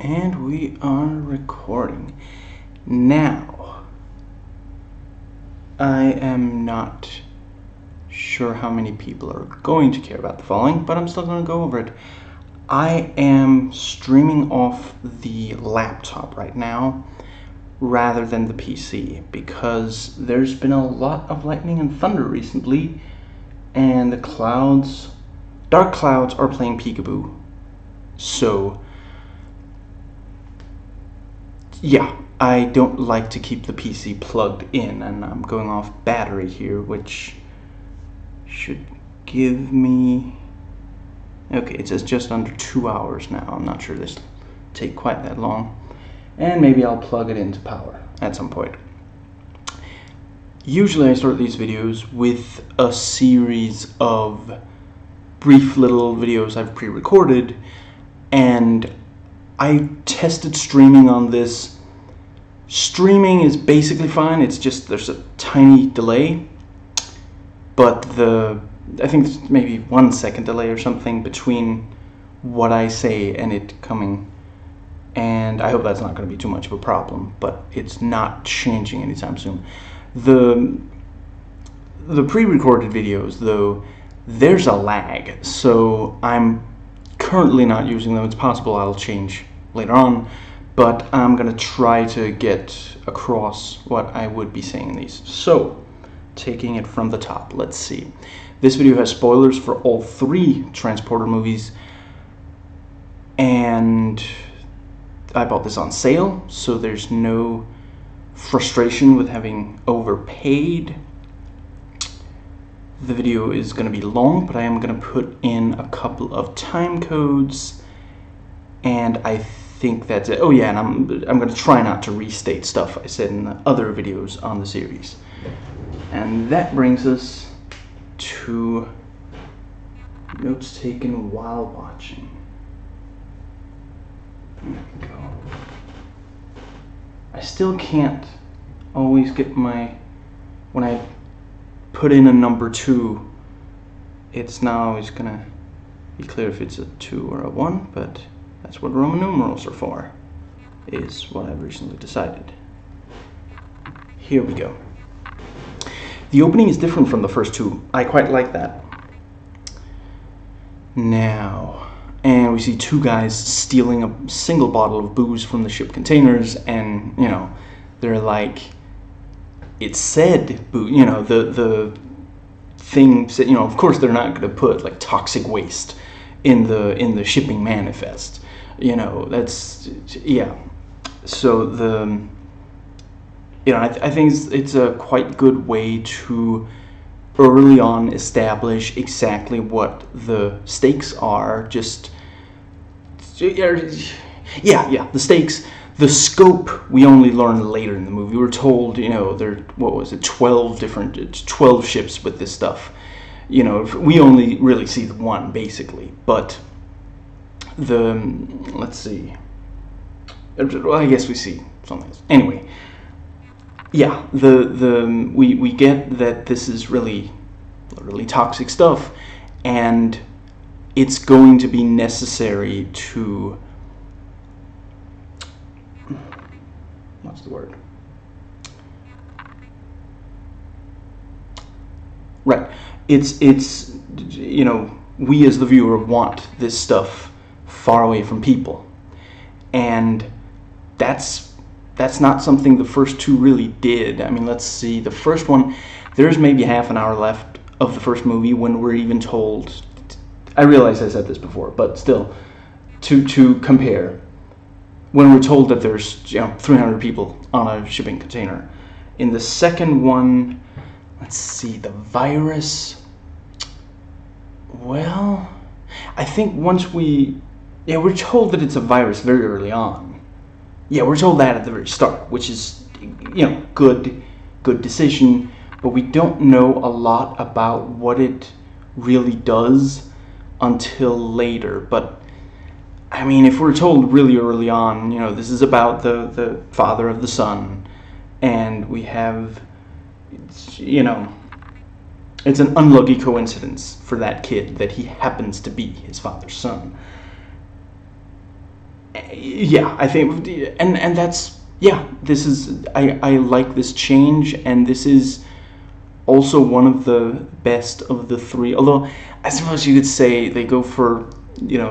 And we are recording. Now, I am not sure how many people are going to care about the following, but I'm still going to go over it. I am streaming off the laptop right now rather than the PC because there's been a lot of lightning and thunder recently, and the dark clouds are playing peekaboo. So yeah, I don't like to keep the PC plugged in, and I'm going off battery here, which should give me... Okay, it says just under 2 hours now. I'm not sure this will take quite that long. And maybe I'll plug it into power at some point. Usually I start these videos with a series of brief little videos I've pre-recorded, and I tested streaming on this. Streaming is basically fine, it's just there's a tiny delay, but I think there's maybe 1 second delay or something between what I say and it coming, and I hope that's not going to be too much of a problem, but it's not changing anytime soon. The pre-recorded videos, though, there's a lag, so I'm currently not using them. It's possible I'll change later on, but I'm going to try to get across what I would be saying in these. So, taking it from the top, let's see. This video has spoilers for all 3 Transporter movies, and I bought this on sale, so there's no frustration with having overpaid. The video is going to be long, but I am going to put in a couple of time codes, and I think that's it. Oh yeah, and I'm going to try not to restate stuff I said in the other videos on the series. And that brings us to notes taken while watching. There we go. I still can't always get when I put in a number 2, it's not always gonna be clear if it's a 2 or a 1, but that's what Roman numerals are for, is what I've recently decided. Here we go. The opening is different from the first 2. I quite like that. Now, and we see 2 guys stealing a single bottle of booze from the ship containers, and, you know, they're like, it said booze, you know, the thing said, you know, of course they're not going to put, like, toxic waste in the shipping manifest. You know, that's, yeah. So you know, I think it's a quite good way to early on establish exactly what the stakes are. Just, yeah, the stakes. The scope we only learn later in the movie. We were told, you know, what was it, 12 ships with this stuff. You know, we only really see the one, basically. But let's see. Well, I guess we see something else. Anyway, yeah, we get that this is really toxic stuff, and it's going to be necessary to, what's the word? Right. It's you know, we as the viewer want this stuff far away from people, and that's not something the first 2 really did. I mean, let's see, the first one, there's maybe half an hour left of the first movie when we're even told, I realize I said this before, but still, to compare, when we're told that there's, you know, 300 people on a shipping container. In the second one, let's see, the virus, well, I think once we're told that it's a virus very early on. Yeah, we're told that at the very start, which is, you know, good decision, but we don't know a lot about what it really does until later. But I mean, if we're told really early on, you know, this is about the father of the son, and we have, you know, it's an unlucky coincidence for that kid that he happens to be his father's son. Yeah, I think, and that's, yeah, this is, I like this change, and this is also one of the best of the three. Although I suppose you could say they go for,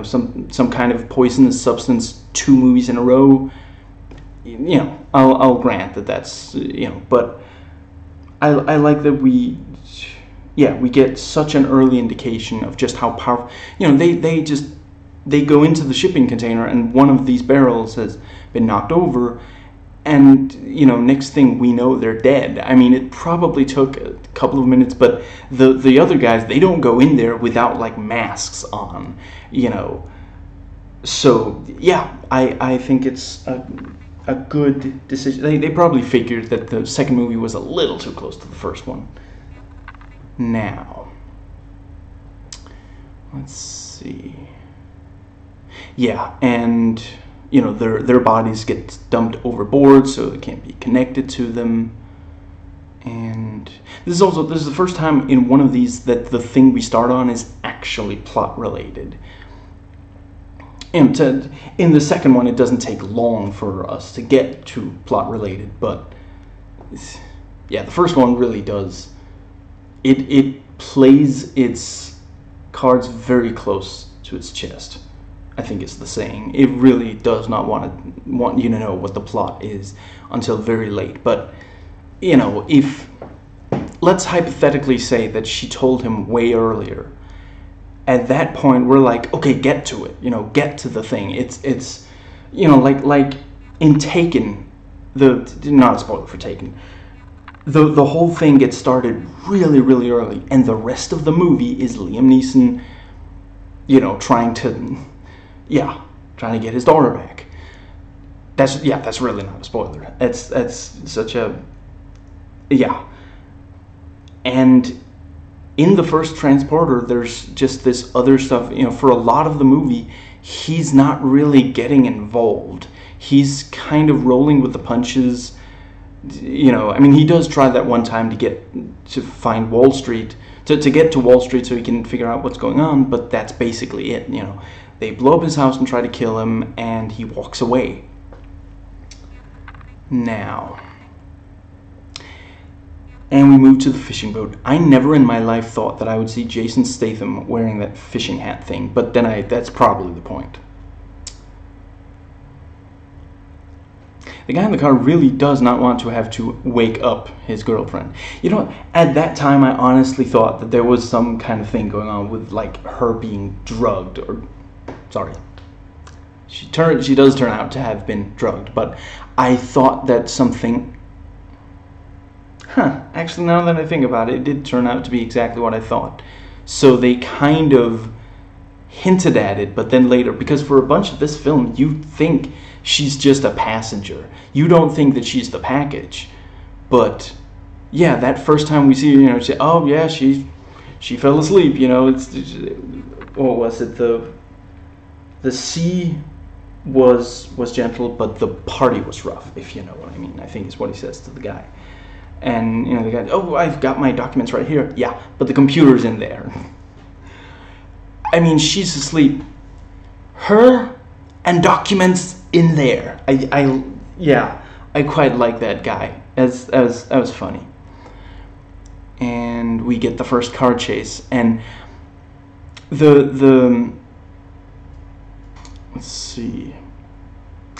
some kind of poisonous substance 2 movies in a row. I'll grant that that's, but I like that we get such an early indication of just how powerful. They go into the shipping container, and one of these barrels has been knocked over, and next thing we know, they're dead. I mean, it probably took a couple of minutes, but the other guys, they don't go in there without like masks on. So yeah, I think it's a good decision. They probably figured that the second movie was a little too close to the first one. Now, let's see. Yeah, and their bodies get dumped overboard, so they can't be connected to them. And this is the first time in one of these that the thing we start on is actually plot related. And in the second one, it doesn't take long for us to get to plot related, but yeah, the first one really does. It plays its cards very close to its chest, I think is the saying. It really does not want you to know what the plot is until very late. But if, let's hypothetically say that she told him way earlier, at that point we're like, okay, get to it, get to the thing. It's like in Taken, not a spoiler for Taken, the whole thing gets started really, really early, and the rest of the movie is Liam Neeson, trying to get his daughter back. That's really not a spoiler. That's such a, yeah. And in the first transporter, there's just this other stuff. For a lot of the movie, he's not really getting involved. He's kind of rolling with the punches. I mean, he does try that one time to find Wall Street, to get to Wall Street so he can figure out what's going on, but that's basically it. They blow up his house and try to kill him, and he walks away. Now, and we move to the fishing boat. I never in my life thought that I would see Jason Statham wearing that fishing hat thing, but then that's probably the point. The guy in the car really does not want to have to wake up his girlfriend. At that time, I honestly thought that there was some kind of thing going on with, like, her being drugged, or, sorry, she does turn out to have been drugged, but I thought that something, actually, now that I think about it, it did turn out to be exactly what I thought. So they kind of hinted at it, but then later, because for a bunch of this film, you think she's just a passenger. You don't think that she's the package. But yeah, that first time we see her, she fell asleep. What was it? The sea was gentle, but the party was rough, if you know what I mean. I think is what he says to the guy. And the guy, oh, I've got my documents right here. Yeah, but the computer's in there. I mean, she's asleep. Her and documents in there. I quite like that guy. That was funny. And we get the first car chase, and the let's see.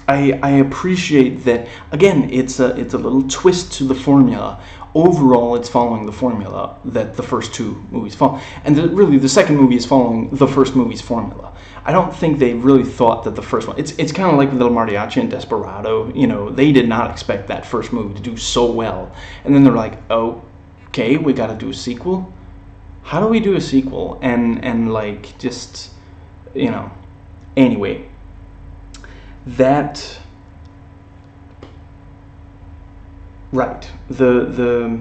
I appreciate that. Again, it's a little twist to the formula. Overall, it's following the formula that the first two movies follow, and really the second movie is following the first movie's formula. I don't think they really thought that the first one. It's kind of like with El Mariachi and Desperado. They did not expect that first movie to do so well, and then they're like, oh, okay, we got to do a sequel. How do we do a sequel? And like just anyway. That right, the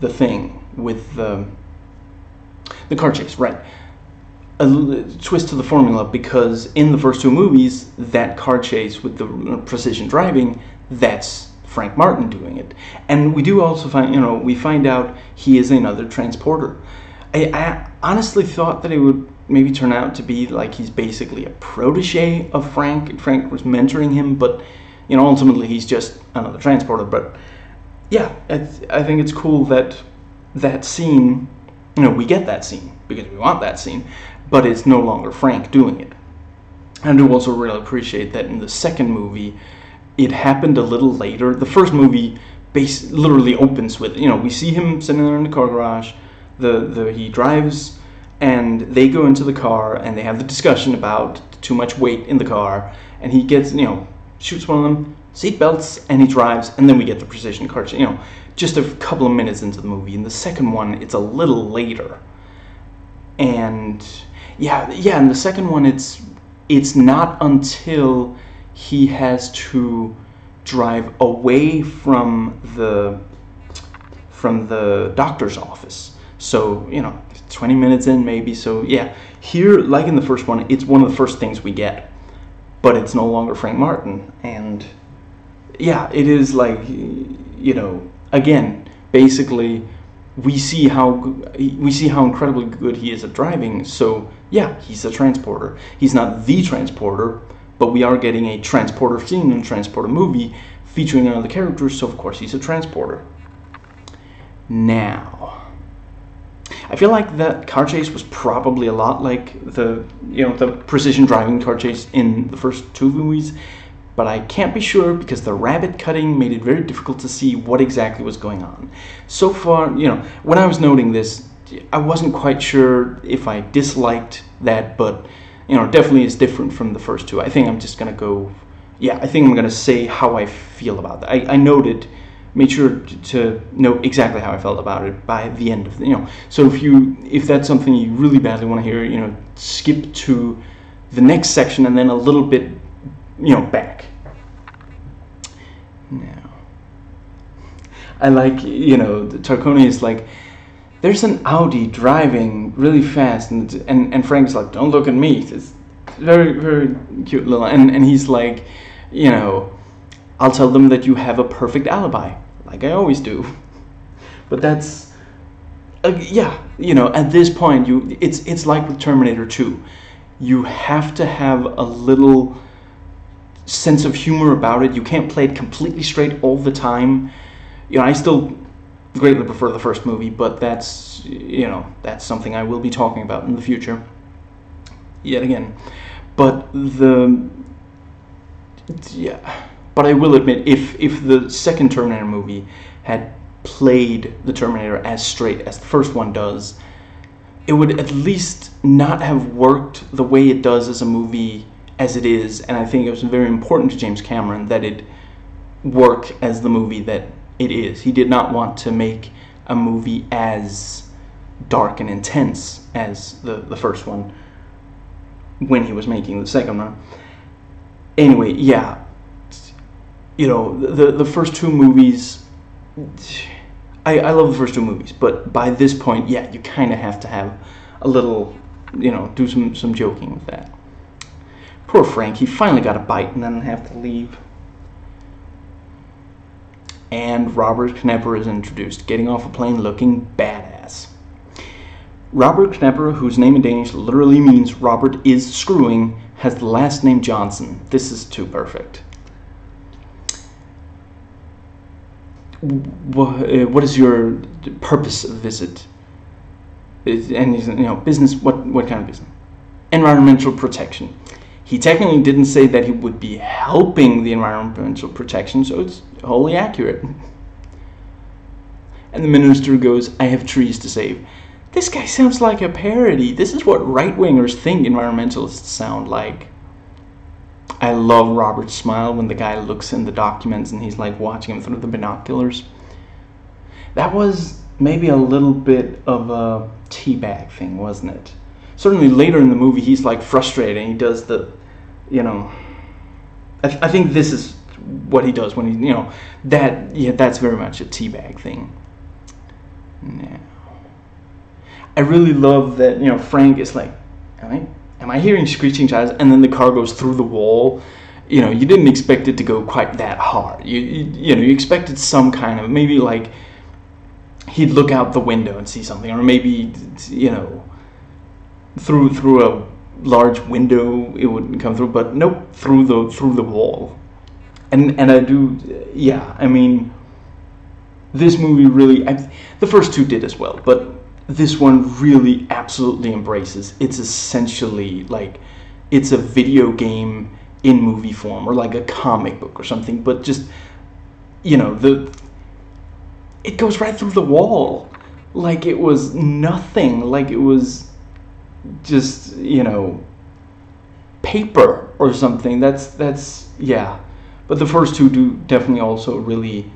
thing with the car chase, right? A twist to the formula, because in the first two movies, that car chase with the precision driving, that's Frank Martin doing it, and we do also find out he is another transporter. I honestly thought that it would maybe turn out to be like he's basically a protege of Frank, and Frank was mentoring him, but ultimately he's just another transporter. But yeah, I think it's cool that that scene, we get that scene because we want that scene, but it's no longer Frank doing it. I do also really appreciate that in the second movie, it happened a little later. The first movie literally opens with, we see him sitting there in the car garage. He drives, and they go into the car, and they have the discussion about too much weight in the car, and he gets, shoots one of them, seat belts, and he drives, and then we get the precision car, just a couple of minutes into the movie. In the second one, it's a little later. And yeah, in the second one, it's not until he has to drive away from the doctor's office. So, 20 minutes in maybe. So yeah, here, like in the first one, it's one of the first things we get, but it's no longer Frank Martin. And yeah, it is like, again, basically we see how incredibly good he is at driving. So yeah, he's a transporter. He's not the transporter, but we are getting a transporter scene in a transporter movie featuring another character, so of course he's a transporter. Now, I feel like that car chase was probably a lot like the precision driving car chase in the first two movies, but I can't be sure because the rabbit cutting made it very difficult to see what exactly was going on. So far, when I was noting this, I wasn't quite sure if I disliked that, but definitely is different from the first two. I think I'm just gonna go. Yeah, I think I'm gonna say how I feel about that. I made sure to note exactly how I felt about it by the end of the. So if that's something you really badly want to hear, skip to the next section and then a little bit, back. Now, I like, Tarcone is like, there's an Audi driving really fast, and Frank's like, don't look at me. It's very, very cute little, and he's like, I'll tell them that you have a perfect alibi, like I always do. But that's, at this point, it's like with Terminator 2. You have to have a little sense of humor about it. You can't play it completely straight all the time. I still greatly prefer the first movie, but that's something I will be talking about in the future yet again. But but I will admit, if the second Terminator movie had played the Terminator as straight as the first one does, it would at least not have worked the way it does as a movie as it is. And I think it was very important to James Cameron that it work as the movie that it is. He did not want to make a movie as dark and intense as the first one when he was making the second one. Anyway, yeah, the first two movies, I love the first two movies, but by this point, yeah, you kind of have to have a little, do some joking with that. Poor Frank, he finally got a bite and then have to leave. And Robert Knepper is introduced, getting off a plane looking badass. Robert Knepper, whose name in Danish literally means Robert is screwing, has the last name Johnson. This is too perfect. What is your purpose of visit? And he's, business, what kind of business? Environmental protection. He technically didn't say that he would be helping the environmental protection, so it's wholly accurate. And the minister goes, I have trees to save. This guy sounds like a parody. This is what right-wingers think environmentalists sound like. I love Robert's smile when the guy looks in the documents and he's like watching him through the binoculars. That was maybe a little bit of a teabag thing, wasn't it? Certainly later in the movie he's like frustrated and he does the, I think this is what he does when he, that's very much a teabag thing. Now, I really love that, Frank is like, am I hearing screeching tires? And then the car goes through the wall. You didn't expect it to go quite that hard. You expected some kind of, maybe like he'd look out the window and see something, or maybe, through a large window it wouldn't come through, but nope, through the wall. And I do, yeah. I mean, this movie really, the first two did as well, but this one really absolutely embraces. It's essentially like it's a video game in movie form, or like a comic book or something, but just, you know, it goes right through the wall like it was nothing, like it was just, you know, paper or something. That's yeah. But the first two do definitely also really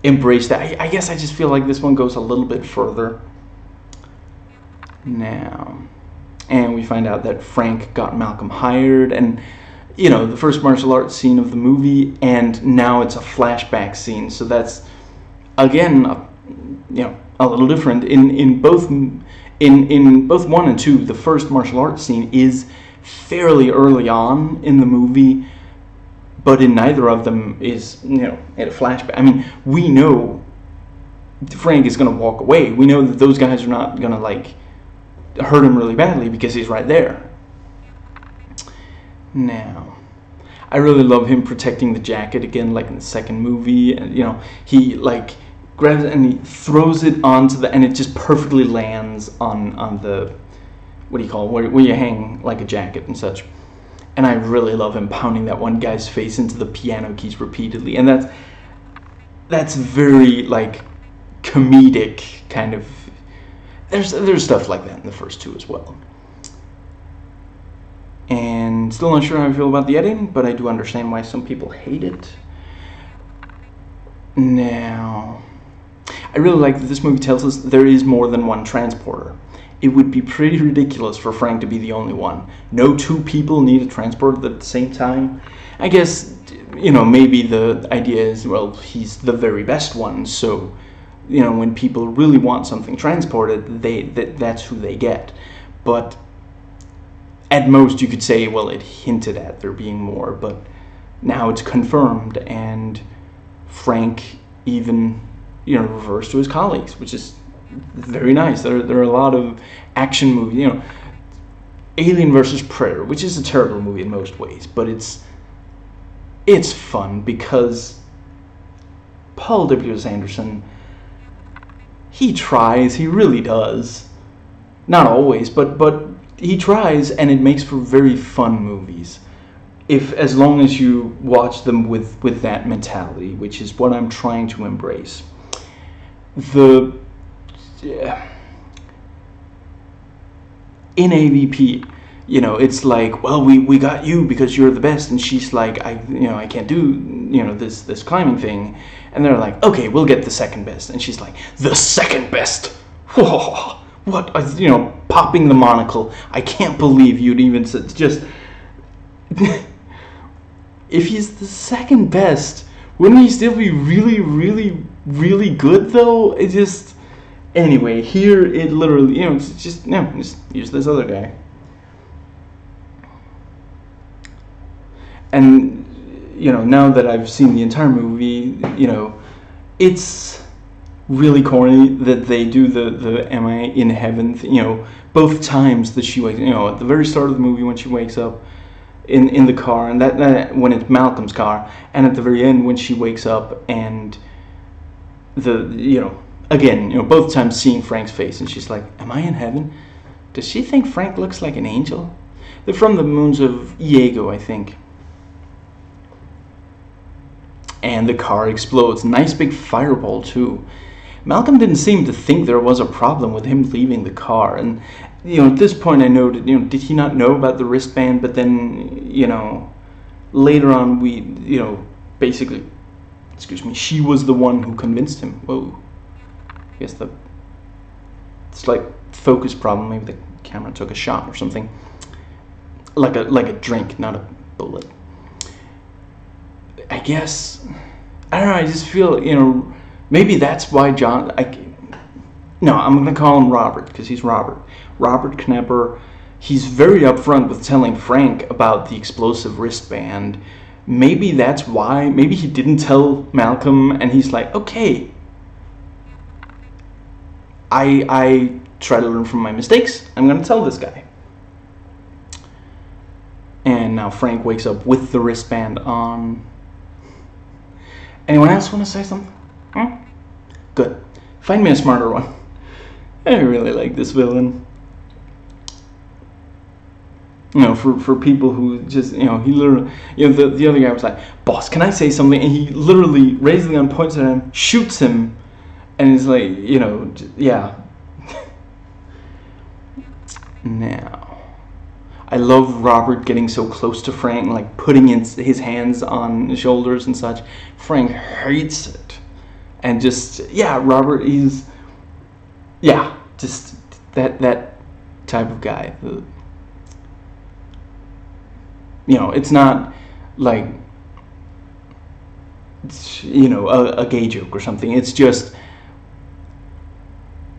embrace that. I guess I just feel like this one goes a little bit further now. And we find out that Frank got Malcolm hired, and, you know, the first martial arts scene of the movie, and now it's a flashback scene. So that's, again, you know, a little different. In both 1 and 2, the first martial arts scene is fairly early on in the movie, but in neither of them is, you know, in a flashback. I mean, we know Frank is going to walk away. We know that those guys are not going to, like, hurt him really badly because he's right there. Now, I really love him protecting the jacket again, like in the second movie. And, you know, he, like, grabs it and he throws it onto and it just perfectly lands on the, what do you call it, where you hang, like, a jacket and such. And I really love him pounding that one guy's face into the piano keys repeatedly. And that's very, like, comedic kind of. There's stuff like that in the first two as well. And still not sure how I feel about the editing, but I do understand why some people hate it. Now, I really like that this movie tells us there is more than one transporter. It would be pretty ridiculous for Frank to be the only one. No two people need a transporter at the same time. I guess, you know, maybe the idea is, well, he's the very best one, so, you know, when people really want something transported, that's who they get. But at most you could say, well, it hinted at there being more, but now it's confirmed, and Frank even, you know, refers to his colleagues, which is very nice. There are a lot of action movies, you know, Alien vs. Predator, which is a terrible movie in most ways, but it's fun because Paul W.S. Anderson, he tries, he really does. Not always, but he tries, and it makes for very fun movies. As long as you watch them with that mentality, which is what I'm trying to embrace. In AVP, you know, it's like, well, we got you because you're the best, and she's like, I can't do, you know, this climbing thing, and they're like, okay, we'll get the second best, and she's like, the second best, whoa, what, you know, popping the monocle, I can't believe you'd even said, just, if he's the second best, wouldn't he still be really, really, really good though? It just, anyway, here it literally, you know, it's just, no, just use this other guy. And, you know, now that I've seen the entire movie, you know, it's really corny that they do the am I in heaven thing, you know, both times that she wakes, you know, at the very start of the movie when she wakes up in the car, and that when it's Malcolm's car, and at the very end when she wakes up, and you know, again, you know, both times seeing Frank's face, and she's like, am I in heaven? Does she think Frank looks like an angel? They're from the moons of Iago, I think. And the car explodes. Nice big fireball too. Malcolm didn't seem to think there was a problem with him leaving the car, and, you know, at this point I noted, you know, did he not know about the wristband? But then, you know, later on we, you know, basically, she was the one who convinced him. Whoa. I guess the slight focus problem, maybe the camera took a shot or something. Like a drink, not a bullet. I guess, I don't know, I just feel, you know, maybe that's why I'm going to call him Robert, because he's Robert. Robert Knepper, he's very upfront with telling Frank about the explosive wristband. Maybe that's why, maybe he didn't tell Malcolm, and he's like, okay, I try to learn from my mistakes. I'm going to tell this guy. And now Frank wakes up with the wristband on. Anyone else want to say something? Good. Find me a smarter one. I really like this villain. You know, for people who just, you know, he literally, you know, the other guy was like, boss, can I say something? And he literally raises the gun, points at him, shoots him, and he's like, you know, yeah. Now, I love Robert getting so close to Frank, like putting his hands on his shoulders and such. Frank hates it. And just, yeah, Robert, he's, yeah, just that type of guy. You know, it's not like, you know, a gay joke or something. It's just,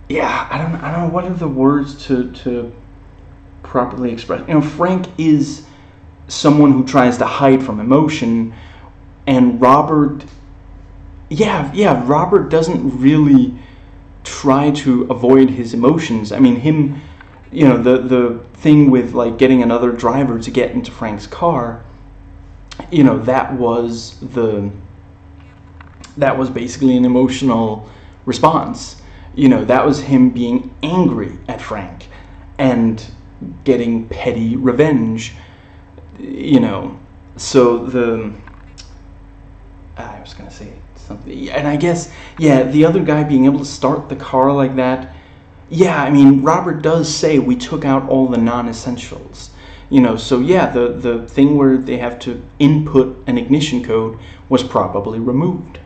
yeah, I don't know what are the words to properly express. You know, Frank is someone who tries to hide from emotion, and Robert, Robert doesn't really try to avoid his emotions. I mean, him, you know, the thing with like getting another driver to get into Frank's car, you know, that was basically an emotional response. You know, that was him being angry at Frank and getting petty revenge, you know. So I was gonna say something, and I guess, yeah, the other guy being able to start the car like that, yeah, I mean, Robert does say we took out all the non-essentials, you know, so yeah, the thing where they have to input an ignition code was probably removed.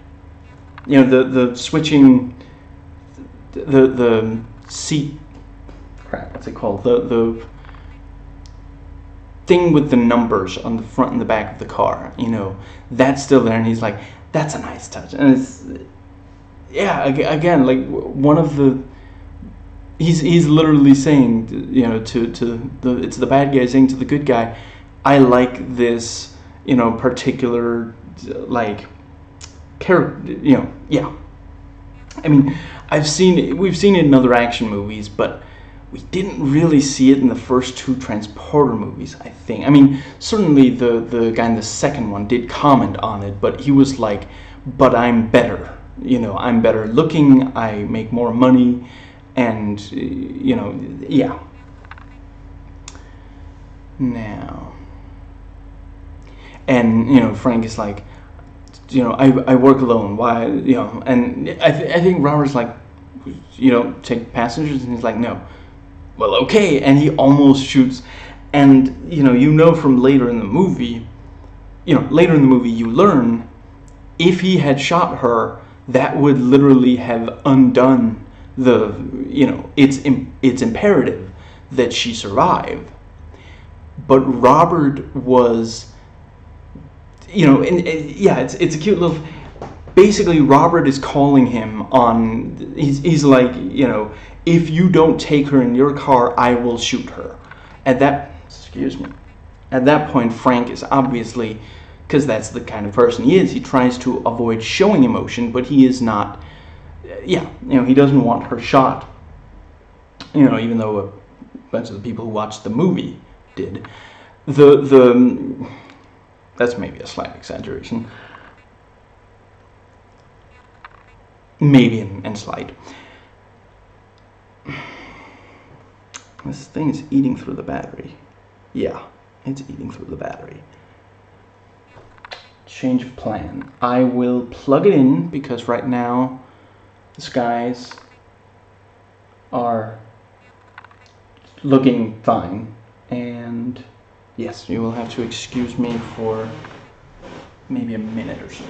You know, the switching, the seat, crap, what's it called? The thing with the numbers on the front and the back of the car, you know, that's still there, and he's like, that's a nice touch. And it's, yeah, again, like one of the, he's literally saying, you know, it's the bad guy saying to the good guy, I like this, you know, particular, like, character, you know, yeah. I mean, we've seen it in other action movies, but we didn't really see it in the first two Transporter movies, I think. I mean, certainly the guy in the second one did comment on it, but he was like, but I'm better. You know, I'm better looking, I make more money, and, you know, yeah. Now, and, you know, Frank is like, you know, I work alone, why, you know, and I think Robert's like, you know, take passengers, and he's like, no. Well, okay, and he almost shoots, and, you know from later in the movie, you learn if he had shot her, that would literally have undone the, you know, it's imperative that she survive. But Robert was, you know, and yeah, it's a cute little, basically Robert is calling him on, he's like, you know, if you don't take her in your car, I will shoot her. At that point, Frank is obviously, because that's the kind of person he is, he tries to avoid showing emotion, but he is not, yeah, you know, he doesn't want her shot. You know, even though a bunch of the people who watched the movie did. That's maybe a slight exaggeration. Maybe and slight. This thing is eating through the battery. Yeah, it's eating through the battery. Change of plan. I will plug it in because right now the skies are looking fine. And yes, you will have to excuse me for maybe a minute or so.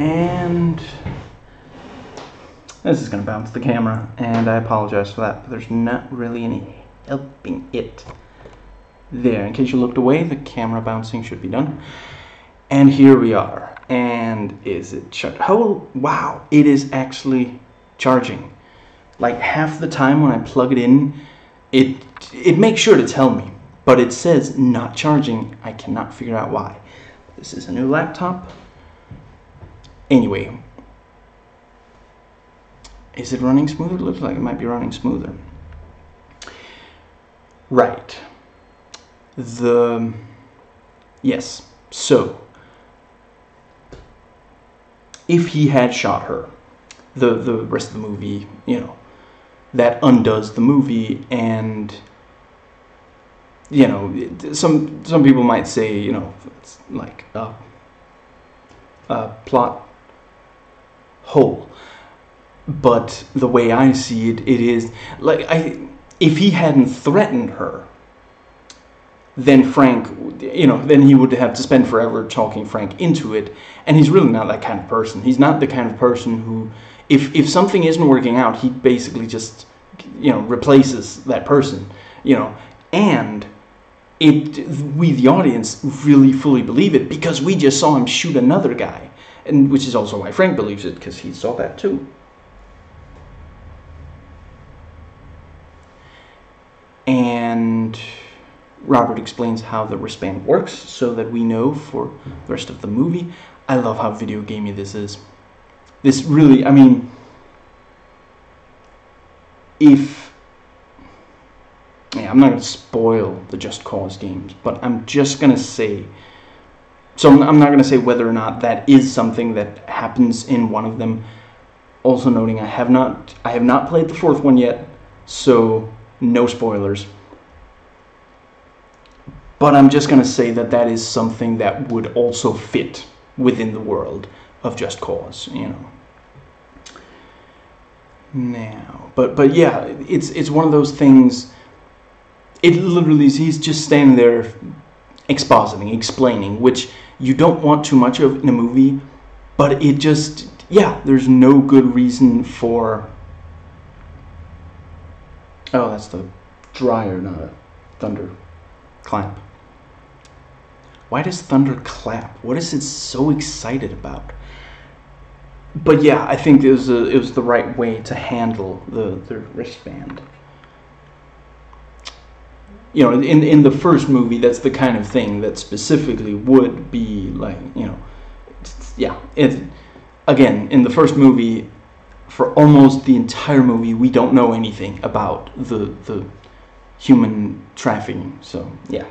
And this is going to bounce the camera, and I apologize for that, but there's not really any helping it. There, in case you looked away, the camera bouncing should be done. And here we are. And is it wow, it is actually charging. Like half the time when I plug it in, it makes sure to tell me, but it says not charging. I cannot figure out why. This is a new laptop. Anyway, is it running smoother? It looks like it might be running smoother. Right. Yes. So, if he had shot her, the rest of the movie, you know, that undoes the movie, and you know, some people might say, you know, it's like a plot hole. But the way I see it, it is like if he hadn't threatened her, then Frank, you know, then he would have to spend forever talking Frank into it, and he's really not that kind of person. He's not the kind of person who, if something isn't working out, he basically just, you know, replaces that person, you know, and we the audience really fully believe it because we just saw him shoot another guy, and which is also why Frank believes it, because he saw that too. And Robert explains how the wristband works so that we know for the rest of the movie. I love how video gamey this is. This really, I mean, I'm not going to spoil the Just Cause games, but I'm just going to say, so I'm not going to say whether or not that is something that happens in one of them. Also noting I have not played the fourth one yet, so no spoilers. But I'm just going to say that that is something that would also fit within the world of Just Cause, you know. Now, but yeah, it's one of those things. It literally is, he's just standing there expositing, explaining, which you don't want too much of in a movie, but it just, yeah, there's no good reason for... Oh, that's the dryer, not a thunder clap. Why does thunder clap? What is it so excited about? But yeah, I think it was the right way to handle the wristband. You know, in the first movie, that's the kind of thing that specifically would be like, you know, yeah. Again, in the first movie, for almost the entire movie, we don't know anything about the human trafficking. So yeah.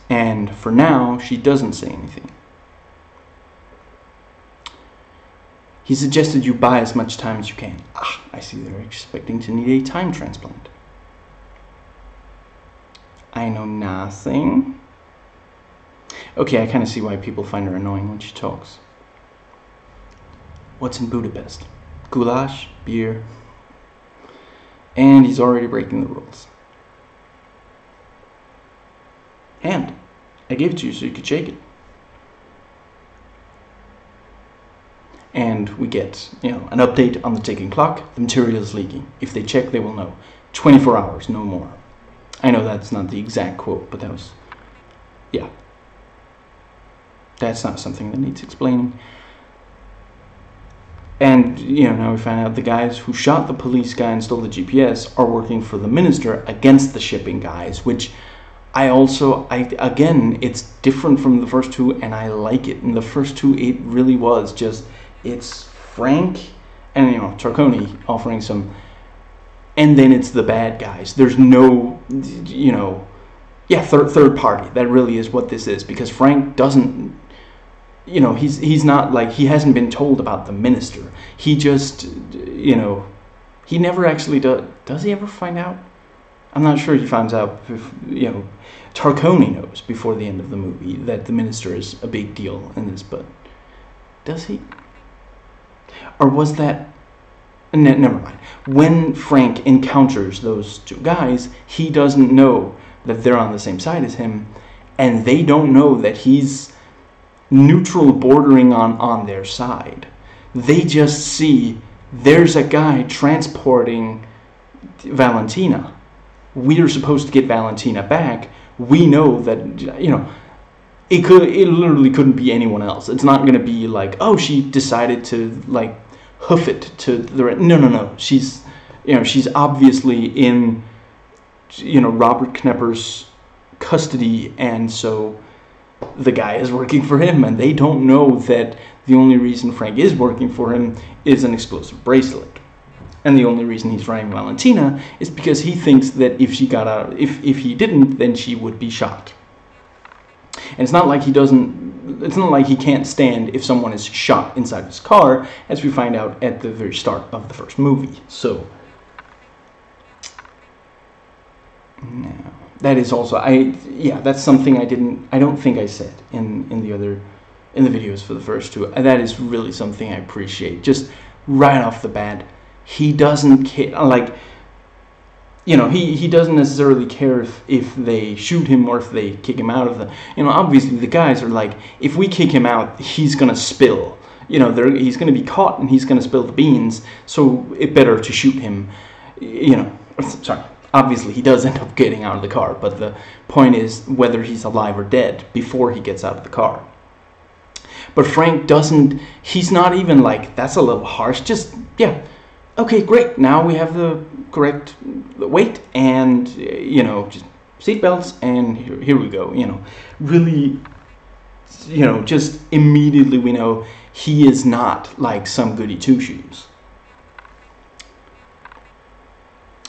And for now, she doesn't say anything. He suggested you buy as much time as you can. Ah, I see they're expecting to need a time transplant. I know nothing. Okay, I kind of see why people find her annoying when she talks. What's in Budapest? Goulash, beer, and he's already breaking the rules. Hand. I gave it to you so you could shake it. And we get, you know, an update on the ticking clock. The material is leaking. If they check, they will know. 24 hours, no more. I know that's not the exact quote, but that was, yeah. That's not something that needs explaining. And, you know, now we find out the guys who shot the police guy and stole the GPS are working for the minister against the shipping guys, which again, it's different from the first two, and I like it. In the first two, it really was just, it's Frank and, you know, Tarconi offering some, and then it's the bad guys. There's no, you know, yeah, third party. That really is what this is, because Frank doesn't, you know, he's not like, he hasn't been told about the minister. He just, you know, he never actually does he ever find out? I'm not sure he finds out if, you know, Tarconi knows before the end of the movie that the minister is a big deal in this, but does he? Or was that, never mind. When Frank encounters those two guys, he doesn't know that they're on the same side as him, and they don't know that he's neutral bordering on their side. They just see there's a guy transporting Valentina. We're supposed to get Valentina back. We know that, it literally couldn't be anyone else. It's not going to be like, oh, she decided to like hoof it to the no. She's obviously in Robert Knepper's custody, and so the guy is working for him, and they don't know that the only reason Frank is working for him is an explosive bracelet. And the only reason he's writing Valentina is because he thinks that if she got out, if he didn't, then she would be shot. And it's not like he can't stand if someone is shot inside his car, as we find out at the very start of the first movie. So now that is also that's something I don't think I said in the videos for the first two. That is really something I appreciate. Just right off the bat, he doesn't care, like, he doesn't necessarily care if they shoot him or if they kick him out of the, obviously the guys are like, if we kick him out, he's gonna spill, he's gonna be caught and he's gonna spill the beans, so it better to shoot him, sorry. Obviously, he does end up getting out of the car, but the point is whether he's alive or dead before he gets out of the car. But Frank doesn't, he's not even like, that's a little harsh, just, okay, great, now we have the correct weight, and, just seatbelts, and here we go, really, just immediately we know he is not like some goody two-shoes.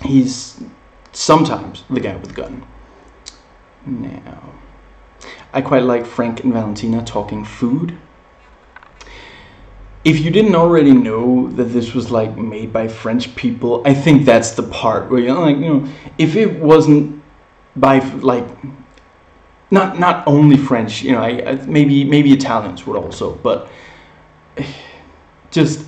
He's sometimes the guy with the gun. Now, I quite like Frank and Valentina talking food. If you didn't already know that this was like made by French people, I think that's the part where if it wasn't by like not only French, maybe Italians would also, but just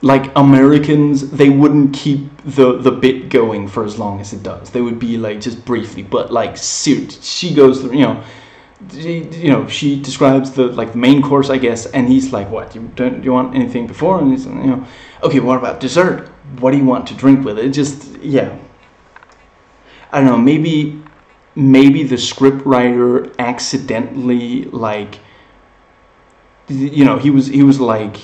like Americans, they wouldn't keep the bit going for as long as it does. They would be like just briefly, but like she goes through, she describes the main course, I guess, and he's like, what, do you want anything before? And he's okay, what about dessert? What do you want to drink with it? Just, I don't know, maybe the script writer accidentally, like, he was like,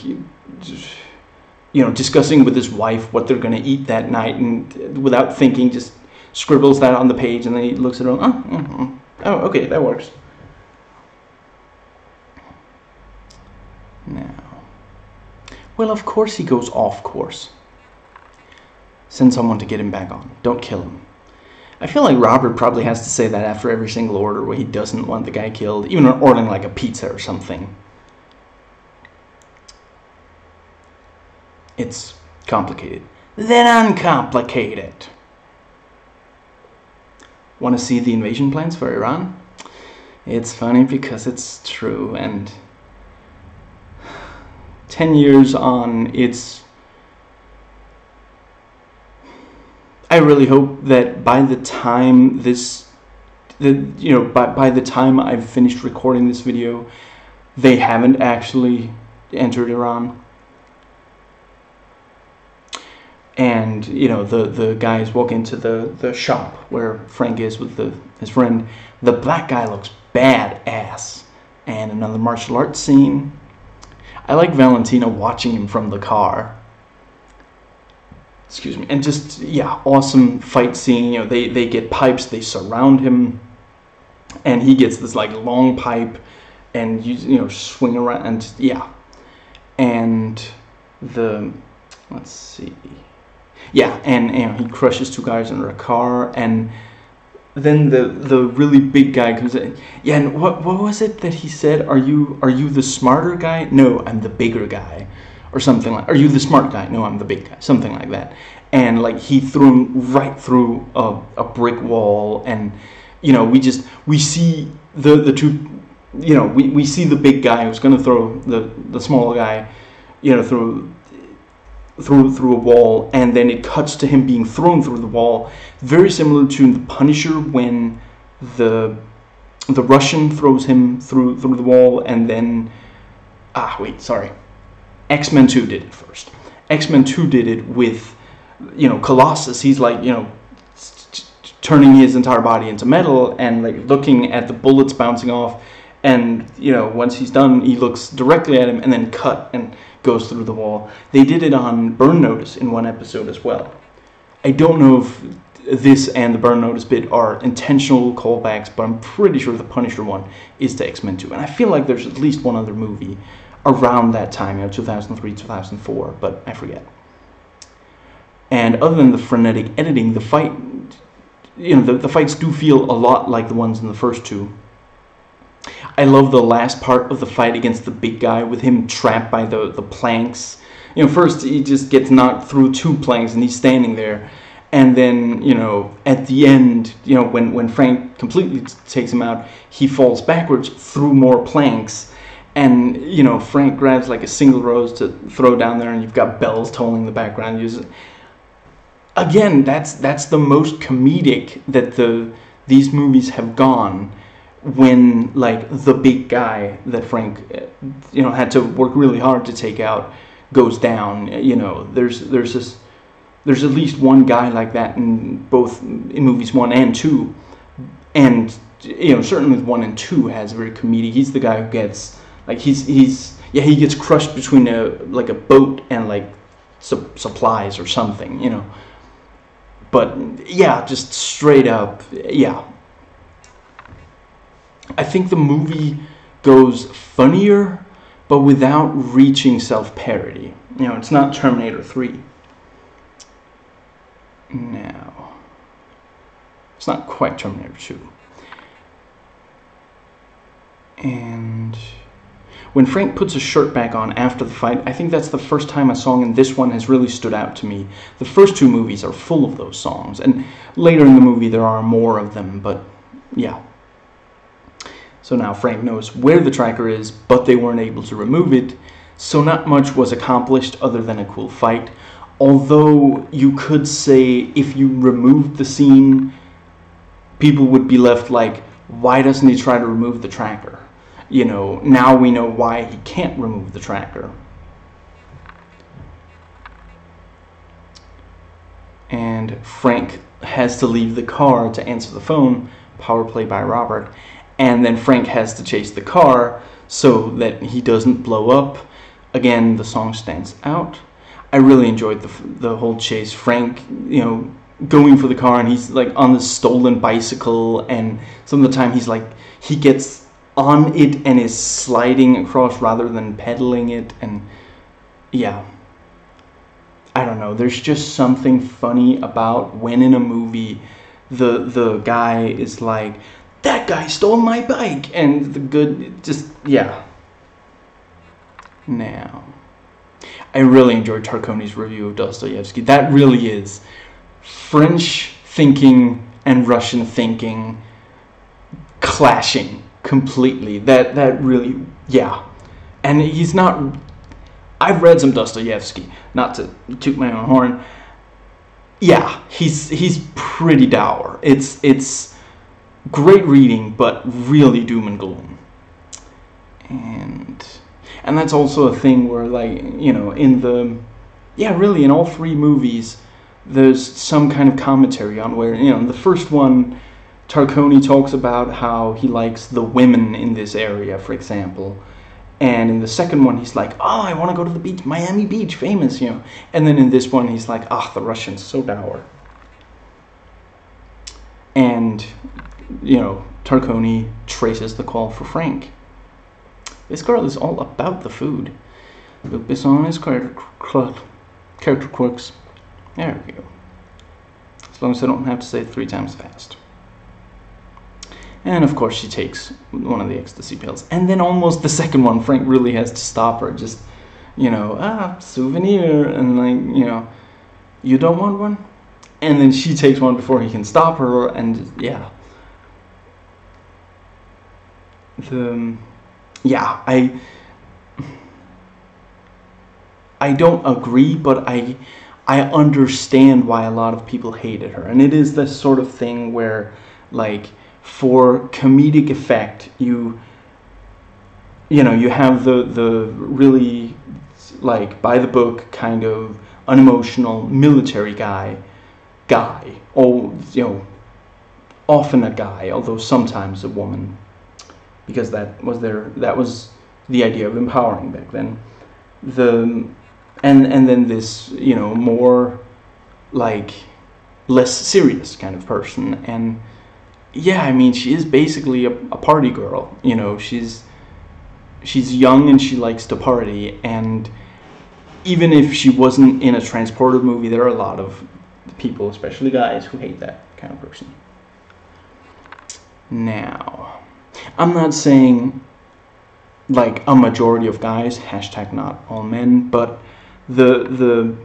discussing with his wife what they're going to eat that night, and without thinking just scribbles that on the page, and then he looks at it, oh, okay, that works. Now, well, of course he goes off course. Send someone to get him back on. Don't kill him. I feel like Robert probably has to say that after every single order where he doesn't want the guy killed, even ordering like a pizza or something. It's complicated. Then uncomplicate it. Want to see the invasion plans for Iran? It's funny because it's true, and 10 years on, I really hope that by the time by the time I've finished recording this video, they haven't actually entered Iran. And, the guys walk into the shop where Frank is with his friend. The black guy looks badass. And another martial arts scene. I like Valentina watching him from the car. Excuse me. And just, awesome fight scene. They get pipes, they surround him. And he gets this, like, long pipe. And, swing around. And, And let's see. And he crushes two guys under a car, and then the really big guy comes in. And what was it that he said? Are you the smarter guy? No, I'm the bigger guy, or something like. Are you the smart guy? No, I'm the big guy. Something like that. And like he threw him right through a brick wall, and we see the two. We see the big guy who's gonna throw the small guy, through a wall, and then it cuts to him being thrown through the wall, very similar to The Punisher when the the Russian throws him through the wall, and then X-Men 2 did it first. X-Men 2 did it with, Colossus. He's like, turning his entire body into metal and like looking at the bullets bouncing off, and once he's done, he looks directly at him and then cut and goes through the wall. They did it on Burn Notice in one episode as well. I don't know if this and the Burn Notice bit are intentional callbacks, but I'm pretty sure the Punisher one is to X-Men 2. And I feel like there's at least one other movie around that time, 2003, 2004, but I forget. And other than the frenetic editing, the fight, the fights do feel a lot like the ones in the first two. I love the last part of the fight against the big guy with him trapped by the planks. First he just gets knocked through 2 planks and he's standing there. And then, at the end, when Frank completely takes him out, he falls backwards through more planks. And, Frank grabs like a single rose to throw down there, and you've got bells tolling in the background. Again, that's the most comedic that these movies have gone, when like the big guy that Frank had to work really hard to take out goes down. There's at least one guy like that in movies 1 and 2, and certainly 1 and 2 has very comedic. He's the guy who gets like he gets crushed between a boat and like supplies or something, But yeah, just straight up, yeah. I think the movie goes funnier, but without reaching self-parody. It's not Terminator 3. No. It's not quite Terminator 2. And when Frank puts his shirt back on after the fight, I think that's the first time a song in this one has really stood out to me. The first 2 movies are full of those songs, and later in the movie there are more of them, but yeah. So now Frank knows where the tracker is, but they weren't able to remove it, so not much was accomplished other than a cool fight. Although you could say if you removed the scene, people would be left like, why doesn't he try to remove the tracker? Now we know why he can't remove the tracker. And Frank has to leave the car to answer the phone, power play by Robert, and then Frank has to chase the car so that he doesn't blow up. Again, the song stands out. I really enjoyed the whole chase. Frank, going for the car, and he's like on this stolen bicycle, and some of the time he gets on it and is sliding across rather than pedaling it, and yeah. I don't know, there's just something funny about when in a movie the guy is like, that guy stole my bike, and the good, just, yeah. Now, I really enjoyed Tarcone's review of Dostoevsky. That really is French thinking and Russian thinking clashing completely. That really, yeah. And he's not, I've read some Dostoevsky, not to toot my own horn. Yeah, he's pretty dour. It's great reading, but really doom and gloom. And that's also a thing where, like, in all 3 movies, there's some kind of commentary on where, in the first one, Tarcone talks about how he likes the women in this area, for example. And in the second one, he's like, oh, I want to go to the beach, Miami Beach, famous, And then in this one, he's like, the Russians, so dour. And, Tarcone traces the call for Frank. This girl is all about the food. Based on his character quirks. There we go. As long as I don't have to say it 3 times fast. And of course she takes one of the ecstasy pills. And then almost the second one, Frank really has to stop her. Just, souvenir. And you don't want one? And then she takes one before he can stop her. And yeah. I don't agree, but I understand why a lot of people hated her. And it is this sort of thing where, like, for comedic effect, you have the really, like, by the book kind of unemotional military guy, or often a guy, although sometimes a woman, because that was the idea of empowering back then. And then this, more like less serious kind of person. And yeah, I mean, she is basically a party girl. She's young and she likes to party. And even if she wasn't in a transported movie, there are a lot of people, especially guys, who hate that kind of person. Now, I'm not saying like a majority of guys, hashtag not all men, but the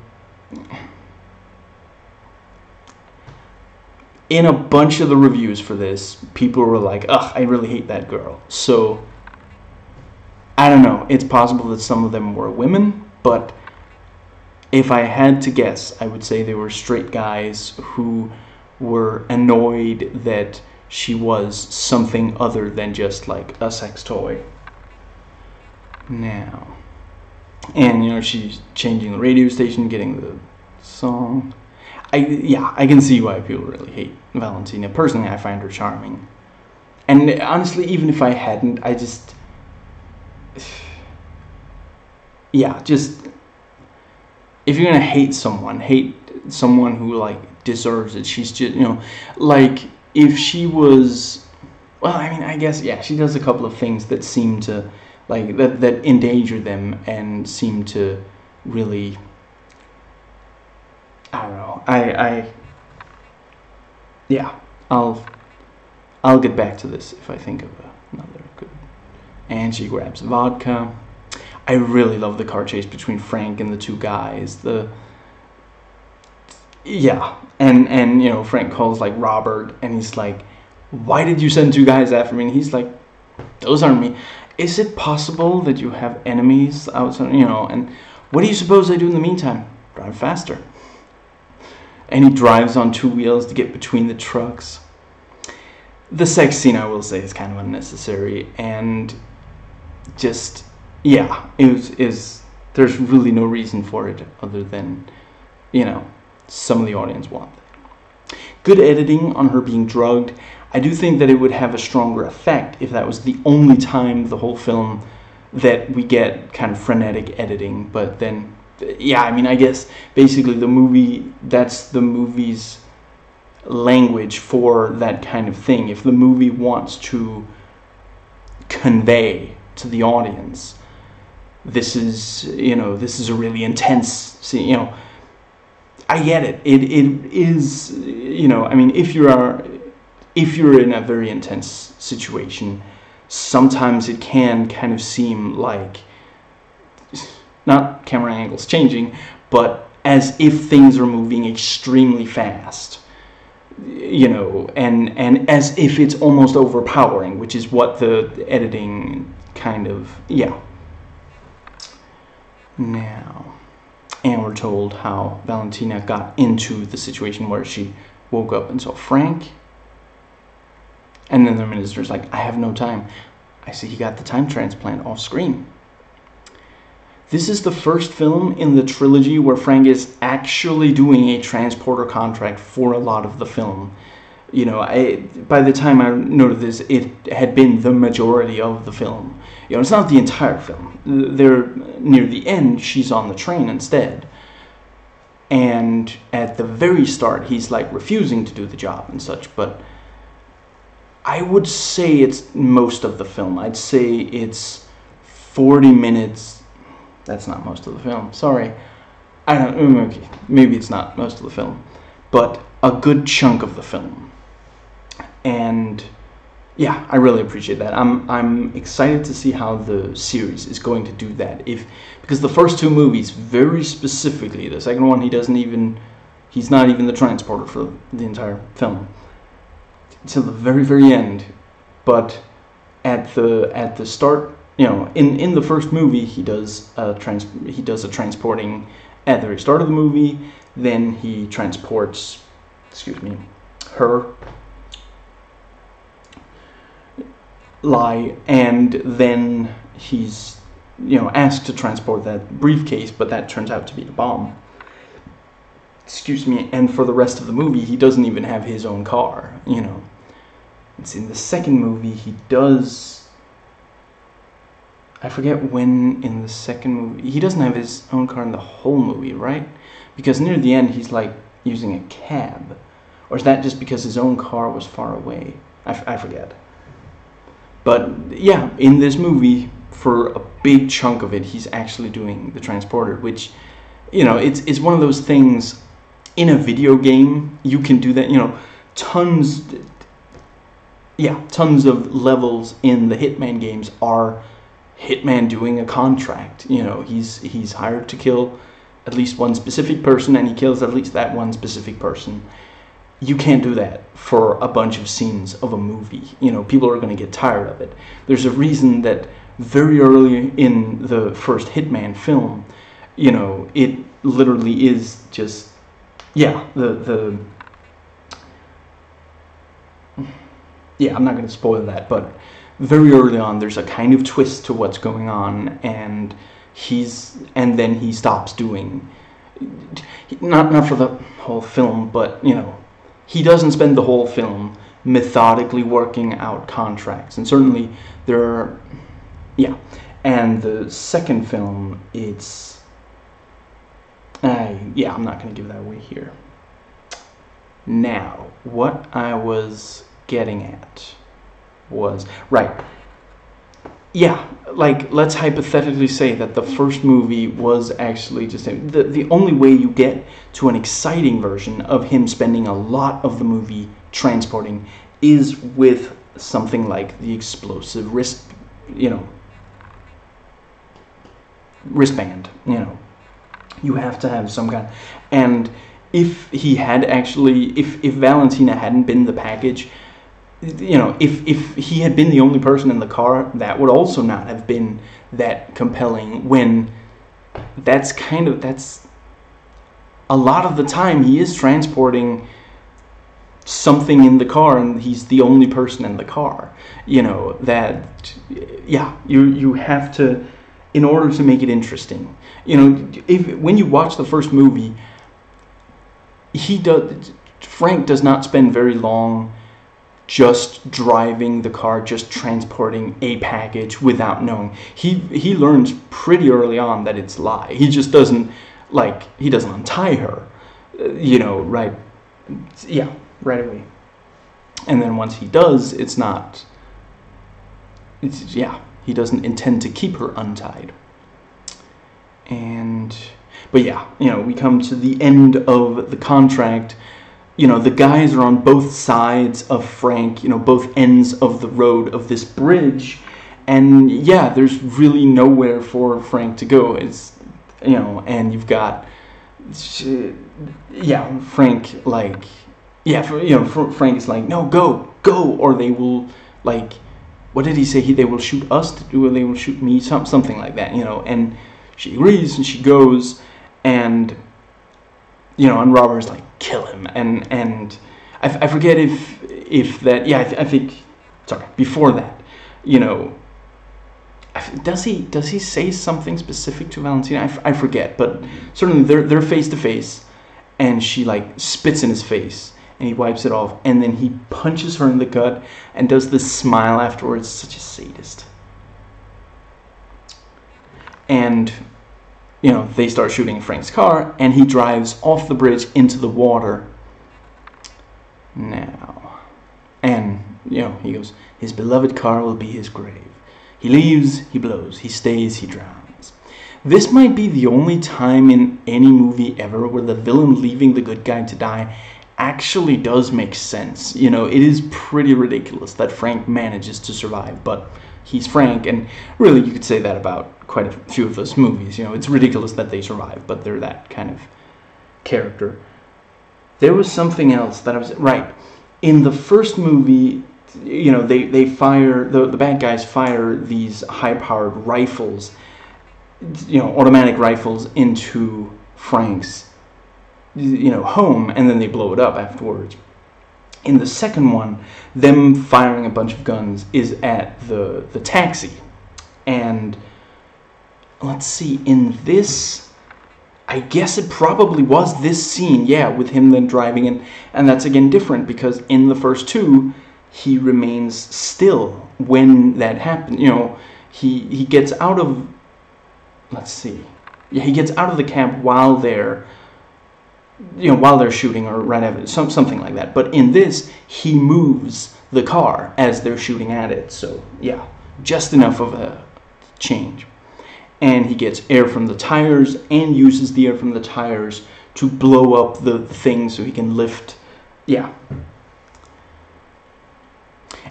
in a bunch of the reviews for this, people were like, ugh, I really hate that girl. So I don't know, it's possible that some of them were women, but if I had to guess, I would say they were straight guys who were annoyed that she was something other than just like a sex toy. Now, and she's changing the radio station, getting the song. I can see why people really hate Valentina. Personally, I find her charming. And honestly, even if I hadn't, I just... Yeah, just... If you're gonna hate someone who, like, deserves it. She's just, like, if she was... Well, I mean, I guess, yeah, she does a couple of things that seem to, like, that endanger them and seem to really... I don't know. Yeah, I'll get back to this if I think of another good. And she grabs vodka. I really love the car chase between Frank and the two guys. And Frank calls like Robert, and he's like, "Why did you send two guys after me?" And he's like, "Those aren't me." Is it possible that you have enemies outside? And what do you suppose I do in the meantime? Drive faster. And he drives on two wheels to get between the trucks. The sex scene, I will say, is kind of unnecessary, and just, yeah, there's really no reason for it other than, some of the audience want that. Good editing on her being drugged. I do think that it would have a stronger effect if that was the only time the whole film that we get kind of frenetic editing, but then... Yeah, I mean, I guess basically that's the movie's language for that kind of thing. If the movie wants to convey to the audience, this is a really intense scene, I get it. It is, I mean, if you're in a very intense situation, sometimes it can kind of seem like, not camera angles changing, but as if things are moving extremely fast, and as if it's almost overpowering, which is what the editing kind of, yeah. Now, and we're told how Valentina got into the situation where she woke up and saw Frank, and then the minister's like, I have no time. I see he got the time transplant off screen. This is the first film in the trilogy where Frank is actually doing a transporter contract for a lot of the film. By the time I noted this, it had been the majority of the film. It's not the entire film. There, near the end, she's on the train instead. And at the very start, he's like refusing to do the job and such, but I would say it's most of the film. I'd say it's 40 minutes. That's not most of the film. Sorry. I don't. Okay, maybe it's not most of the film, but a good chunk of the film. And yeah, I really appreciate that. I'm excited to see how the series is going to do that. Because the first two movies, very specifically, the second one, he's not even the transporter for the entire film till the very, very end. But at the start, in the first movie, he does a transporting at the very start of the movie. Then he transports, her lie, and then he's, asked to transport that briefcase, but that turns out to be a bomb. Excuse me. And for the rest of the movie, he doesn't even have his own car. It's in the second movie he does. I forget when in the second movie he doesn't have his own car in the whole movie, right? Because near the end he's like using a cab, or is that just because his own car was far away? I forget. But yeah, in this movie, for a big chunk of it, he's actually doing the transporter, which, it's one of those things. In a video game, you can do that. Tons of levels in the Hitman games are Hitman doing a contract. He's hired to kill at least one specific person, and he kills at least that one specific person. You can't do that for a bunch of scenes of a movie. People are going to get tired of it. There's a reason that very early in the first Hitman film, it literally is just, I'm not going to spoil that, but very early on there's a kind of twist to what's going on, and then he stops doing, not for the whole film, but he doesn't spend the whole film methodically working out contracts. And certainly there are, and the second film, it's, I'm not going to give that away here. Now, what I was getting at was, let's hypothetically say that the first movie was actually just the only way you get to an exciting version of him spending a lot of the movie transporting is with something like the explosive wristband. You have to have some kind. And if he had actually, if Valentina hadn't been the package, if he had been the only person in the car, that would also not have been that compelling, when that's a lot of the time he is transporting something in the car and he's the only person in the car. You have to, in order to make it interesting, when you watch the first movie, Frank does not spend very long just driving the car, just transporting a package without knowing. He learns pretty early on that it's a lie. He just doesn't untie her, right away. And then once he does, he doesn't intend to keep her untied. But we come to the end of the contract. The guys are on both sides of Frank, both ends of the road of this bridge. And there's really nowhere for Frank to go. It's, and you've got, Frank, Frank is like, no, go, or they will, what did he say? They will shoot us, or they will shoot me, something like that, and she agrees, and she goes, and and Robert's like, kill him, and I forget if that, I think, sorry, before that, does he say something specific to Valentina? I forget, but certainly they're face to face, and she spits in his face, and he wipes it off, and then he punches her in the gut and does this smile afterwards. Such a sadist. And they start shooting Frank's car, and he drives off the bridge into the water. Now, and he goes, his beloved car will be his grave. He leaves, he blows. He stays, he drowns. This might be the only time in any movie ever where the villain leaving the good guy to die actually does make sense. It is pretty ridiculous that Frank manages to survive, but he's Frank, and really you could say that about quite a few of those movies. It's ridiculous that they survive, but they're that kind of character. There was something else that I was right in the first movie. They fire the bad guys fire these high-powered rifles, automatic rifles into Frank's home, and then they blow it up afterwards. In the second one, them firing a bunch of guns is at the taxi. And let's see, in this, I guess it probably was this scene, yeah, with him then driving in. And that's again different because in the first two, he remains still when that happened. You know, he gets out of, let's see, yeah, he gets out of the cab while they're, you know, while they're shooting or right after, something like that. But in this, he moves the car as they're shooting at it. So yeah, just enough of a change. And he gets air from the tires and uses the air from the tires to blow up the thing so he can lift. Yeah.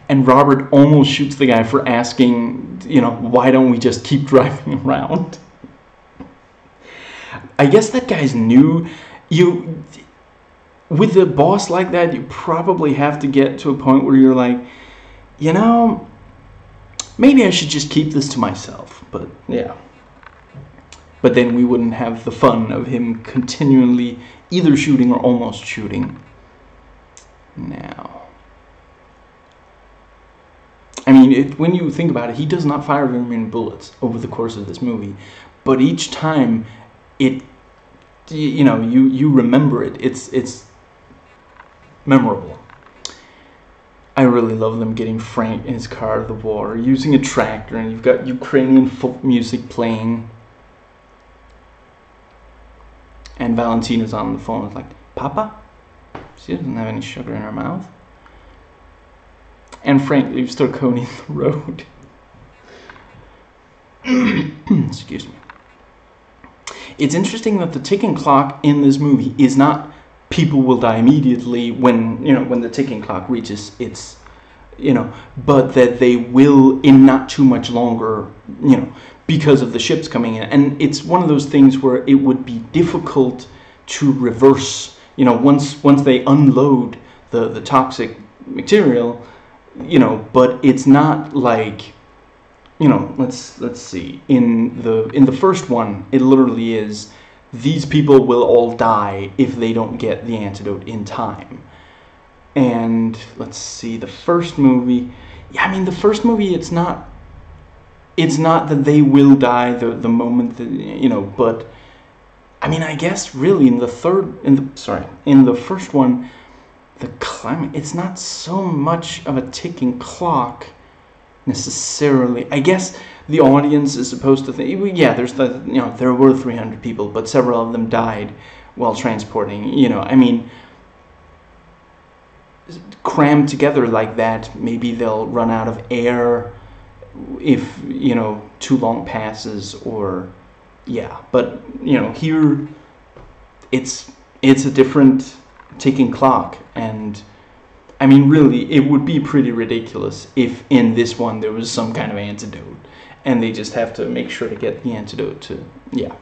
And Robert almost shoots the guy for asking, you know, why don't we just keep driving around? I guess that guy's new. With a boss like that, you probably have to get to a point where you're like, you know, maybe I should just keep this to myself. But yeah. But then we wouldn't have the fun of him continually either shooting or almost shooting. Now, I mean, when you think about it, he does not fire very many bullets over the course of this movie. But each time, you remember it. It's memorable. I really love them getting Frank in his car out of the water, using a tractor, and you've got Ukrainian folk music playing. And Valentina's on the phone. It's like, Papa? She doesn't have any sugar in her mouth. And Frank leaves Torconi in the road. Excuse me. It's interesting that the ticking clock in this movie is not people will die immediately when the ticking clock reaches its, but that they will in not too much longer, because of the ships coming in. And it's one of those things where it would be difficult to reverse, once they unload the toxic material, but it's not like, let's see, in the first one, it literally is, these people will all die if they don't get the antidote in time. And let's see, the first movie, it's not that they will die the moment that, but I guess really in the first one, the climate, it's not so much of a ticking clock necessarily. I guess the audience is supposed to think, yeah, there were 300 people, but several of them died while transporting, crammed together like that, maybe they'll run out of air if, too long passes, or, yeah, but, here, it's a different ticking clock, and, really, it would be pretty ridiculous if in this one there was some kind of antidote, and they just have to make sure to get the antidote to, yeah.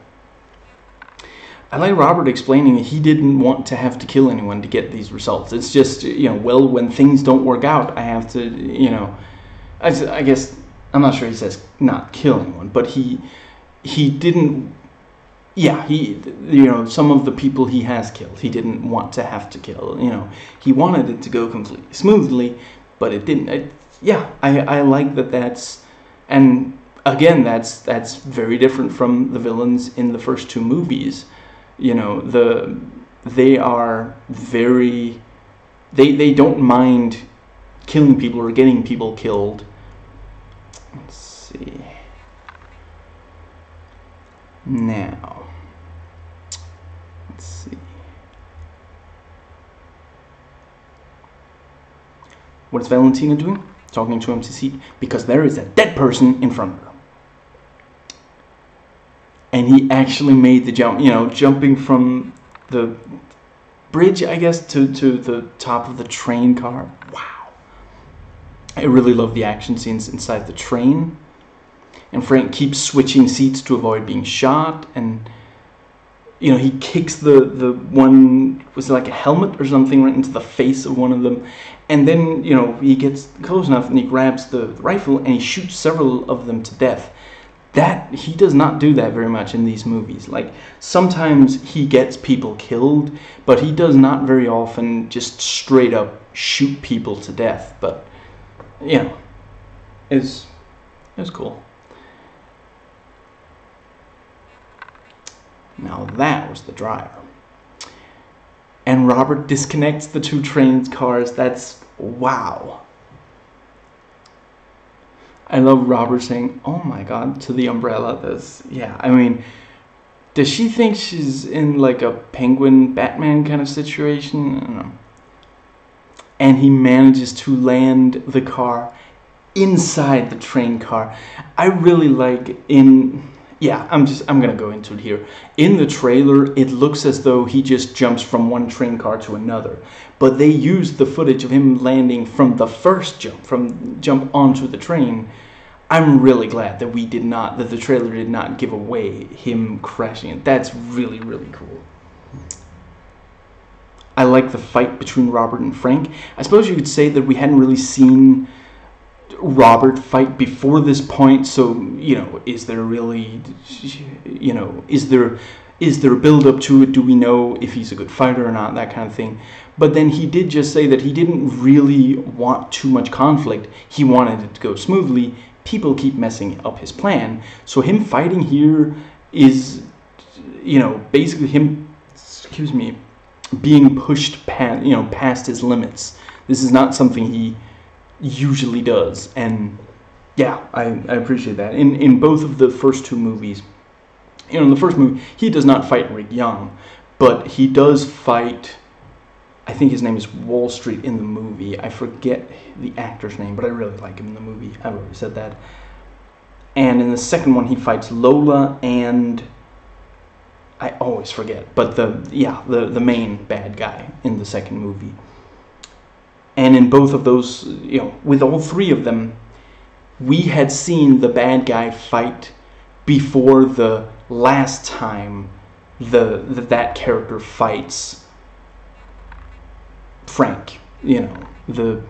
I like Robert explaining that he didn't want to have to kill anyone to get these results. It's just, when things don't work out, I have to, I guess, I'm not sure he says not kill anyone, but he didn't, yeah, some of the people he has killed, he didn't want to have to kill, he wanted it to go completely smoothly, but it didn't. I like that's, and again, that's very different from the villains in the first two movies. They are very, they don't mind killing people or getting people killed. Let's see. Now, let's see. What is Valentina doing? Talking to MCC because there is a dead person in front of her. And he actually made the jump, jumping from the bridge, I guess, to the top of the train car. Wow. I really love the action scenes inside the train. And Frank keeps switching seats to avoid being shot. And, he kicks the one, was it like a helmet or something, right into the face of one of them. And then, he gets close enough and he grabs the rifle and he shoots several of them to death. that he does not do that very much in these movies. Like, sometimes he gets people killed, but he does not very often just straight up shoot people to death. But, you know, it's cool. Now that was the driver. And Robert disconnects the two train cars. That's wow. I love Robert saying, "Oh my God," to the umbrella. Yeah, I mean, does she think she's in like a Penguin Batman kind of situation? I don't know. And he manages to land the car inside the train car. I really like I'm gonna go into it here. In the trailer, it looks as though he just jumps from one train car to another, but they used the footage of him landing from the first jump onto the train. I'm really glad that that the trailer did not give away him crashing it. That's really, really cool. I like the fight between Robert and Frank. I suppose you could say that we hadn't really seen Robert fight before this point, so, you know, is there really, you know, is there a build up to it? Do we know if he's a good fighter or not? That kind of thing. But then he did just say that he didn't really want too much conflict. He wanted it to go smoothly. People keep messing up his plan. So him fighting here is, you know, basically him, being pushed past his limits. This is not something he usually does, and yeah, I appreciate that. In both of the first two movies, you know, in the first movie, he does not fight Rick Young, but he does fight, I think his name is Wall Street in the movie. I forget the actor's name, but I really like him in the movie. I've already said that. And in the second one, he fights Lola, and I always forget, but the main bad guy in the second movie. And in both of those, you know, with all three of them, we had seen the bad guy fight before the last time that character fights Frank. You know,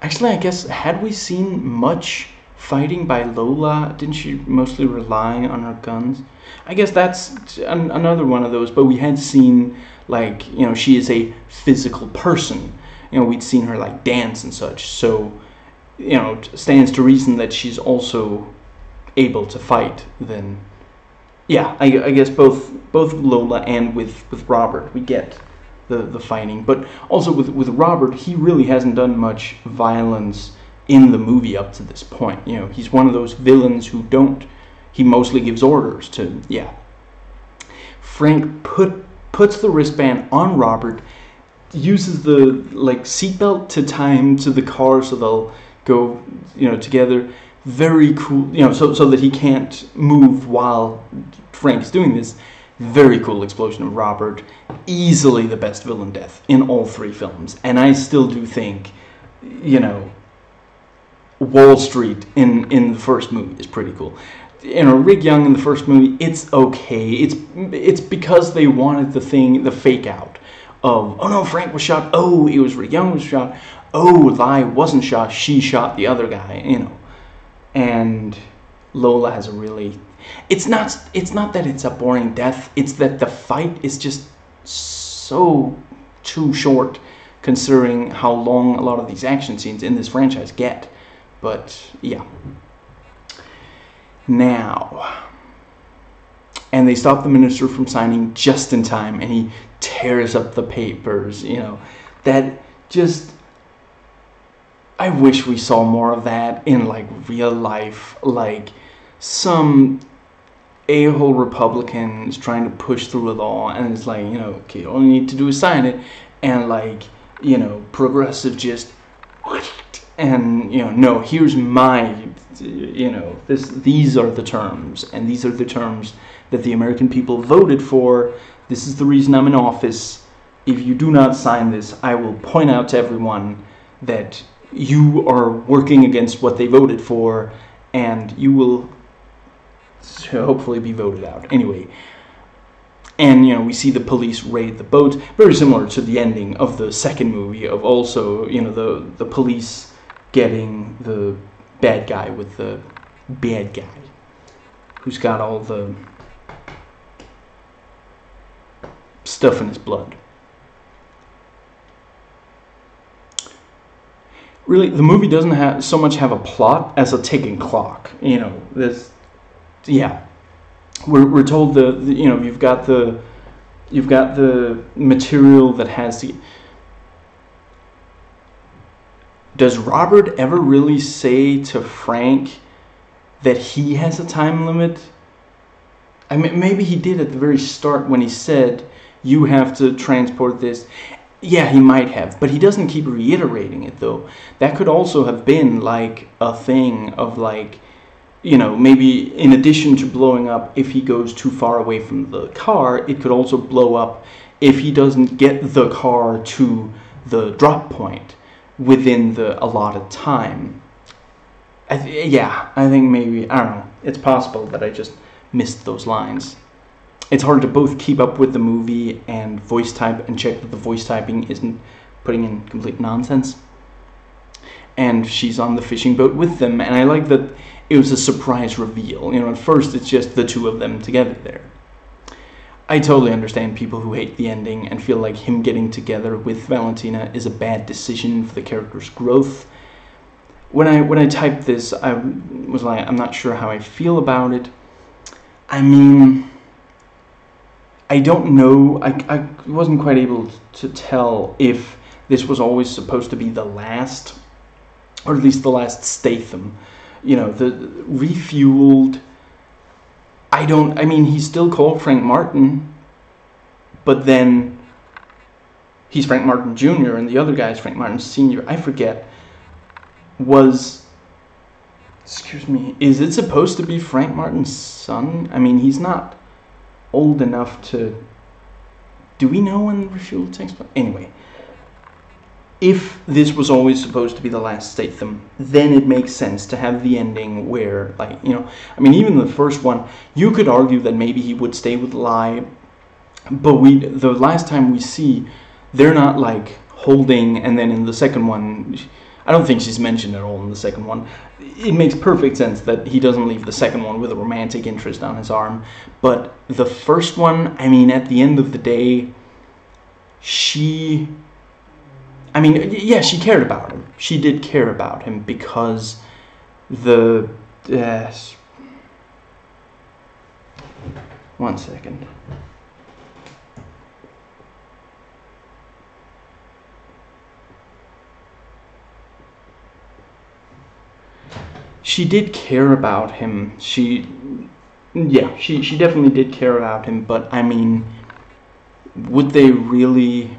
actually, I guess, had we seen much fighting by Lola? Didn't she mostly rely on her guns? I guess that's another one of those, but we had seen, like, you know, she is a physical person. You know, we'd seen her like dance and such, so, you know, it stands to reason that she's also able to fight. Then, yeah, I guess both Lola and with Robert, we get the fighting. But also with Robert, he really hasn't done much violence in the movie up to this point. You know, he's one of those villains who he mostly gives orders to. Yeah. Frank puts the wristband on Robert, uses the like seatbelt to tie him to the car so they'll go, you know, together. Very cool, you know, so that he can't move while Frank's doing this. Very cool explosion of Robert. Easily the best villain death in all three films. And I still do think, you know, Wall Street in the first movie is pretty cool. You know, Rick Young in the first movie, it's okay. It's because they wanted the fake out of, oh no, Frank was shot, oh, it was Rick Young was shot, oh, Lai wasn't shot, she shot the other guy, you know. And Lola has a really, it's not that it's a boring death, it's that the fight is just so too short considering how long a lot of these action scenes in this franchise get. But yeah. Now, and they stop the minister from signing just in time, and he tears up the papers, you know. That just, I wish we saw more of that in like real life, like some a-hole Republican is trying to push through a law, and it's like, you know, okay, all you need to do is sign it, and like, you know, progressive just, and, you know, no, here's my, you know, these are the terms, and these are the terms that the American people voted for. This is the reason I'm in office. If you do not sign this, I will point out to everyone that you are working against what they voted for, and you will hopefully be voted out. Anyway, and, you know, we see the police raid the boat, very similar to the ending of the second movie, of also, you know, the police getting the bad guy with the bad guy. who's got all the stuff in his blood. Really, the movie doesn't have so much have a plot as a ticking clock. You know, we're told you've got the material that has the. Does Robert ever really say to Frank that he has a time limit? I mean, maybe he did at the very start when he said, you have to transport this. Yeah, he might have, but he doesn't keep reiterating it, though. That could also have been, like, a thing of, like, you know, maybe in addition to blowing up if he goes too far away from the car, it could also blow up if he doesn't get the car to the drop point within the allotted time. I think maybe, I don't know, it's possible that I just missed those lines. It's hard to both keep up with the movie and voice type and check that the voice typing isn't putting in complete nonsense. And she's on the fishing boat with them, and I like that it was a surprise reveal. You know, at first it's just the two of them together there. I totally understand people who hate the ending and feel like him getting together with Valentina is a bad decision for the character's growth. When I typed this, I was like, I'm not sure how I feel about it. I mean, I don't know. I wasn't quite able to tell if this was always supposed to be the last, or at least the last Statham. You know, the refueled. I mean, he's still called Frank Martin, but then he's Frank Martin Jr. and the other guy's Frank Martin Sr. I forget. Is it supposed to be Frank Martin's son? I mean, he's not old enough to. Do we know when the refuel takes place? Anyway, if this was always supposed to be the last Statham, then it makes sense to have the ending where, like, you know, I mean, even the first one, you could argue that maybe he would stay with Lai, but the last time we see, they're not like holding, and then in the second one, I don't think she's mentioned at all in the second one. It makes perfect sense that he doesn't leave the second one with a romantic interest on his arm. But the first one, I mean, at the end of the day, she cared about him. She did care about him because one second. She did care about him. She definitely did care about him, but I mean, would they really?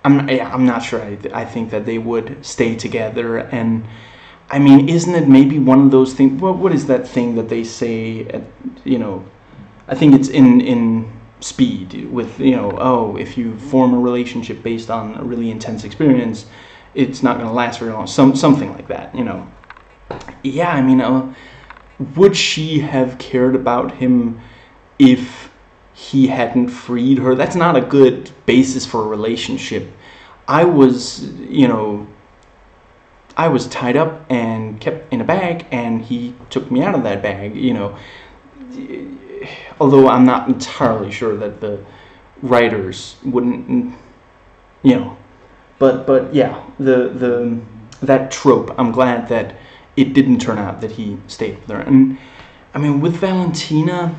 I'm not sure. I think that they would stay together, and I mean, isn't it maybe one of those things? What is that thing that they say? I think it's in Speed with, if you form a relationship based on a really intense experience, it's not going to last very long. Something like that, Yeah, I mean, would she have cared about him if he hadn't freed her? That's not a good basis for a relationship. I was tied up and kept in a bag, and he took me out of that bag, Although I'm not entirely sure that the writers wouldn't, But yeah, that trope, I'm glad that it didn't turn out that he stayed with her. And I mean, with Valentina,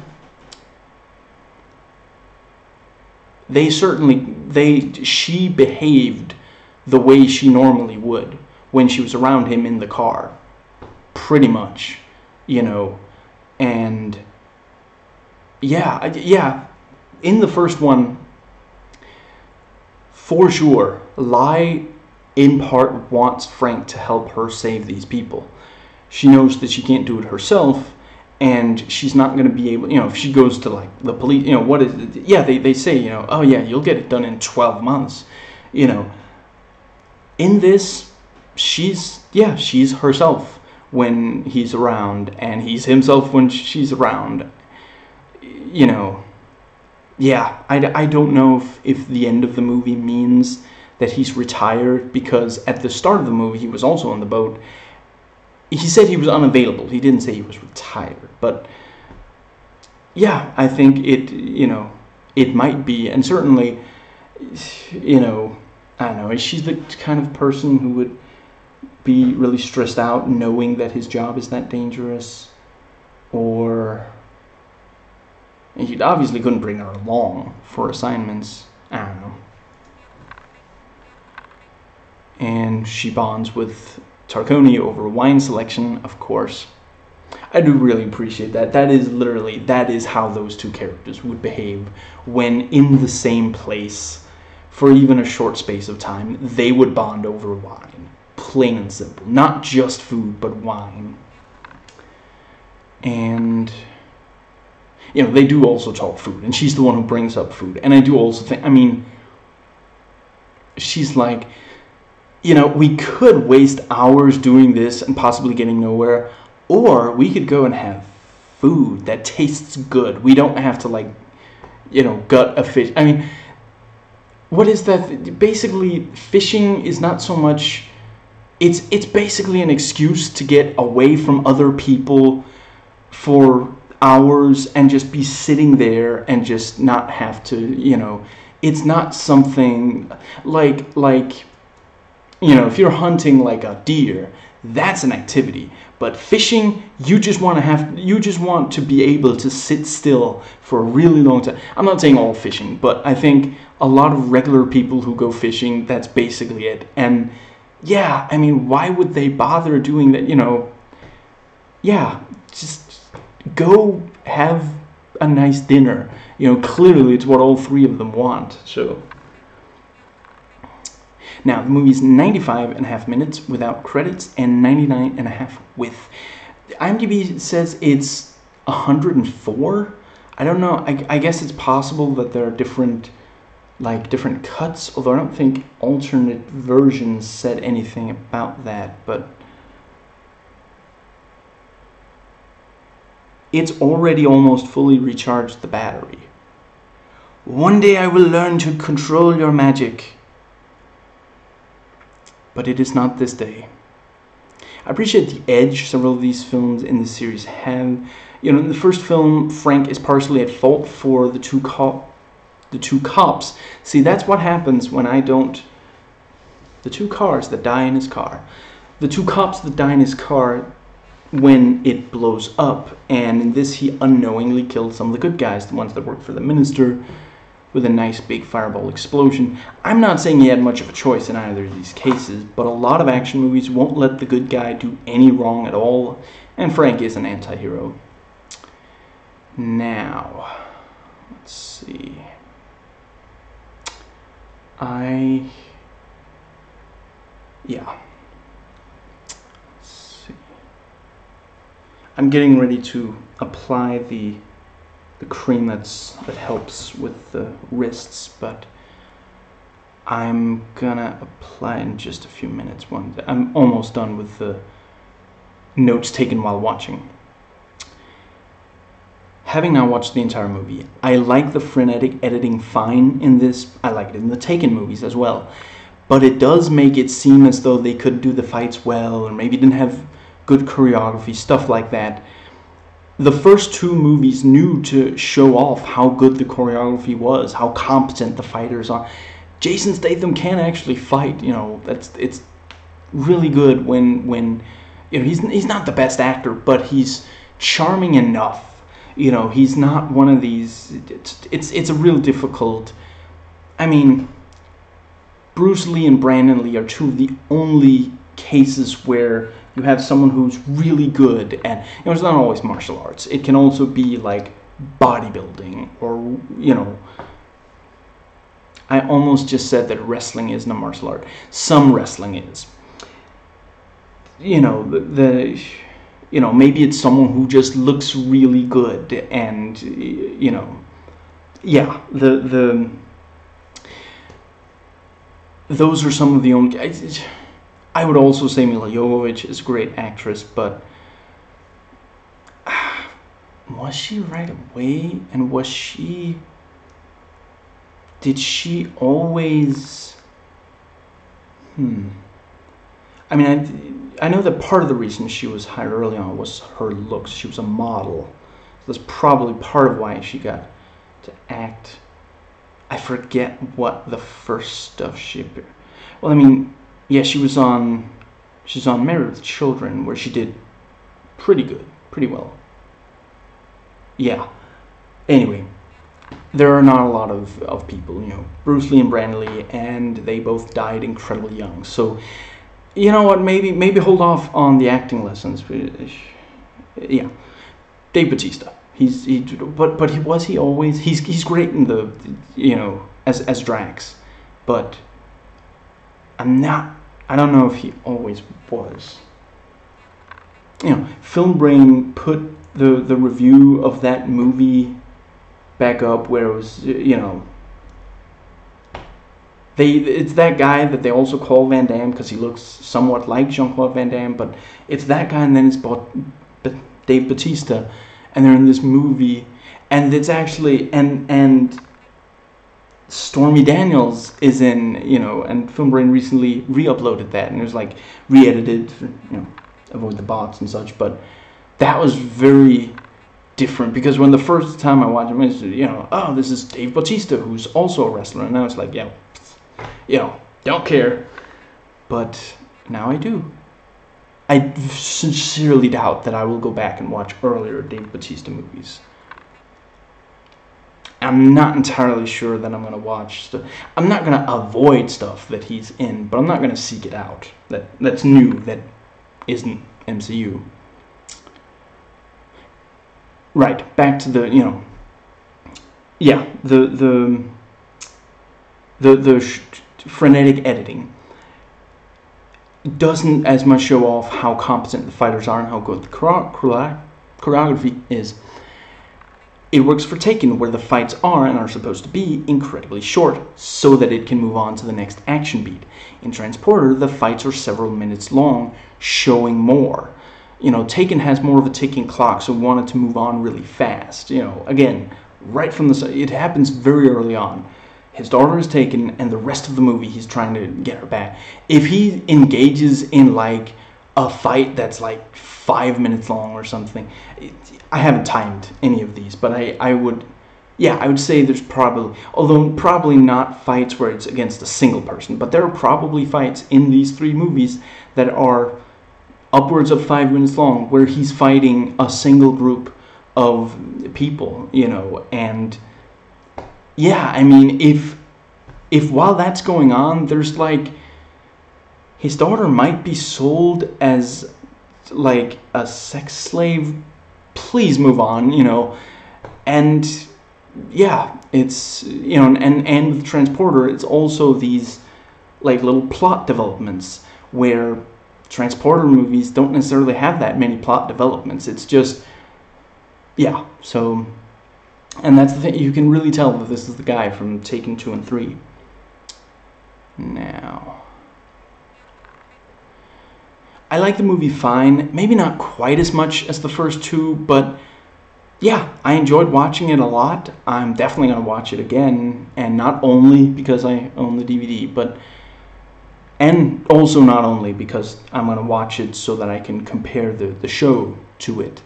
she behaved the way she normally would when she was around him in the car, pretty much, and yeah, in the first one, for sure, Lai in part wants Frank to help her save these people. She knows that she can't do it herself, and she's not going to be able, if she goes to like the police, what is it? Yeah, they say, oh yeah, you'll get it done in 12 months, In this, she's herself when he's around, and he's himself when she's around, Yeah, I don't know if the end of the movie means that he's retired, because at the start of the movie he was also on the boat, he said he was unavailable. He didn't say he was retired, but yeah, I think it might be, and certainly, I don't know, is she the kind of person who would be really stressed out knowing that his job is that dangerous? Or he obviously couldn't bring her along for assignments. I don't know. And she bonds with Tarconi over wine selection, of course. I do really appreciate that. That is how those two characters would behave when in the same place for even a short space of time. They would bond over wine. Plain and simple. Not just food, but wine. And they do also talk food, and she's the one who brings up food. And I do also think, she's like, we could waste hours doing this and possibly getting nowhere, or we could go and have food that tastes good. We don't have to gut a fish. What is that? Basically, fishing is not so much, it's basically an excuse to get away from other people for hours and just be sitting there and just not have to, it's not something like if you're hunting like a deer, that's an activity. But fishing, you just want to be able to sit still for a really long time. I'm not saying all fishing, but I think a lot of regular people who go fishing, that's basically it. And yeah, why would they bother doing that? Yeah, just go have a nice dinner. Clearly it's what all three of them want. So now, the movie's 95.5 minutes without credits and 99.5 with. IMDb says it's 104. I don't know. I guess it's possible that there are different cuts, although I don't think alternate versions said anything about that. But it's already almost fully recharged the battery. One day I will learn to control your magic. But it is not this day. I appreciate the edge several of these films in the series have. In the first film, Frank is partially at fault for the two cops. See, that's what happens when I don't. The two cars that die in his car. The two cops that die in his car when it blows up. And in this, he unknowingly killed some of the good guys, the ones that worked for the minister, with a nice big fireball explosion. I'm not saying he had much of a choice in either of these cases, but a lot of action movies won't let the good guy do any wrong at all, and Frank is an anti-hero. Now, let's see. Let's see. I'm getting ready to apply the cream that helps with the wrists, but I'm gonna apply in just a few minutes. I'm almost done with the notes taken while watching. Having now watched the entire movie, I like the frenetic editing fine in this. I like it in the Taken movies as well, but it does make it seem as though they could do the fights well, or maybe didn't have good choreography, stuff like that. The first two movies knew to show off how good the choreography was, how competent the fighters are. Jason Statham can actually fight. It's really good when he's not the best actor, but he's charming enough. He's not one of these. It's a real difficult. Bruce Lee and Brandon Lee are two of the only cases where you have someone who's really good at, it's not always martial arts. It can also be like bodybuilding or, I almost just said that wrestling isn't a martial art. Some wrestling is. Maybe it's someone who just looks really good and, those are some of the only. I would also say Mila Jovovich is a great actress, but was she right away? And did she always? I know that part of the reason she was hired early on was her looks. She was a model. So that's probably part of why she got to act. I forget what the first stuff she appeared. Well, I mean, yeah, she's on Married with Children, where she did pretty good, pretty well. Yeah. Anyway, there are not a lot of people, Bruce Lee and Brandon Lee, and they both died incredibly young. So, you know what? Maybe hold off on the acting lessons. Yeah, Dave Bautista. But was he always? He's great in the as Drax, but I don't know if he always was. Film Brain put the review of that movie back up where it was, it's that guy that they also call Van Damme because he looks somewhat like Jean-Claude Van Damme, but it's that guy, and then it's Dave Bautista, and they're in this movie, and it's actually and Stormy Daniels is in, and Film Brain recently re-uploaded that, and it was like re-edited, avoid the bots and such, but that was very different, because when the first time I watched him, it's, this is Dave Bautista, who's also a wrestler, and I was like, don't care, but now I do. I sincerely doubt that I will go back and watch earlier Dave Bautista movies. I'm not entirely sure that I'm going to watch stuff. I'm not going to avoid stuff that he's in, but I'm not going to seek it out. That's new, that isn't MCU. Right, back to the, the frenetic editing doesn't as much show off how competent the fighters are and how good the choreography is. It works for Taken, where the fights are and are supposed to be incredibly short, so that it can move on to the next action beat. In Transporter, the fights are several minutes long, showing more. Taken has more of a ticking clock, so we wanted to move on really fast. Again, right from it happens very early on. His daughter is taken, and the rest of the movie he's trying to get her back. If he engages in like a fight that's like 5 minutes long or something, I haven't timed any of these, but I would say there's probably not fights where it's against a single person, but there are probably fights in these 3 movies that are upwards of 5 minutes long, where he's fighting a single group of people, and yeah, I mean, if while that's going on, there's like, his daughter might be sold as like a sex slave, please move on, and yeah, it's, and with Transporter, it's also these like little plot developments where Transporter movies don't necessarily have that many plot developments. It's just, so, and that's the thing, you can really tell that this is the guy from Taken 2 and 3. Now, I like the movie fine, maybe not quite as much as the first 2, but yeah, I enjoyed watching it a lot. I'm definitely going to watch it again, and not only because I own the DVD, and also not only because I'm going to watch it so that I can compare the show to it.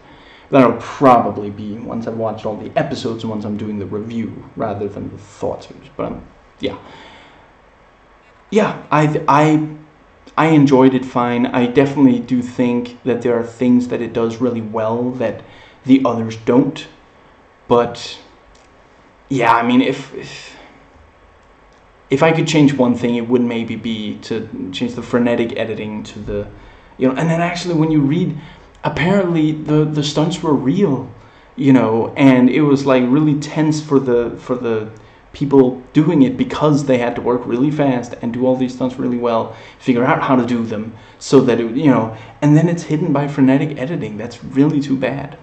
That'll probably be once I've watched all the episodes and once I'm doing the review rather than the thoughts. But I enjoyed it fine. I definitely do think that there are things that it does really well that the others don't. But yeah, I mean, if I could change one thing, it would maybe be to change the frenetic editing to the, and then actually when you read, apparently the stunts were real, and it was like really tense for the people doing it, because they had to work really fast and do all these stunts really well, figure out how to do them so that it, and then it's hidden by frenetic editing. That's really too bad.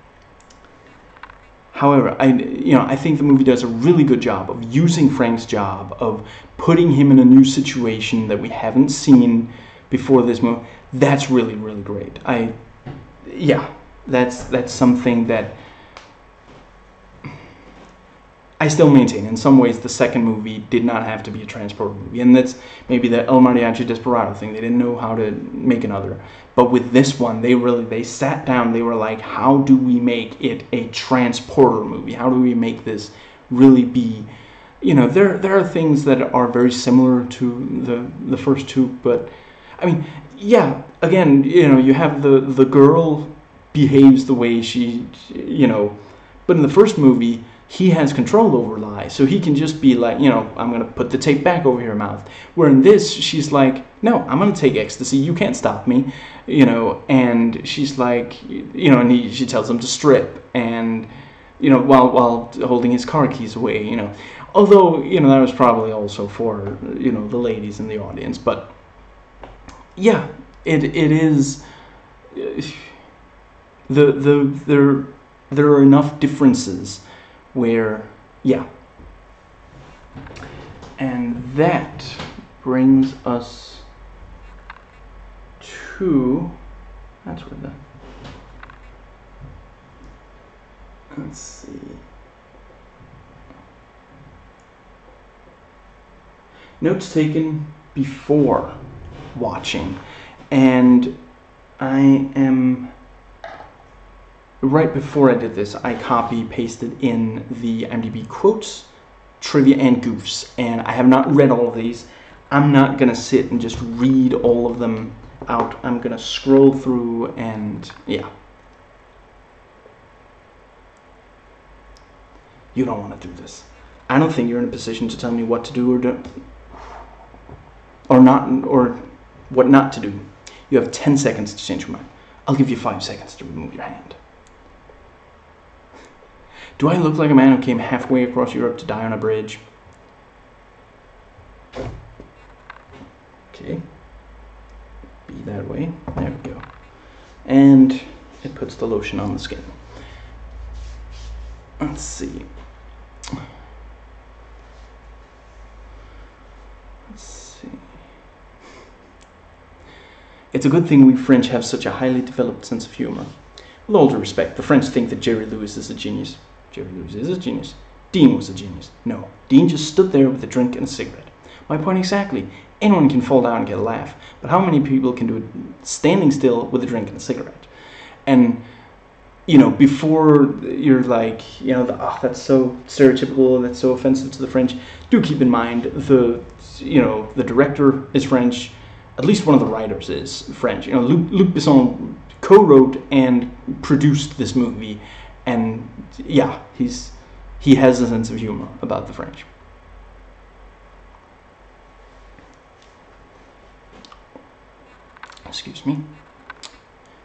However, I think the movie does a really good job of using Frank's job, of putting him in a new situation that we haven't seen before this movie. That's really, really great. That's something that I still maintain, in some ways, the second movie did not have to be a transporter movie. And that's maybe the El Mariachi Desperado thing. They didn't know how to make another. But with this one, they sat down, they were like, how do we make it a transporter movie? How do we make this really be... there are things that are very similar to the first two, but, I mean, yeah, again, you have the girl behaves the way she, but in the first movie, he has control over Lai, so he can just be like, I'm going to put the tape back over your mouth. Where in this, she's like, no, I'm going to take ecstasy, you can't stop me, and she's like, and she tells him to strip, and, while holding his car keys away, Although, that was probably also for, the ladies in the audience, but, yeah, it is, there are enough differences where, yeah. And that brings us to, that's where let's see. Notes taken before watching. And I am... Right before I did this, I copy-pasted in the IMDb quotes, trivia, and goofs. And I have not read all of these. I'm not going to sit and just read all of them out. I'm going to scroll through and, yeah. You don't want to do this. I don't think you're in a position to tell me what to do or do, or not, or what not to do. You have 10 seconds to change your mind. I'll give you 5 seconds to remove your hand. Do I look like a man who came halfway across Europe to die on a bridge? Okay. Be that way. There we go. And it puts the lotion on the skin. Let's see. It's a good thing we French have such a highly developed sense of humor. With all due respect, the French think that Jerry Lewis is a genius. Jerry Lewis is a genius. Dean was a genius. No, Dean just stood there with a drink and a cigarette. My point exactly. Anyone can fall down and get a laugh, but how many people can do it standing still with a drink and a cigarette? And, before you're like, that's so stereotypical, that's so offensive to the French, do keep in mind the director is French. At least one of the writers is French. Luc Besson co-wrote and produced this movie, and yeah, he has a sense of humor about the French. Excuse me.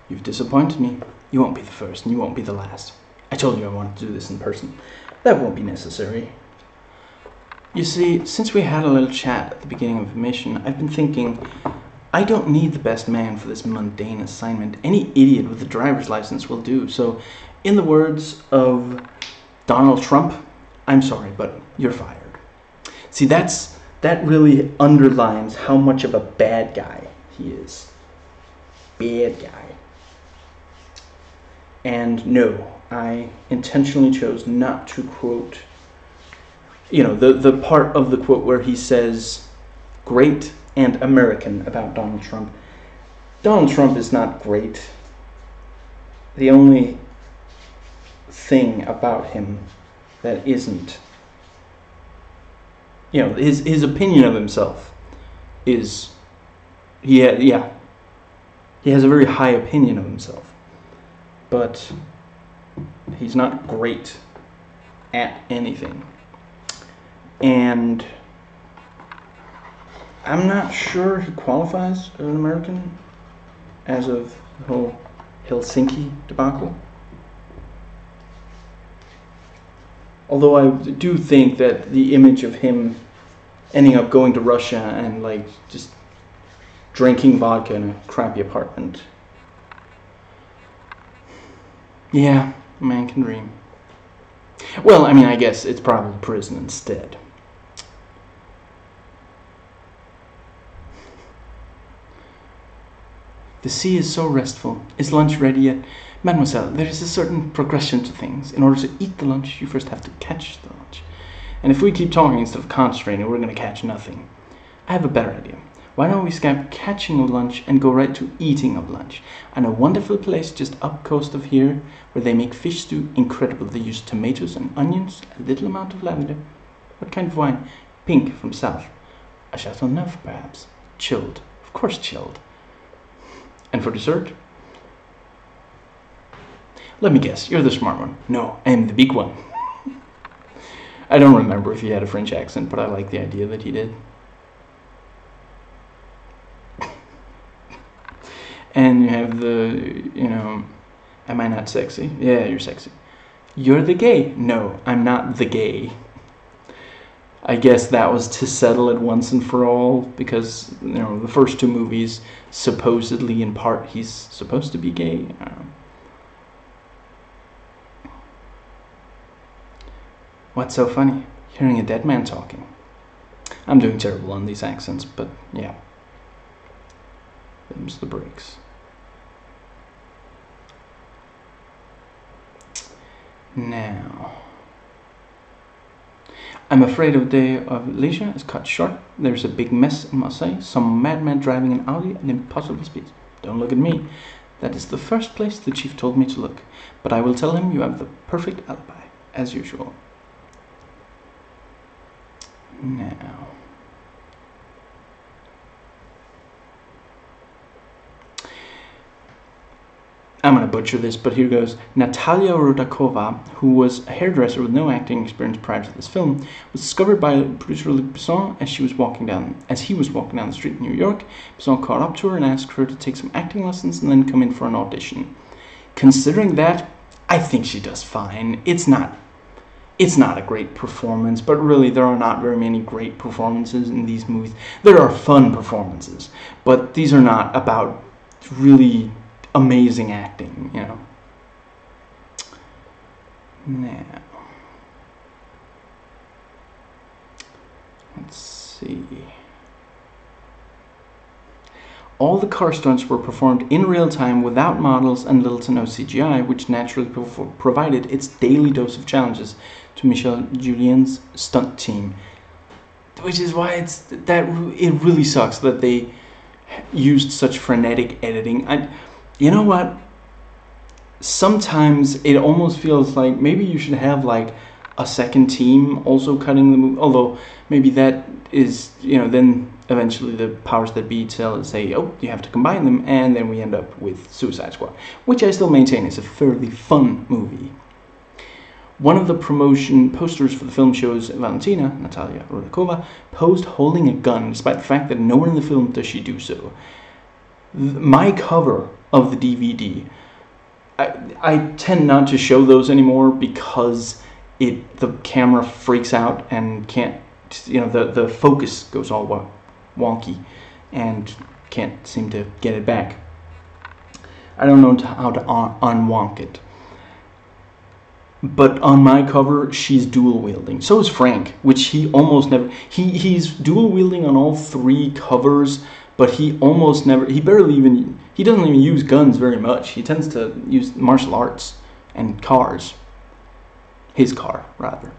You've disappointed me. You won't be the first, and you won't be the last. I told you I wanted to do this in person. That won't be necessary. You see, since we had a little chat at the beginning of the mission, I've been thinking, I don't need the best man for this mundane assignment. Any idiot with a driver's license will do. So, in the words of Donald Trump, I'm sorry, but you're fired. See, that really underlines how much of a bad guy he is. Bad guy. And no, I intentionally chose not to quote, the part of the quote where he says, great and American about Donald Trump. Donald Trump is not great. The only thing about him that isn't, his opinion of himself is, he has a very high opinion of himself, but he's not great at anything. And I'm not sure he qualifies as an American as of the whole Helsinki debacle. Although I do think that the image of him ending up going to Russia and just drinking vodka in a crappy apartment. Yeah, a man can dream. Well, I guess it's probably prison instead. The sea is so restful. Is lunch ready yet? Mademoiselle, there is a certain progression to things. In order to eat the lunch, you first have to catch the lunch. And if we keep talking instead of concentrating, we're going to catch nothing. I have a better idea. Why don't we skip catching of lunch and go right to eating of lunch? I know a wonderful place just up coast of here where they make fish stew incredible. They use tomatoes and onions, a little amount of lavender. What kind of wine? Pink from south. A Chateau Neuf, perhaps. Chilled. Of course chilled. And for dessert? Let me guess, you're the smart one. No, I am the big one. I don't remember if he had a French accent, but I like the idea that he did. And you have the, am I not sexy? Yeah, you're sexy. You're the gay. No, I'm not the gay. I guess that was to settle it once and for all, because, the first two movies, supposedly, in part, he's supposed to be gay. I don't know. What's so funny? Hearing a dead man talking. I'm doing terrible on these accents, but yeah. Them's the breaks. Now, I'm afraid a day of leisure is cut short. There's a big mess in Marseille. Some madman driving an Audi at impossible speeds. Don't look at me. That is the first place the chief told me to look. But I will tell him you have the perfect alibi, as usual. Now, I'm going to butcher this, but here goes. Natalia Rudakova, who was a hairdresser with no acting experience prior to this film, was discovered by producer Luc Besson as he was walking down the street in New York. Besson caught up to her and asked her to take some acting lessons and then come in for an audition. Considering that, I think she does fine. It's not a great performance, but really there are not very many great performances in these movies. There are fun performances, but these are not about really amazing acting, Now, let's see. All the car stunts were performed in real time without models and little to no CGI, which naturally provided its daily dose of challenges to Michel Julien's stunt team. Which is why it really sucks that they used such frenetic editing. You know what? Sometimes it almost feels like maybe you should have like a second team also cutting the movie. Although maybe that is, then eventually the powers that be say, oh, you have to combine them, and then we end up with Suicide Squad, which I still maintain is a fairly fun movie. One of the promotion posters for the film shows Valentina, Natalia Rudakova, posed holding a gun, despite the fact that nowhere in the film does she do so. My cover of the DVD, I tend not to show those anymore because the camera freaks out and can't, the focus goes all wonky and can't seem to get it back. I don't know how to unwonk it. But on my cover, she's dual wielding. So is Frank, which he almost never. He's dual wielding on all three covers, but he doesn't even use guns very much. He tends to use martial arts and cars. His car, rather.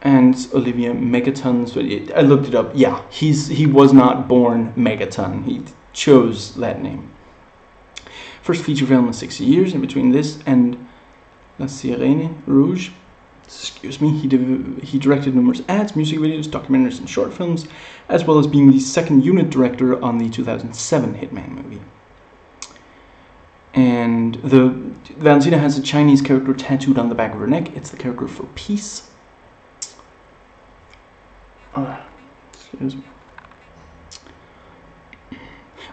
And Olivia Megaton. So I looked it up. Yeah, he was not born Megaton. He chose that name. First feature film in 60 years. In between this and La Sirène Rouge, he directed numerous ads, music videos, documentaries, and short films, as well as being the second unit director on the 2007 Hitman movie. And Valentina has a Chinese character tattooed on the back of her neck. It's the character for peace. Excuse me.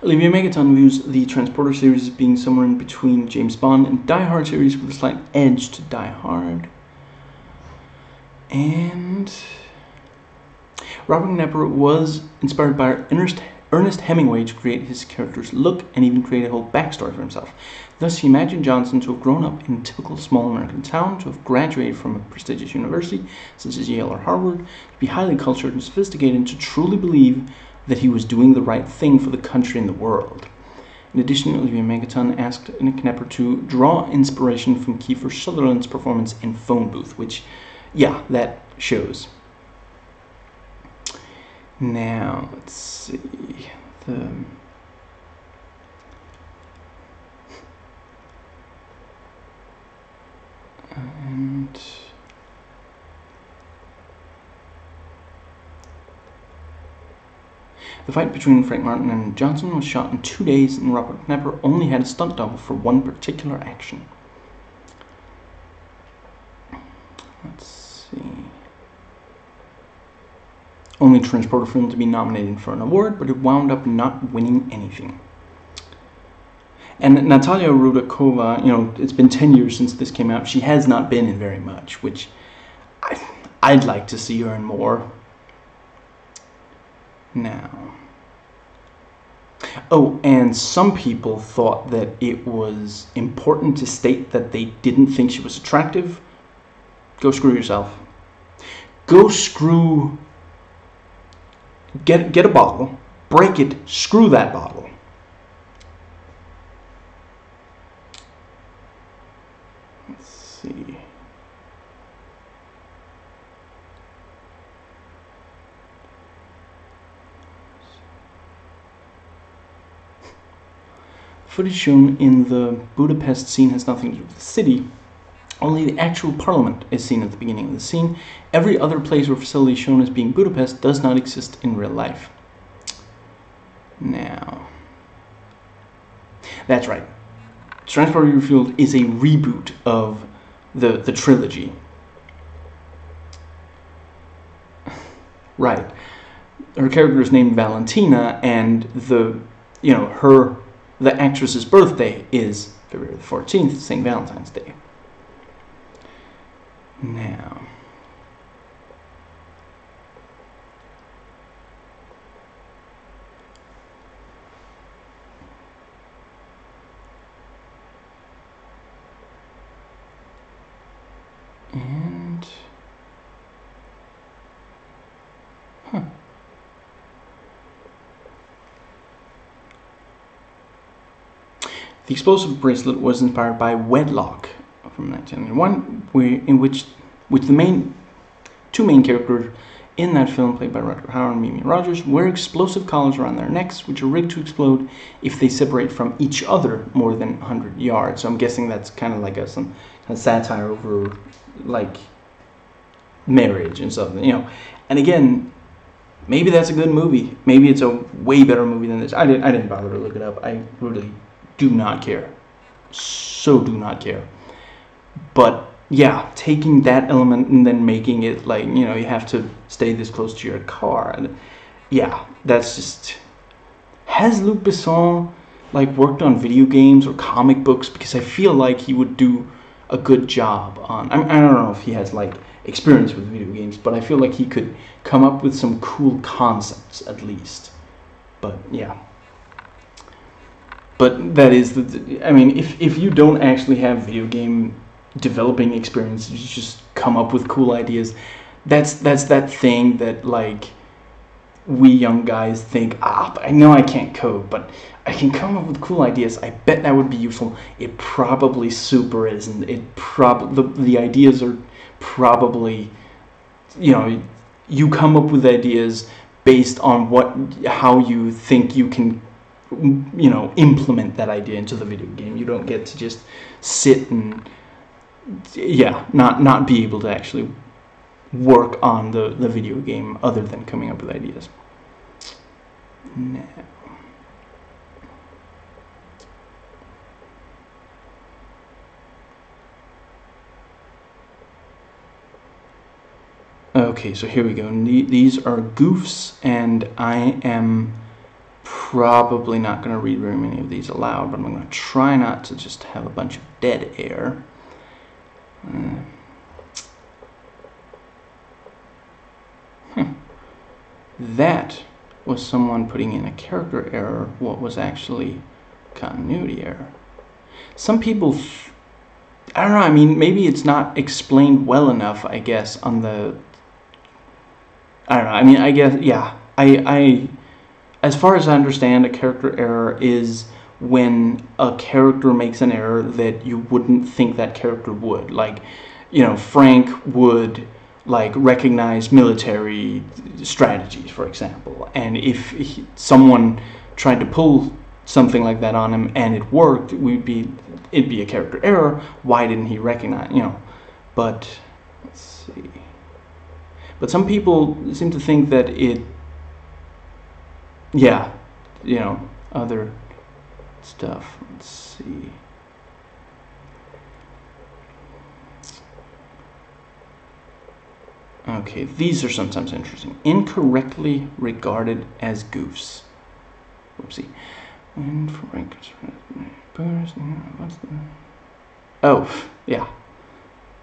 Olivia Megaton views the Transporter series as being somewhere in between James Bond and Die Hard series, with a slight edge to Die Hard. And Robert Knepper was inspired by Ernest Hemingway to create his character's look and even create a whole backstory for himself. Thus, he imagined Johnson to have grown up in a typical small American town, to have graduated from a prestigious university such as Yale or Harvard, to be highly cultured and sophisticated, and to truly believe that he was doing the right thing for the country and the world. In addition, Olivia Megaton asked Nick Knepper to draw inspiration from Kiefer Sutherland's performance in Phone Booth, which, yeah, that shows. Now, let's see. And the fight between Frank Martin and Johnson was shot in 2 days, and Robert Knepper only had a stunt double for one particular action. Let's see. Only transporter film to be nominated for an award, but it wound up not winning anything. And Natalia Rudakova, it's been 10 years since this came out. She has not been in very much, which I'd like to see her in more. Now. Oh, and some people thought that it was important to state that they didn't think she was attractive. Go screw yourself. Go screw... Get a bottle, break it, screw that bottle. Let's see. Footage shown in the Budapest scene has nothing to do with the city. Only the actual parliament is seen at the beginning of the scene. Every other place or facility shown as being Budapest does not exist in real life. Now, that's right. Transporter Refueled is a reboot of the trilogy. Right. Her character is named Valentina, and the actress's birthday is February the 14th, St. Valentine's Day. Now, and the explosive bracelet was inspired by Wedlock from 1991, in which the two main characters in that film, played by Rutger Hauer and Mimi Rogers, wear explosive collars around their necks, which are rigged to explode if they separate from each other more than 100 yards. So I'm guessing that's kind of like some satire over, like, marriage and stuff, And again, maybe that's a good movie. Maybe it's a way better movie than this. I didn't bother to look it up. I really do not care. So do not care. But yeah, taking that element and then making it like, you have to stay this close to your car. And yeah, that's just... Has Luc Besson worked on video games or comic books? Because I feel like he would do a good job on... I don't know if he has experience with video games, but I feel like he could come up with some cool concepts at least. But yeah. But that is if you don't actually have video game developing experience, you just come up with cool ideas. That's that thing that we young guys think, I know I can't code, but I can come up with cool ideas. I bet that would be useful. It probably super isn't. The ideas are probably, you come up with ideas based on how you think you can implement that idea into the video game. You don't get to just sit and not be able to actually work on the video game other than coming up with ideas. Now, okay, so here we go. These are Goofs, and I am probably not going to read very many of these aloud, but I'm going to try not to just have a bunch of dead air. That was someone putting in a character error, what was actually continuity error. Some people, I don't know, maybe it's not explained well enough, I guess, on the, I don't know, I guess, yeah, as far as I understand, a character error is when a character makes an error that you wouldn't think that character would. Like, Frank would recognize military strategies, for example, and if someone tried to pull something like that on him and it worked, it'd be a character error. Why didn't he recognize? But let's see. But some people seem to think that other stuff. Let's see. Okay, these are sometimes interesting. Incorrectly regarded as goofs. Oopsie. Oh, yeah.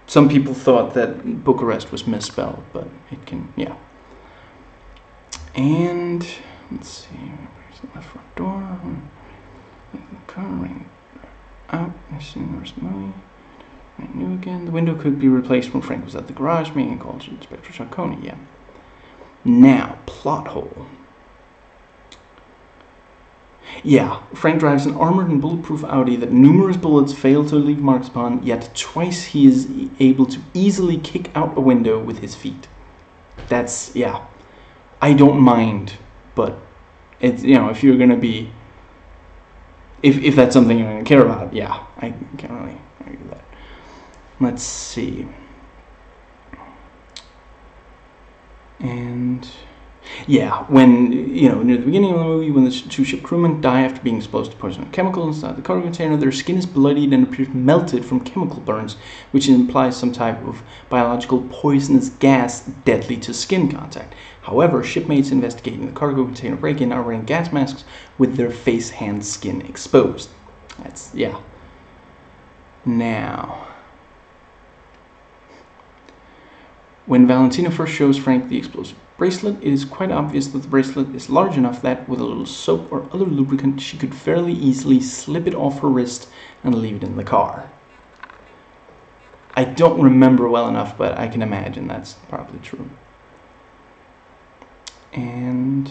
Some people thought that Bucharest was misspelled, but it can, yeah. And let's see. Where's the left front door? Car ring out. I've seen the rest of the movie. I knew again. The window could be replaced when Frank was at the garage, meaning called Inspector Ciccone. Yeah. Now, plot hole. Yeah, Frank drives an armored and bulletproof Audi that numerous bullets fail to leave marks upon, yet twice he is able to easily kick out a window with his feet. That's, yeah. I don't mind, but it's, if you're going to be, if that's something you're going to care about, yeah, I can't really argue that. Let's see. And yeah, when, near the beginning of the movie, when the two ship crewmen die after being exposed to poison chemicals inside the cargo container, their skin is bloodied and appears melted from chemical burns, which implies some type of biological poisonous gas deadly to skin contact. However, shipmates investigating the cargo container break-in are wearing gas masks with their face, hands, skin exposed. That's, yeah. Now, when Valentina first shows Frank the explosive bracelet, it is quite obvious that the bracelet is large enough that with a little soap or other lubricant, she could fairly easily slip it off her wrist and leave it in the car. I don't remember well enough, but I can imagine that's probably true. And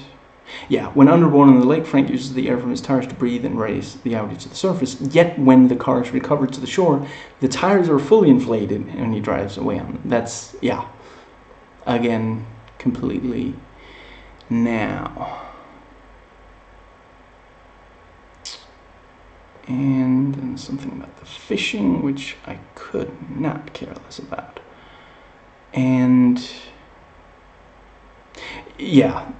yeah, when underborn in the lake, Frank uses the air from his tires to breathe and raise the Audi to the surface. Yet when the car is recovered to the shore, the tires are fully inflated and he drives away on them. That's, yeah, again, completely. Now, and then something about the fishing, which I could not care less about. And yeah,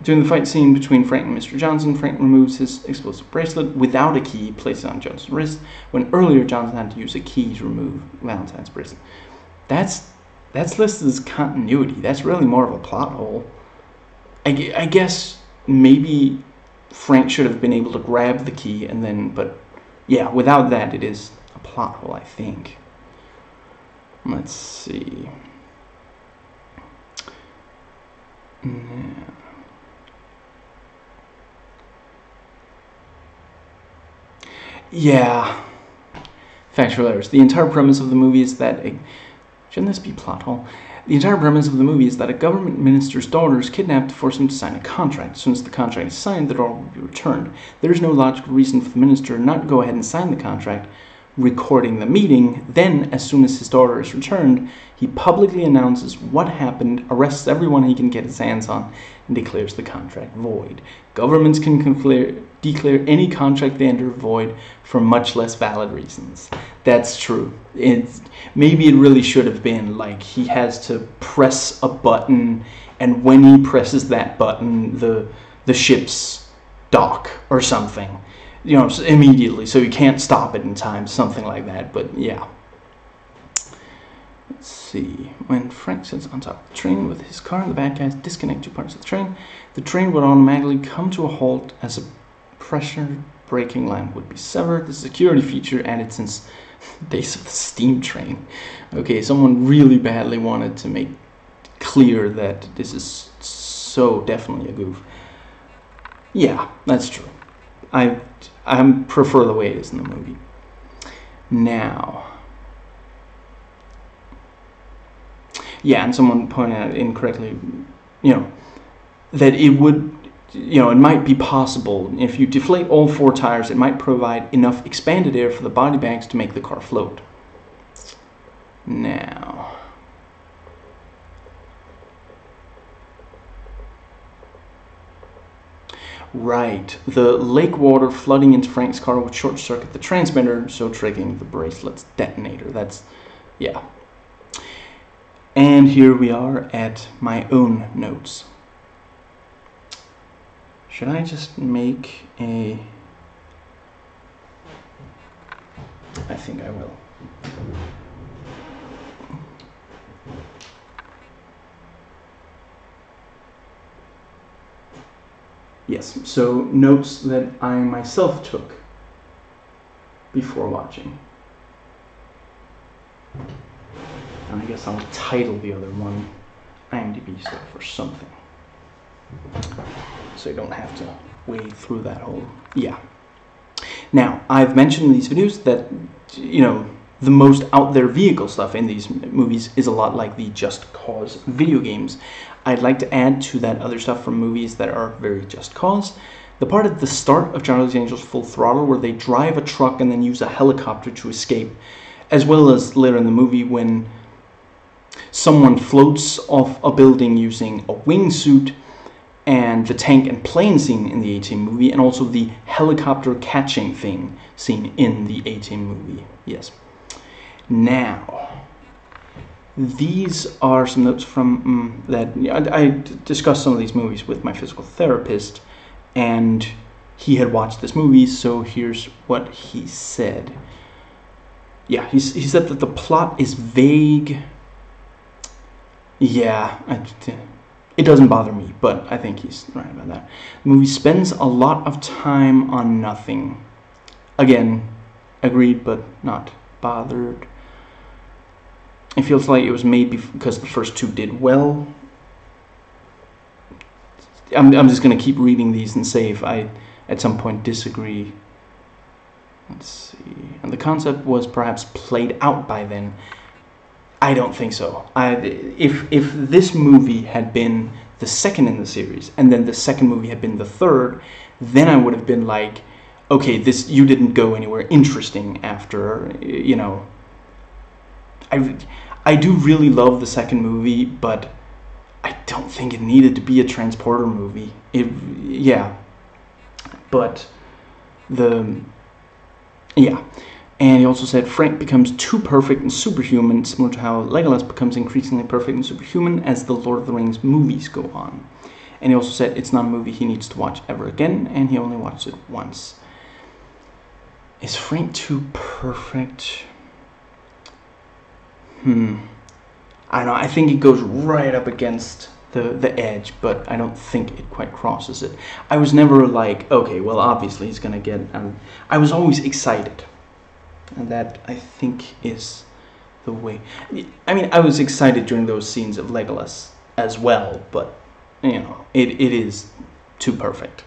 during the fight scene between Frank and Mr. Johnson, Frank removes his explosive bracelet without a key, places it on Johnson's wrist, when earlier Johnson had to use a key to remove Valentine's bracelet. That's listed as continuity. That's really more of a plot hole. I guess maybe Frank should have been able to grab the key and then, but yeah, without that it is a plot hole, I think. Let's see. Yeah. Factual errors. The entire premise of the movie is that shouldn't this be plot hole? The entire premise of the movie is that a government minister's daughter is kidnapped to force him to sign a contract. As soon as the contract is signed, the daughter will be returned. There is no logical reason for the minister not to go ahead and sign the contract, recording the meeting. Then, as soon as his daughter is returned, he publicly announces what happened, arrests everyone he can get his hands on, and declares the contract void. Governments can declare any contract they enter void for much less valid reasons. That's true. Maybe it really should have been like he has to press a button, and when he presses that button, the ships dock or something. Immediately, so you can't stop it in time, something like that. But yeah. Let's see. When Frank sits on top of the train with his car and the bad guys disconnect two parts of the train would automatically come to a halt as a pressure braking line would be severed. The security feature added since days of the steam train. Okay, someone really badly wanted to make clear that this is so definitely a goof. Yeah, that's true. I prefer the way it is in the movie. Now, yeah, and someone pointed out incorrectly, that it would, it might be possible. If you deflate all 4 tires, it might provide enough expanded air for the body bags to make the car float. Now, right, the lake water flooding into Frank's car would short circuit the transmitter, so triggering the bracelet's detonator. That's, yeah. And here we are at my own notes. Should I just make a... I think I will. Yes, so notes that I myself took before watching. And I guess I'll title the other one IMDb stuff or something, so you don't have to wade through that whole... Yeah. Now, I've mentioned in these videos that, the most out there vehicle stuff in these movies is a lot like the Just Cause video games. I'd like to add to that other stuff from movies that are very Just Cause. The part at the start of Charlie's Angels Full Throttle where they drive a truck and then use a helicopter to escape, as well as later in the movie when someone floats off a building using a wingsuit, and the tank and plane scene in the A-Team movie, and also the helicopter catching thing seen in the A-Team movie. Yes. Now, these are some notes from that I discussed some of these movies with my physical therapist, and he had watched this movie, so here's what he said. Yeah, he said that the plot is vague. Yeah, it doesn't bother me, but I think he's right about that. The movie spends a lot of time on nothing. Again, agreed, but not bothered. It feels like it was made because the first 2 did well. I'm just going to keep reading these and say if I, at some point, disagree. Let's see. And the concept was perhaps played out by then. I don't think so. If this movie had been the second in the series, and then the second movie had been the third, then I would have been like, okay, you didn't go anywhere interesting after, I do really love the second movie, but I don't think it needed to be a transporter movie. And he also said Frank becomes too perfect and superhuman, similar to how Legolas becomes increasingly perfect and superhuman as the Lord of the Rings movies go on. And he also said it's not a movie he needs to watch ever again, and he only watched it once. Is Frank too perfect? I don't know. I think it goes right up against the edge, but I don't think it quite crosses it. I was never like, okay, well, obviously he's gonna get... I was always excited. And that, I think, is the way... I mean, I was excited during those scenes of Legolas as well, but, it is too perfect.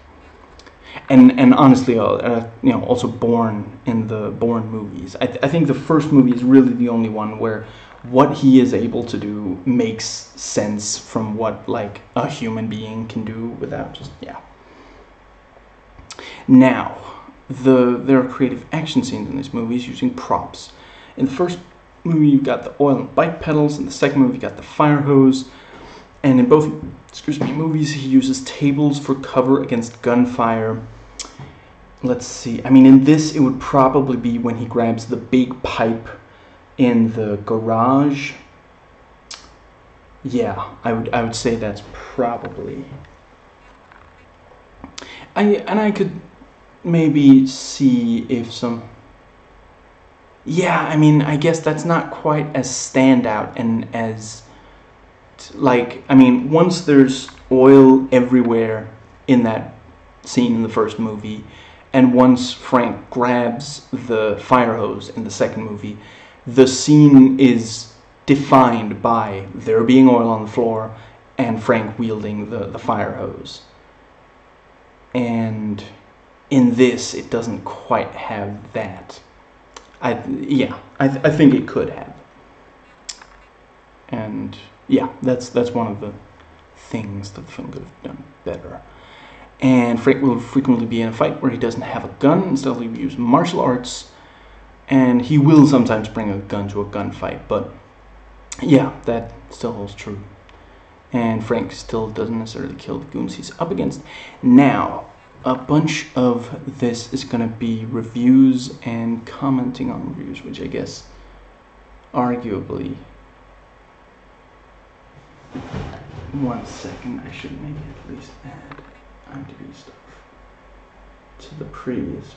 And honestly, also Bourne in the Bourne movies. I think the first movie is really the only one where what he is able to do makes sense from what, like, a human being can do without just... Yeah. Now... There are creative action scenes in these movies using props. In the first movie, you've got the oil and bike pedals. In the second movie, you've got the fire hose. And in both, movies, he uses tables for cover against gunfire. Let's see. I mean, in this, it would probably be when he grabs the big pipe in the garage. Yeah, I would say that's probably... I could... maybe see if some... Yeah, I mean, I guess that's not quite as standout and as... Like, I mean, once there's oil everywhere in that scene in the first movie, and once Frank grabs the fire hose in the second movie, the scene is defined by there being oil on the floor and Frank wielding the fire hose. And... in this, it doesn't quite have that. I think it could have. And yeah, that's one of the things that the film could have done better. And Frank will frequently be in a fight where he doesn't have a gun. Instead, he'll use martial arts. And he will sometimes bring a gun to a gunfight. But yeah, that still holds true. And Frank still doesn't necessarily kill the goons he's up against. Now, a bunch of this is going to be reviews and commenting on reviews, which I guess arguably... One second, I should maybe at least add IMDb stuff to the previous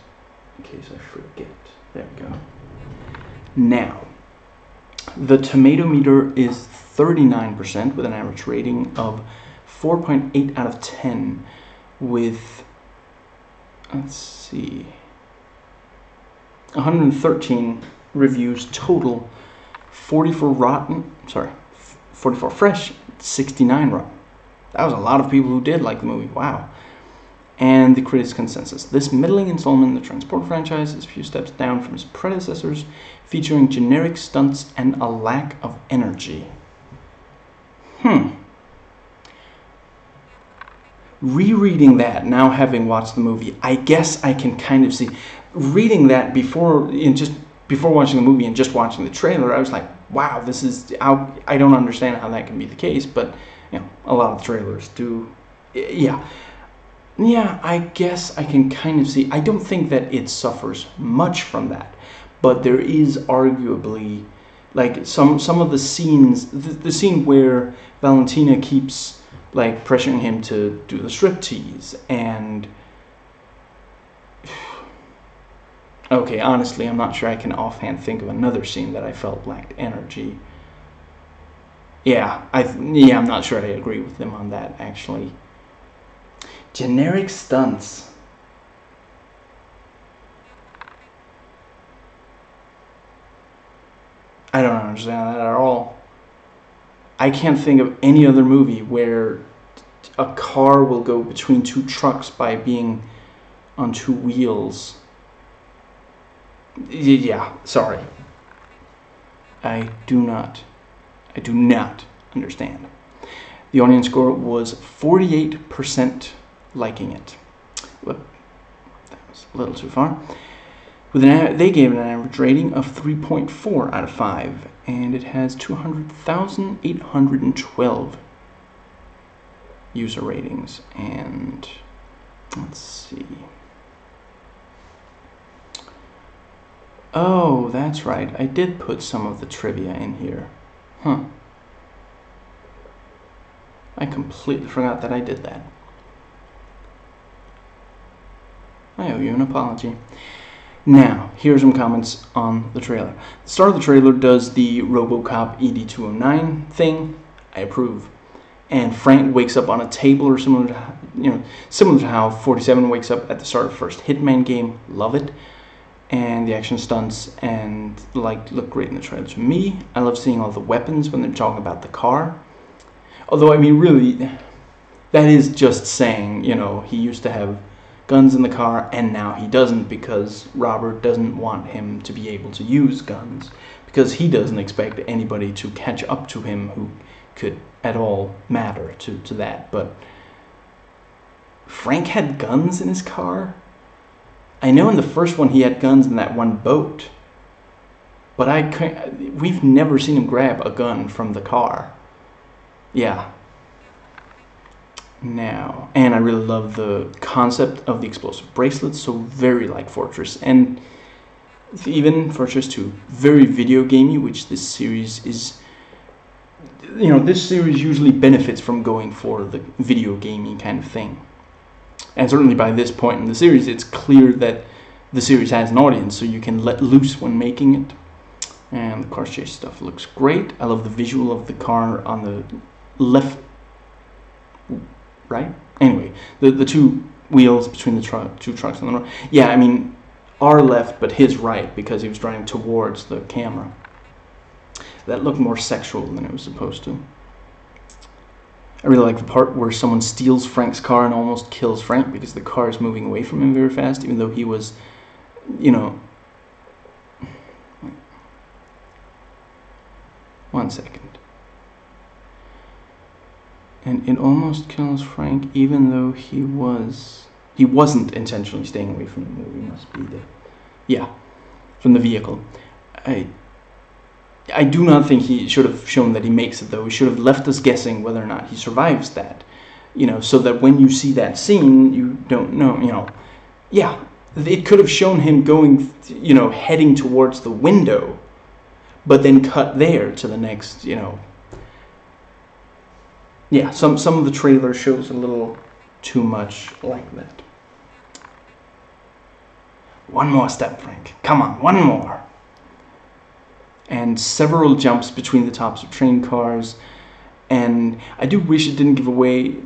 in case I forget. There we go. Now, the tomato meter is 39% with an average rating of 4.8 out of 10 with, let's see, 113 reviews total, 44 fresh, 69 rotten. That was a lot of people who did like the movie. Wow. And the critics' consensus. This middling installment in the Transport franchise is a few steps down from its predecessors, featuring generic stunts and a lack of energy. Rereading that, now having watched the movie, I guess I can kind of see. Reading that before watching the movie and just watching the trailer, I was like, wow, this is... I don't understand how that can be the case, but a lot of trailers do. Yeah, I guess I can kind of see. I don't think that it suffers much from that, but there is arguably, like, some of the scenes, the scene where Valentina keeps like pressuring him to do the striptease, and okay, honestly, I'm not sure I can offhand think of another scene that I felt lacked energy. I'm not sure I agree with them on that, actually. Generic stunts. I don't understand that at all. I can't think of any other movie where a car will go between two trucks by being on two wheels. Yeah, sorry. I do not understand. The audience score was 48% liking it. Whoop, that was a little too far. They gave it an average rating of 3.4 out of 5, and it has 200,812 user ratings. And let's see. Oh, that's right. I did put some of the trivia in here. I completely forgot that I did that. I owe you an apology. Now, here's some comments on the trailer. The star of the trailer does the RoboCop ED209 thing. I approve. And Frank wakes up on a table, or similar to how 47 wakes up at the start of the first Hitman game. Love it. And the action stunts and look great in the trailer to me. I love seeing all the weapons when they're talking about the car. Although, I mean, really, that is just saying, he used to have guns in the car and now he doesn't, because Robert doesn't want him to be able to use guns, because he doesn't expect anybody to catch up to him who could at all matter to that. But Frank had guns in his car? I know in the first one he had guns in that one boat, but we've never seen him grab a gun from the car. Yeah. Now, and I really love the concept of the explosive bracelets, so very like Fortress, and even Fortress 2, very video gamey, which this series is. This series usually benefits from going for the video gaming kind of thing. And certainly by this point in the series, it's clear that the series has an audience, so you can let loose when making it. And the car chase stuff looks great. I love the visual of the car on the left, right? Anyway, the two wheels between the two trucks on the road. Yeah, I mean, our left, but his right, because he was driving towards the camera. That looked more sexual than it was supposed to. I really like the part where someone steals Frank's car and almost kills Frank because the car is moving away from him very fast, even though he was, One second. And it almost kills Frank, even though he wasn't intentionally staying away from the movie. Must be from the vehicle. I do not think he should have shown that he makes it, though. He should have left us guessing whether or not he survives that. So that when you see that scene, you don't know, it could have shown him going, heading towards the window, but then cut there to the next, some of the trailer shows a little too much like that. One more step, Frank. Come on, one more. And several jumps between the tops of train cars. And I do wish it didn't give away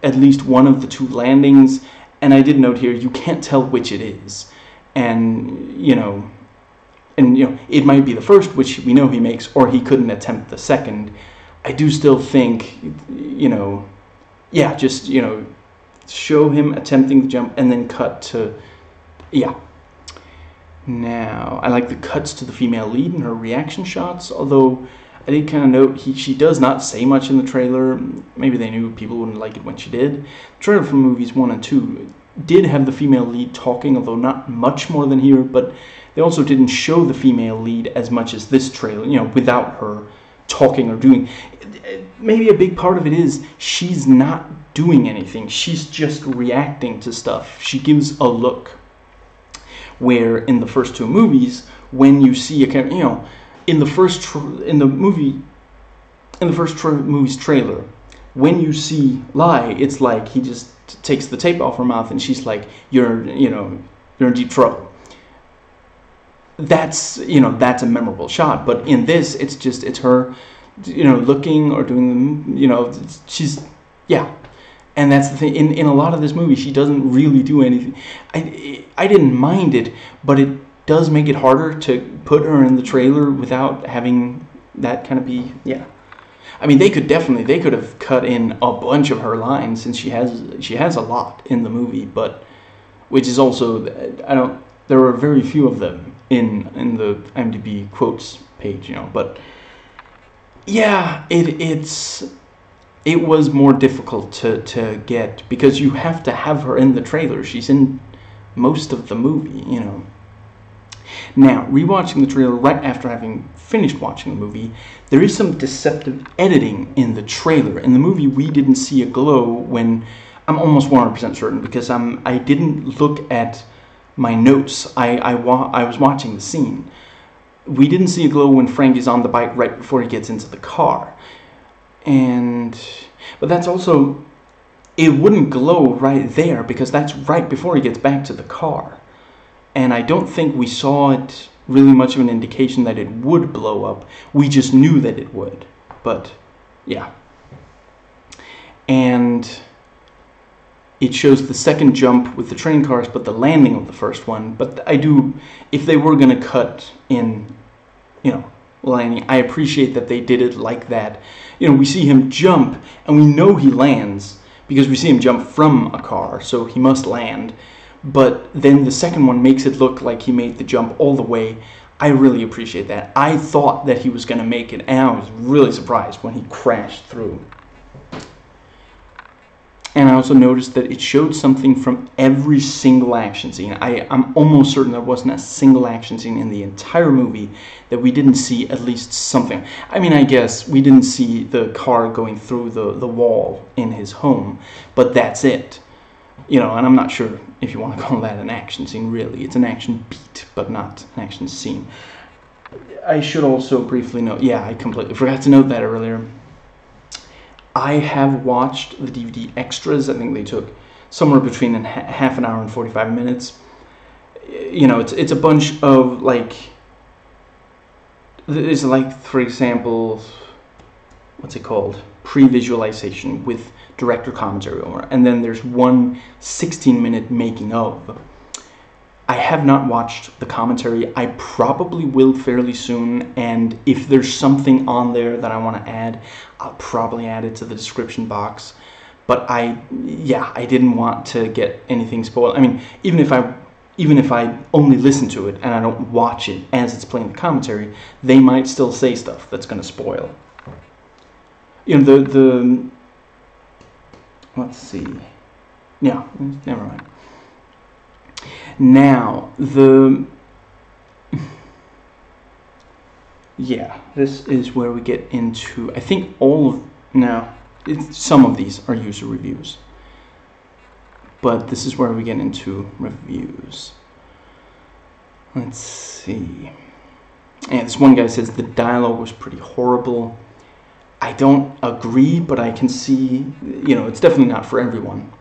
at least one of the two landings. And I did note here, you can't tell which it is. And, it might be the first, which we know he makes, or he couldn't attempt the second. I do still think, show him attempting the jump and then cut to, Now, I like the cuts to the female lead and her reaction shots, although I did kind of note she does not say much in the trailer. Maybe they knew people wouldn't like it when she did. The trailer for movies 1 and 2 did have the female lead talking, although not much more than here, but they also didn't show the female lead as much as this trailer, without her talking or doing. Maybe a big part of it is she's not doing anything. She's just reacting to stuff. She gives a look. Where in the first two movies, when you see in the first movie's trailer, when you see Lai, it's like he just takes the tape off her mouth and she's like, you're in deep trouble. That's a memorable shot. But in this, it's her, looking or doing, she's. And that's the thing. In a lot of this movie, she doesn't really do anything. I didn't mind it, but it does make it harder to put her in the trailer without having that kind of be. Yeah, I mean, they could have cut in a bunch of her lines, since she has a lot in the movie, but which is also there are very few of them in the IMDb quotes page, but yeah, it was more difficult to get, because you have to have her in the trailer. She's in most of the movie, Now, rewatching the trailer right after having finished watching the movie, there is some deceptive editing in the trailer. In the movie, we didn't see a glow when, I'm almost 100% certain, because I didn't look at my notes. I was watching the scene. We didn't see a glow when Frank is on the bike right before he gets into the car. But that's also, it wouldn't glow right there, because that's right before he gets back to the car. And I don't think we saw it really much of an indication that it would blow up. We just knew that it would. But, yeah. And it shows the second jump with the train cars, but the landing of the first one. But if they were going to cut in, landing, I appreciate that they did it like that. We see him jump, and we know he lands, because we see him jump from a car, so he must land. But then the second one makes it look like he made the jump all the way. I really appreciate that. I thought that he was going to make it, and I was really surprised when he crashed through. And I also noticed that it showed something from every single action scene. I'm almost certain there wasn't a single action scene in the entire movie that we didn't see at least something. I mean, I guess we didn't see the car going through the wall in his home, but that's it. And I'm not sure if you want to call that an action scene, really. It's an action beat, but not an action scene. I should also briefly note, I completely forgot to note that earlier. I have watched the DVD extras. I think they took somewhere between half an hour and 45 minutes. It's a bunch of, there's for example, what's it called? Pre-visualization with director commentary over. And then there's one 16-minute making of. I have not watched the commentary. I probably will fairly soon, and if there's something on there that I want to add, I'll probably add it to the description box. But I didn't want to get anything spoiled. I mean, even if I only listen to it and I don't watch it as it's playing the commentary, they might still say stuff that's going to spoil. let's see. Yeah, never mind. Now, yeah, this is where we get into, I think some of these are user reviews, but this is where we get into reviews. Let's see. And this one guy says the dialogue was pretty horrible. I don't agree, but I can see, it's definitely not for everyone.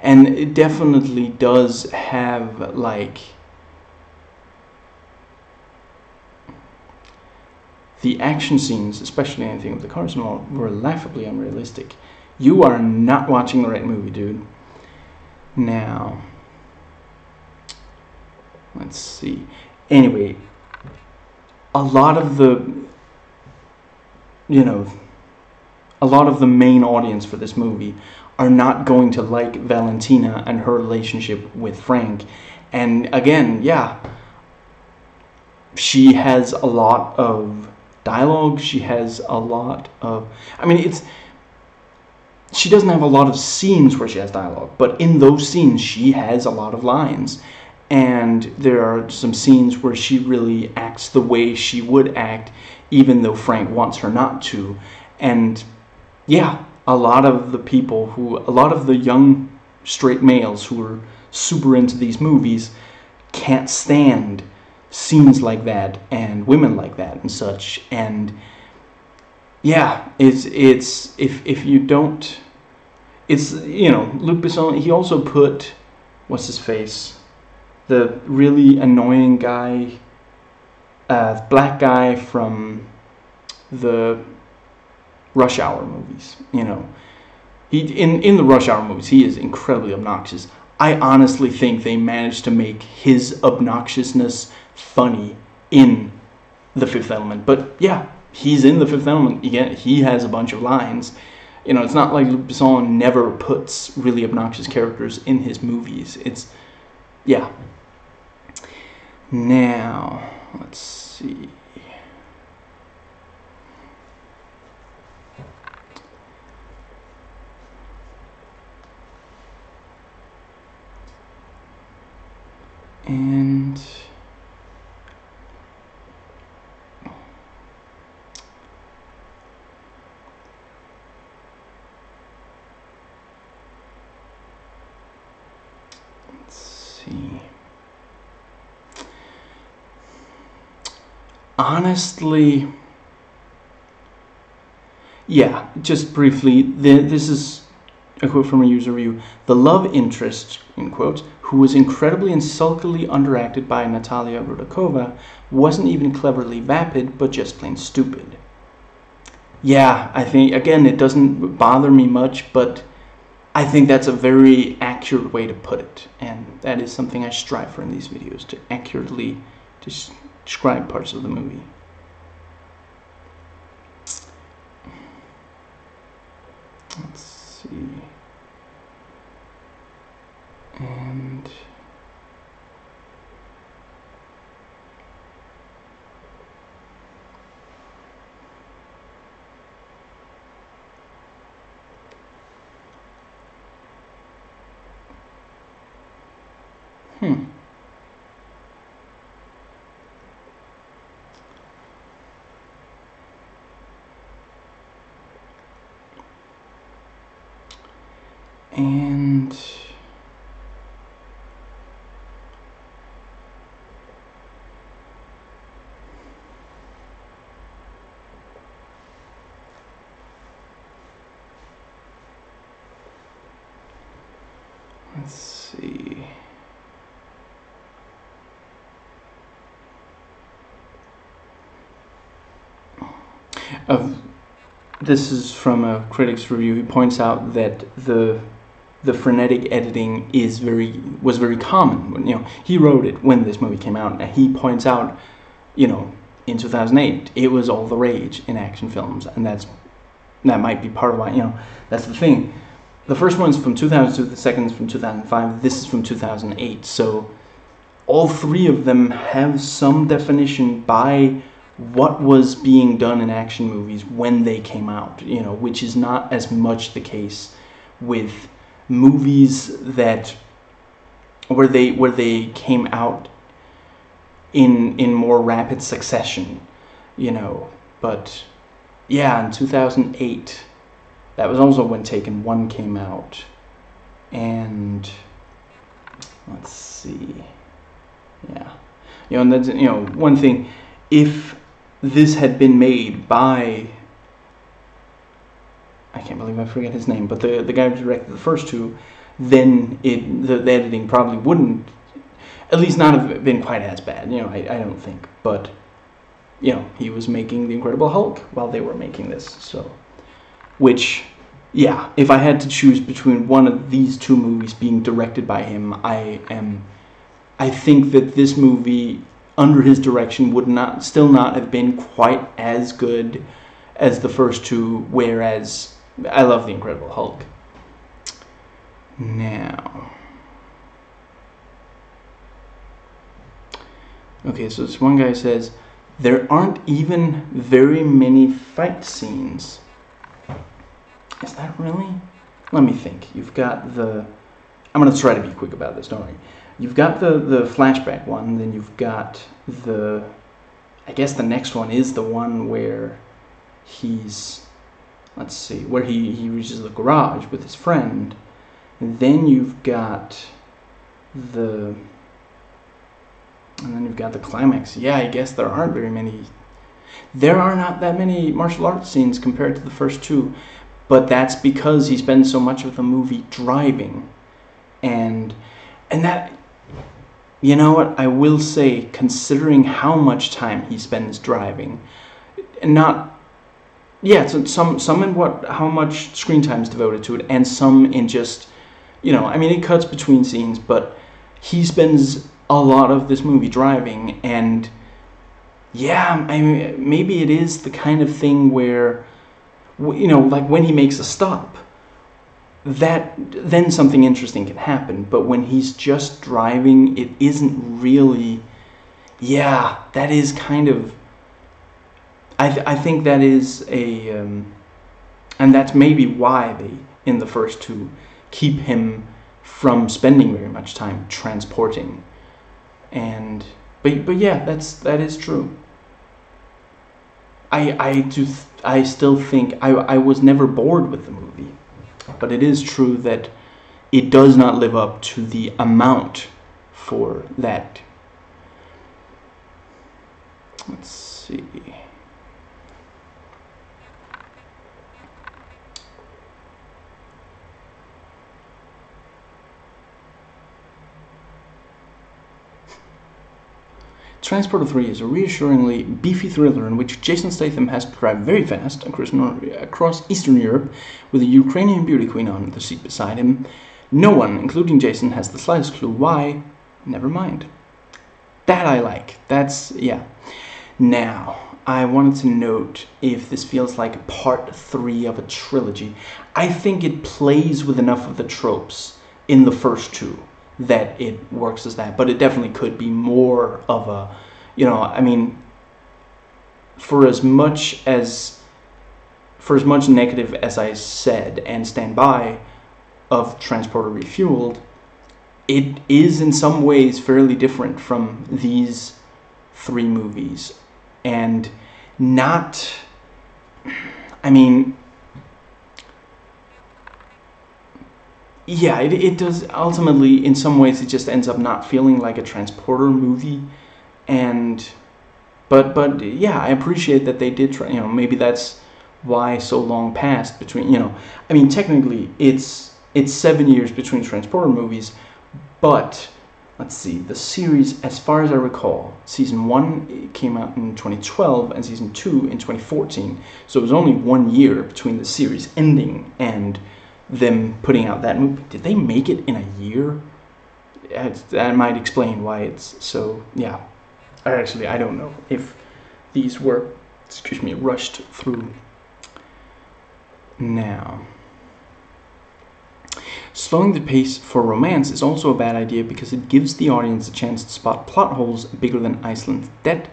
And it definitely does have, like, the action scenes, especially anything with the cars and all, were laughably unrealistic. You are not watching the right movie, dude. Now, let's see. Anyway, a lot of the main audience for this movie are not going to like Valentina and her relationship with Frank. And again, yeah, she has a lot of dialogue. She has a lot of, she doesn't have a lot of scenes where she has dialogue, but in those scenes she has a lot of lines. And there are some scenes where she really acts the way she would act, even though Frank wants her not to. And yeah, a lot of the young straight males who are super into these movies can't stand scenes like that and women like that and such. And yeah, it's if you don't, it's, Luc Besson, he also put, what's his face, the really annoying guy, black guy from the Rush Hour movies. He in the Rush Hour movies, he is incredibly obnoxious. I honestly think they managed to make his obnoxiousness funny in The Fifth Element. But yeah, he's in The Fifth Element. Again, he has a bunch of lines. It's not like Luc Besson never puts really obnoxious characters in his movies. It's, yeah. Now, let's see. And let's see. Honestly, yeah, just briefly, this is a quote from a user review. The love interest, in quotes, who was incredibly and sulkily underacted by Natalia Rudakova, wasn't even cleverly vapid, but just plain stupid. Yeah, I think, again, it doesn't bother me much, but I think that's a very accurate way to put it. And that is something I strive for in these videos, to accurately describe parts of the movie. Let's see. And And let's see. This is from a critic's review. He points out that the frenetic editing was very common. He wrote it when this movie came out, and he points out, in 2008, it was all the rage in action films, and that might be part of why. That's the thing. The first one's from 2002, the second's from 2005. This is from 2008. So all three of them have some definition by what was being done in action movies when they came out, which is not as much the case with movies that where they came out in more rapid succession, But yeah, in 2008, that was also when Taken 1 came out. And let's see. Yeah. And that's, one thing, if this had been made by, I can't believe I forget his name, but the guy who directed the first two, then the editing probably wouldn't, at least not have been quite as bad, I don't think. But, he was making The Incredible Hulk while they were making this, so, which, yeah, if I had to choose between one of these two movies being directed by him, I think that this movie, under his direction, would still not have been quite as good as the first two, whereas I love The Incredible Hulk. Now, okay, so this one guy says, there aren't even very many fight scenes. Is that really? Let me think. You've got I'm going to try to be quick about this, don't worry. You've got the flashback one, then you've got I guess the next one is the one where where he reaches the garage with his friend. And then you've got the climax. Yeah, I guess there aren't very many. There are not that many martial arts scenes compared to the first two, but that's because he spends so much of the movie driving. And that, you know what, I will say, considering how much time he spends driving, and some in how much screen time is devoted to it, and some in just, it cuts between scenes, but he spends a lot of this movie driving, and yeah, maybe it is the kind of thing where, like when he makes a stop, then something interesting can happen. But when he's just driving, it isn't really. Yeah, that is kind of. I think that is and that's maybe why they, in the first two, keep him from spending very much time transporting. But yeah, that is true. I still think I was never bored with the movie. But it is true that it does not live up to the amount for that. Let's see. Transporter 3 is a reassuringly beefy thriller in which Jason Statham has to drive very fast across Eastern Europe with a Ukrainian beauty queen on the seat beside him. No one, including Jason, has the slightest clue why. Never mind. That I like. That's, yeah. Now, I wanted to note if this feels like part 3 of a trilogy. I think it plays with enough of the tropes in the first two that it works as that, but it definitely could be more of a, for as much negative as I said and stand by of Transporter Refueled, it is in some ways fairly different from these 3 movies, and not, yeah, it does. Ultimately, in some ways, it just ends up not feeling like a Transporter movie, but yeah, I appreciate that they did try. Maybe that's why so long passed between. Technically, it's 7 years between Transporter movies, but let's see, the series, as far as I recall, season 1 came out in 2012 and season 2 in 2014. So it was only 1 year between the series ending and them putting out that movie. Did they make it in a year? That might explain why it's so, yeah. Actually, I don't know if these were, rushed through. Now, slowing the pace for romance is also a bad idea because it gives the audience a chance to spot plot holes bigger than Iceland's debt.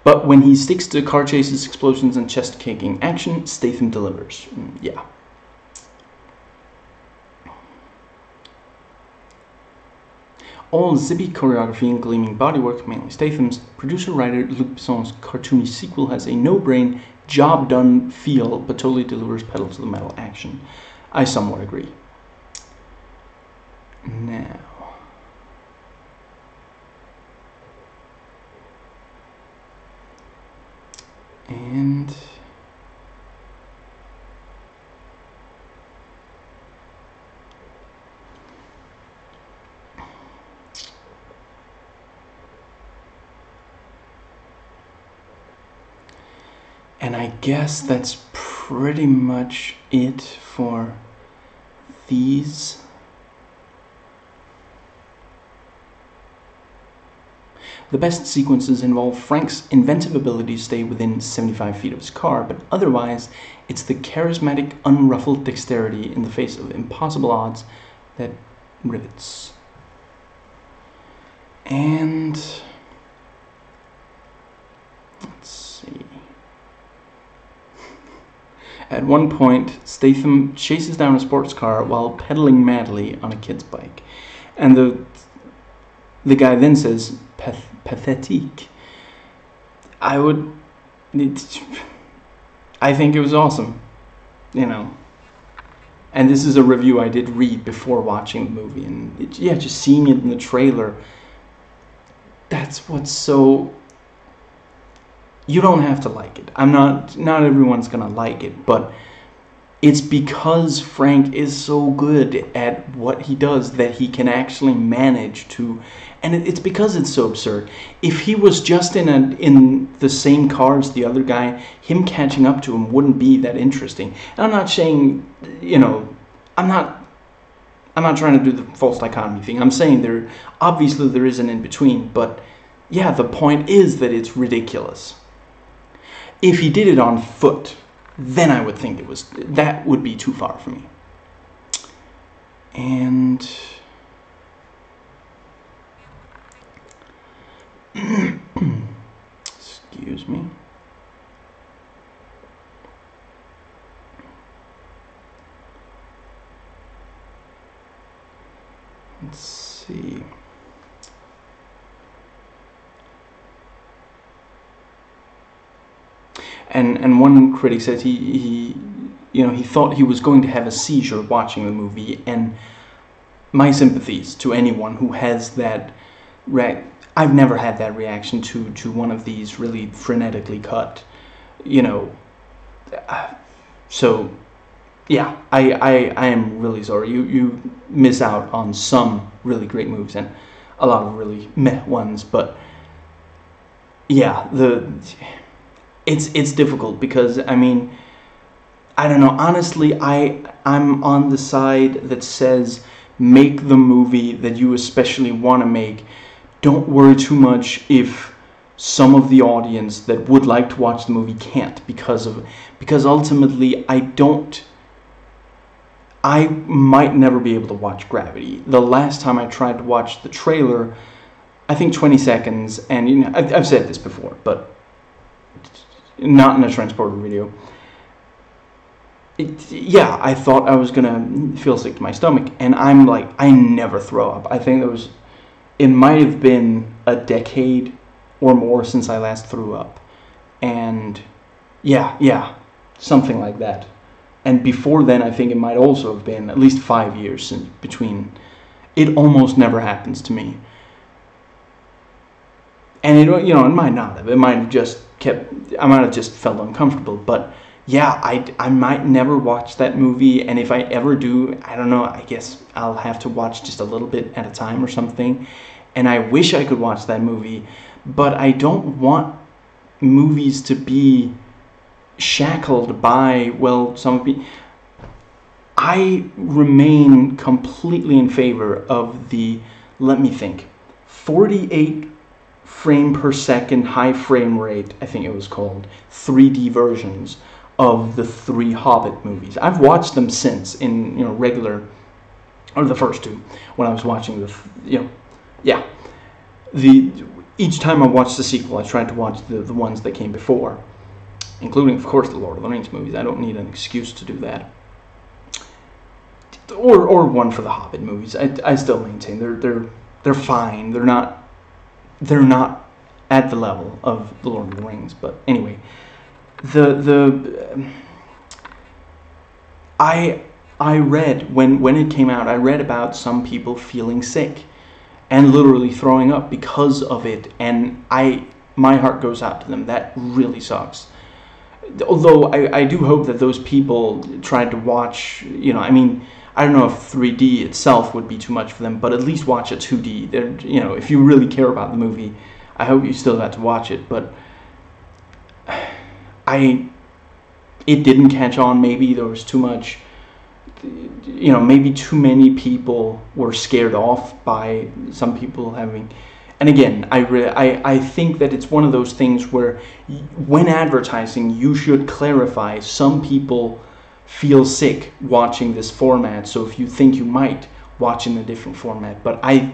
But when he sticks to car chases, explosions, and chest-kicking action, Statham delivers. Yeah. All zippy choreography and gleaming bodywork, mainly Statham's, producer-writer Luc Besson's cartoony sequel has a no-brain, job-done feel, but totally delivers pedal-to-the-metal action. I somewhat agree. Now... And... And I guess that's pretty much it for these. The best sequences involve Frank's inventive ability to stay within 75 feet of his car, but otherwise, it's the charismatic, unruffled dexterity in the face of impossible odds that rivets. And let's see. At one point, Statham chases down a sports car while pedaling madly on a kid's bike. And the guy then says, pathetique. I think it was awesome, you know. And this is a review I did read before watching the movie. And just seeing it in the trailer, that's what's so... You don't have to like it. Not everyone's gonna like it, but it's because Frank is so good at what he does that he can actually manage to, and it's because it's so absurd. If he was just in the same car as the other guy, him catching up to him wouldn't be that interesting. And I'm not saying, you know, I'm not trying to do the false dichotomy thing. I'm saying there is an in between, but yeah, the point is that it's ridiculous. If he did it on foot, then I would think that would be too far for me. And excuse me. Let's see. And one critic says he thought he was going to have a seizure watching the movie, and my sympathies to anyone who has that. I've never had that reaction to one of these really frenetically cut, you know. So, yeah, I am really sorry. You miss out on some really great movies and a lot of really meh ones, but yeah, It's difficult because, I mean, I don't know. Honestly, I'm on the side that says make the movie that you especially want to make. Don't worry too much if some of the audience that would like to watch the movie can't because ultimately I might never be able to watch Gravity. The last time I tried to watch the trailer, I think 20 seconds, and you know, I've said this before, but not in a transporter video. I thought I was gonna feel sick to my stomach, and I'm like, I never throw up. I think it might have been a decade or more since I last threw up, and yeah, something like that. And before then, I think it might also have been at least 5 years since between. It almost never happens to me, and it might not have. It might have just I might have just felt uncomfortable, but yeah, I might never watch that movie, and if I ever do, I don't know, I guess I'll have to watch just a little bit at a time or something, and I wish I could watch that movie, but I don't want movies to be shackled by, well, some of the... I remain completely in favor of the, let me think, 48 frame per second high frame rate, I think it was called, 3D versions of the 3 Hobbit movies. I've watched them since in regular, or the first 2 when I was watching each time I watched the sequel, I tried to watch the ones that came before, including, of course, the Lord of the Rings movies. I don't need an excuse to do that. Or one for the Hobbit movies. I still maintain they're fine. They're not at the level of the Lord of the Rings. But anyway, I read when it came out. I read about some people feeling sick and literally throwing up because of it, and my heart goes out to them. That really sucks. Although I do hope that those people tried to watch, I mean, I don't know if 3D itself would be too much for them, but at least watch a 2D. If you really care about the movie, I hope you still got to watch it. But it didn't catch on. Maybe there was too much, maybe too many people were scared off by some people having. And again, I think that it's one of those things where when advertising, you should clarify some people feel sick watching this format, so if you think you might, watch in a different format. But a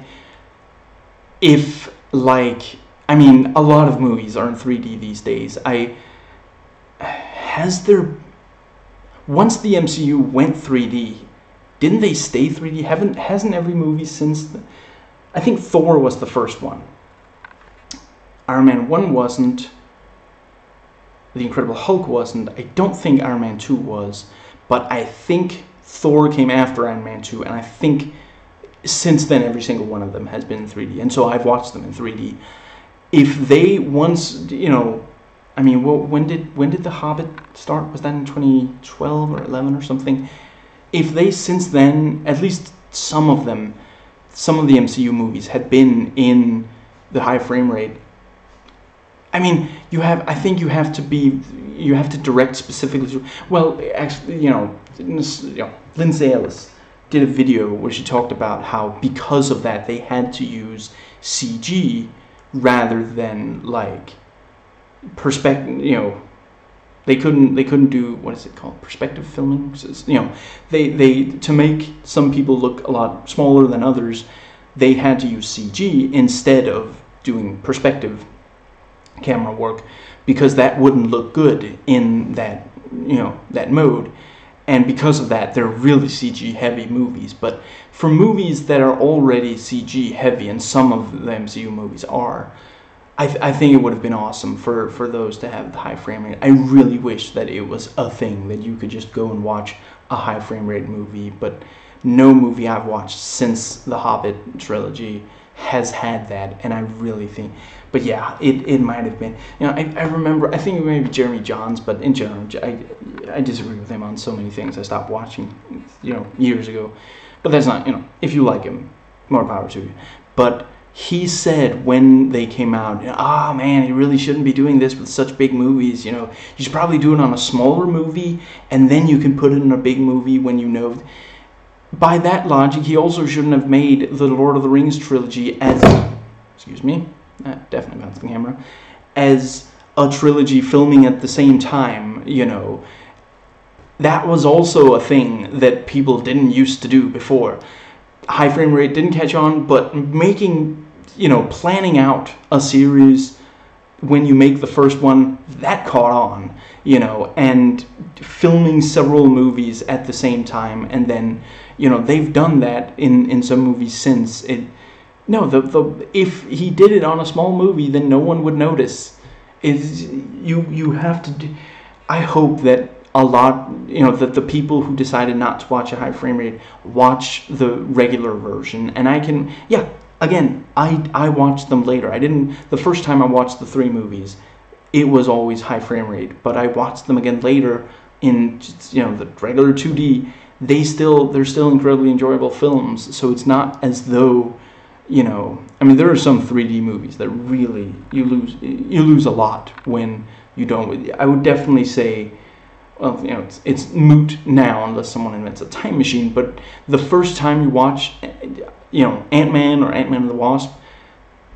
lot of movies are in 3D these days. Once the MCU went 3D, didn't they stay 3D? Hasn't every movie since I think Thor was the first one. Iron Man 1 wasn't. The Incredible Hulk wasn't. I don't think Iron Man 2 was. But I think Thor came after Iron Man 2. And I think since then every single one of them has been in 3D. And so I've watched them in 3D. If they once, when did The Hobbit start? Was that in 2012 or 11 or something? If they since then, at least some of the MCU movies had been in the high frame rate, I think you have to direct specifically to, well, actually, Lindsay Ellis did a video where she talked about how because of that they had to use CG rather than like perspective, they couldn't do, what is it called, perspective filming, they to make some people look a lot smaller than others, they had to use CG instead of doing perspective camera work, because that wouldn't look good in that mode. And because of that, they're really CG heavy movies. But for movies that are already CG heavy, and some of the MCU movies are, I think it would have been awesome for those to have the high frame rate. I really wish that it was a thing that you could just go and watch a high frame rate movie, but no movie I've watched since the Hobbit trilogy has had that, and I really think, but yeah, it might have been, I remember, I think it may be Jeremy Johns, but in general, I disagree with him on so many things. I stopped watching, years ago, but that's not, if you like him, more power to you. But he said when they came out, man, you really shouldn't be doing this with such big movies, you should probably do it on a smaller movie, and then you can put it in a big movie when By that logic, he also shouldn't have made the Lord of the Rings trilogy definitely bounced the camera, as a trilogy filming at the same time, That was also a thing that people didn't used to do before. High frame rate didn't catch on, but planning out a series when you make the first one, that caught on, and filming several movies at the same time, and then, they've done that in some movies since. If he did it on a small movie, then no one would notice. You have to do, I hope that a lot, that the people who decided not to watch a high frame rate watch the regular version, and again, I watched them later. The first time I watched the 3 movies, it was always high frame rate, but I watched them again later in, the regular 2D. They're still incredibly enjoyable films, so it's not as though, there are some 3D movies that really, you lose a lot when you don't. I would definitely say, well, it's moot now unless someone invents a time machine, but the first time you watch, Ant-Man or Ant-Man and the Wasp,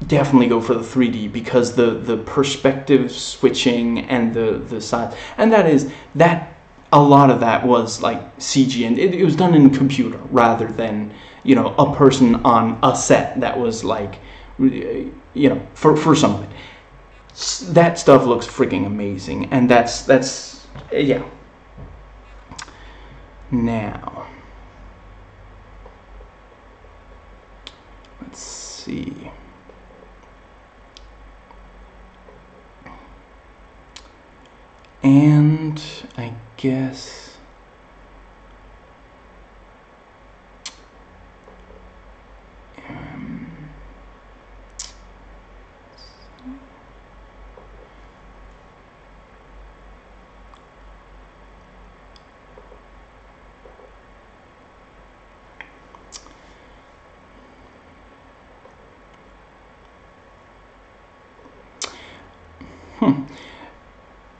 definitely go for the 3D, because the perspective switching and the side, and that a lot of that was like CG, and it was done in computer rather than a person on a set that was like for some of it. That stuff looks freaking amazing, and that's yeah. Now, let's see. And I guess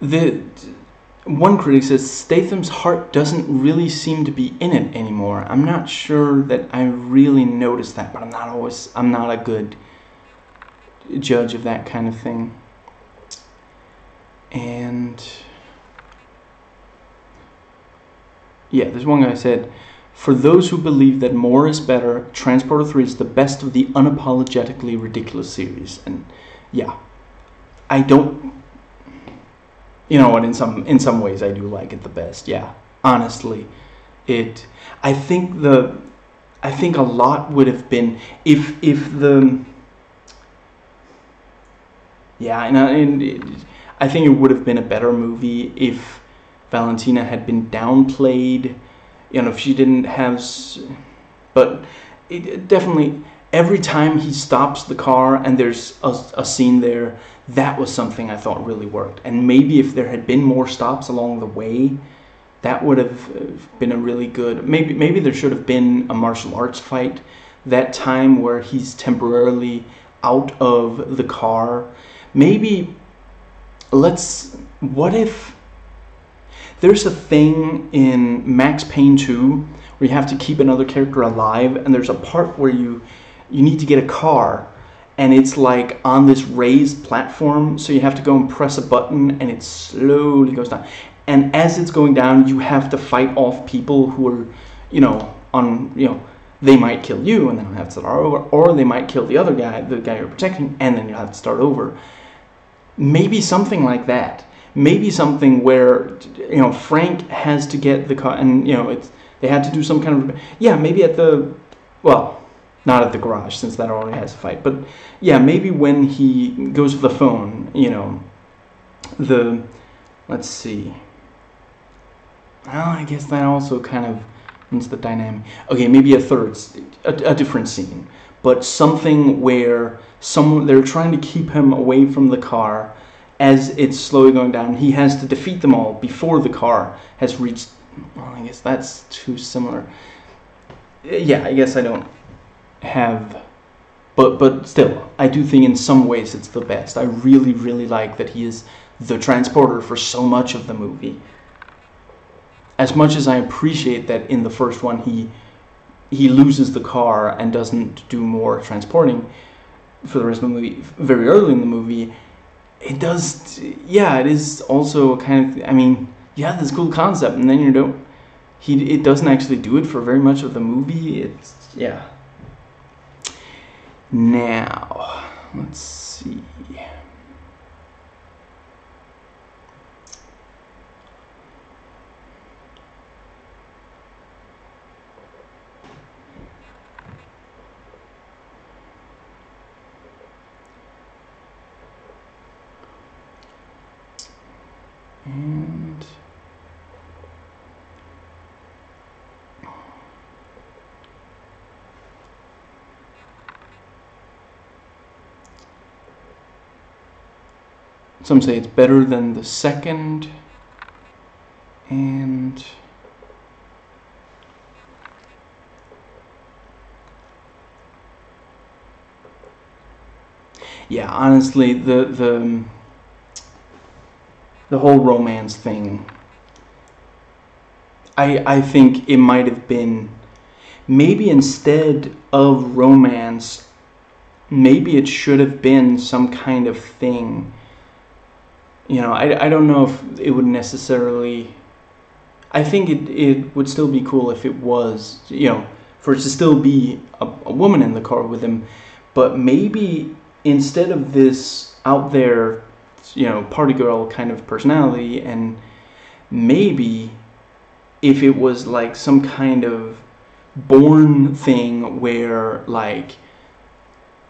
the one critic says Statham's heart doesn't really seem to be in it anymore. I'm not sure that I really noticed that, but I'm not a good judge of that kind of thing. And yeah, there's one guy who said, for those who believe that more is better, Transporter 3 is the best of the unapologetically ridiculous series. And yeah, I don't, you know what, in some ways I do like it the best. Yeah, honestly, I think a lot would have been if the, yeah, and I think it would have been a better movie if Valentina had been downplayed, you know, if she didn't have, but it definitely, every time he stops the car and there's a scene there, that was something I thought really worked. And maybe if there had been more stops along the way, that would have been a really good, maybe there should have been a martial arts fight that time where he's temporarily out of the car. Maybe what if there's a thing in Max Payne 2 where you have to keep another character alive, and there's a part where you need to get a car, and it's like on this raised platform, so you have to go and press a button and it slowly goes down. And as it's going down, you have to fight off people who are, they might kill you and then you have to start over, or they might kill the other guy, the guy you're protecting, and then you have to start over. Maybe something like that. Maybe something where, Frank has to get the car, and, they had to do some kind of, maybe at the, well, not at the garage, since that already has a fight. But, yeah, maybe when he goes to the phone, let's see. Well, I guess that also kind of means the dynamic. Okay, maybe a different scene. But something where they're trying to keep him away from the car as it's slowly going down. He has to defeat them all before the car has reached, well, I guess that's too similar. Yeah, I guess I don't have, but still, I do think in some ways it's the best. I really, really like that he is the transporter for so much of the movie. As much as I appreciate that in the first one he loses the car and doesn't do more transporting for the rest of the movie, very early in the movie, it does, it is also kind of, this cool concept, and then it doesn't actually do it for very much of the movie. Now, let's see. And some say it's better than the second, and yeah, honestly, the whole romance thing, I think it might have been, maybe instead of romance, maybe it should have been some kind of thing. I don't know if it would necessarily, I think it would still be cool if it was, for it to still be a woman in the car with him, But maybe instead of this out there, party girl kind of personality, and maybe if it was like some kind of born thing where, like,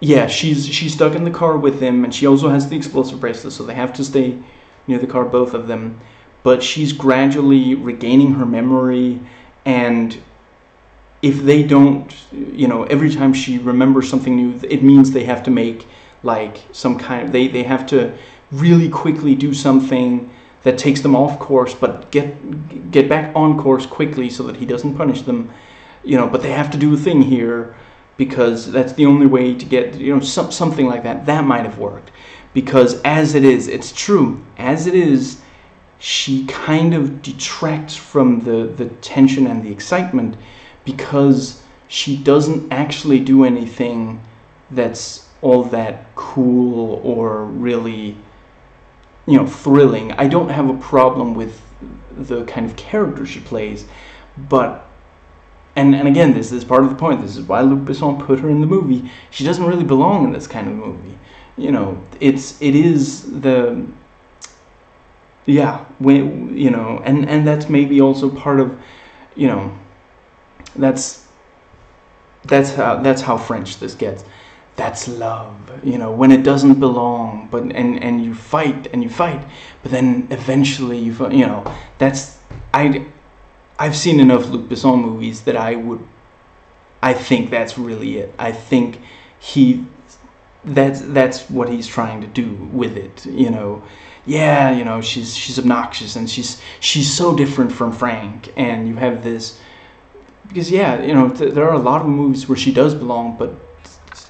yeah, she's stuck in the car with him, and she also has the explosive bracelet, so they have to stay near the car, both of them. But she's gradually regaining her memory, and if they don't, every time she remembers something new, it means they have to make, like, some kind of, they have to really quickly do something that takes them off course, but get back on course quickly so that he doesn't punish them. But they have to do a thing here because that's the only way to get, something like that. That might have worked. Because as it is, it's true, as it is, she kind of detracts from the tension and the excitement, because she doesn't actually do anything that's all that cool or really, thrilling. I don't have a problem with the kind of character she plays, but, and again, this is part of the point. This is why Luc Besson put her in the movie. She doesn't really belong in this kind of movie. It is the, yeah, when, and that's maybe also part of, that's how French this gets. That's love, when it doesn't belong, but and you fight and you fight, but then eventually that's, I've seen enough Luc Besson movies that I think that's really it. I think that's what he's trying to do with it, Yeah, she's obnoxious, and she's so different from Frank, and you have this, because there are a lot of movies where she does belong, but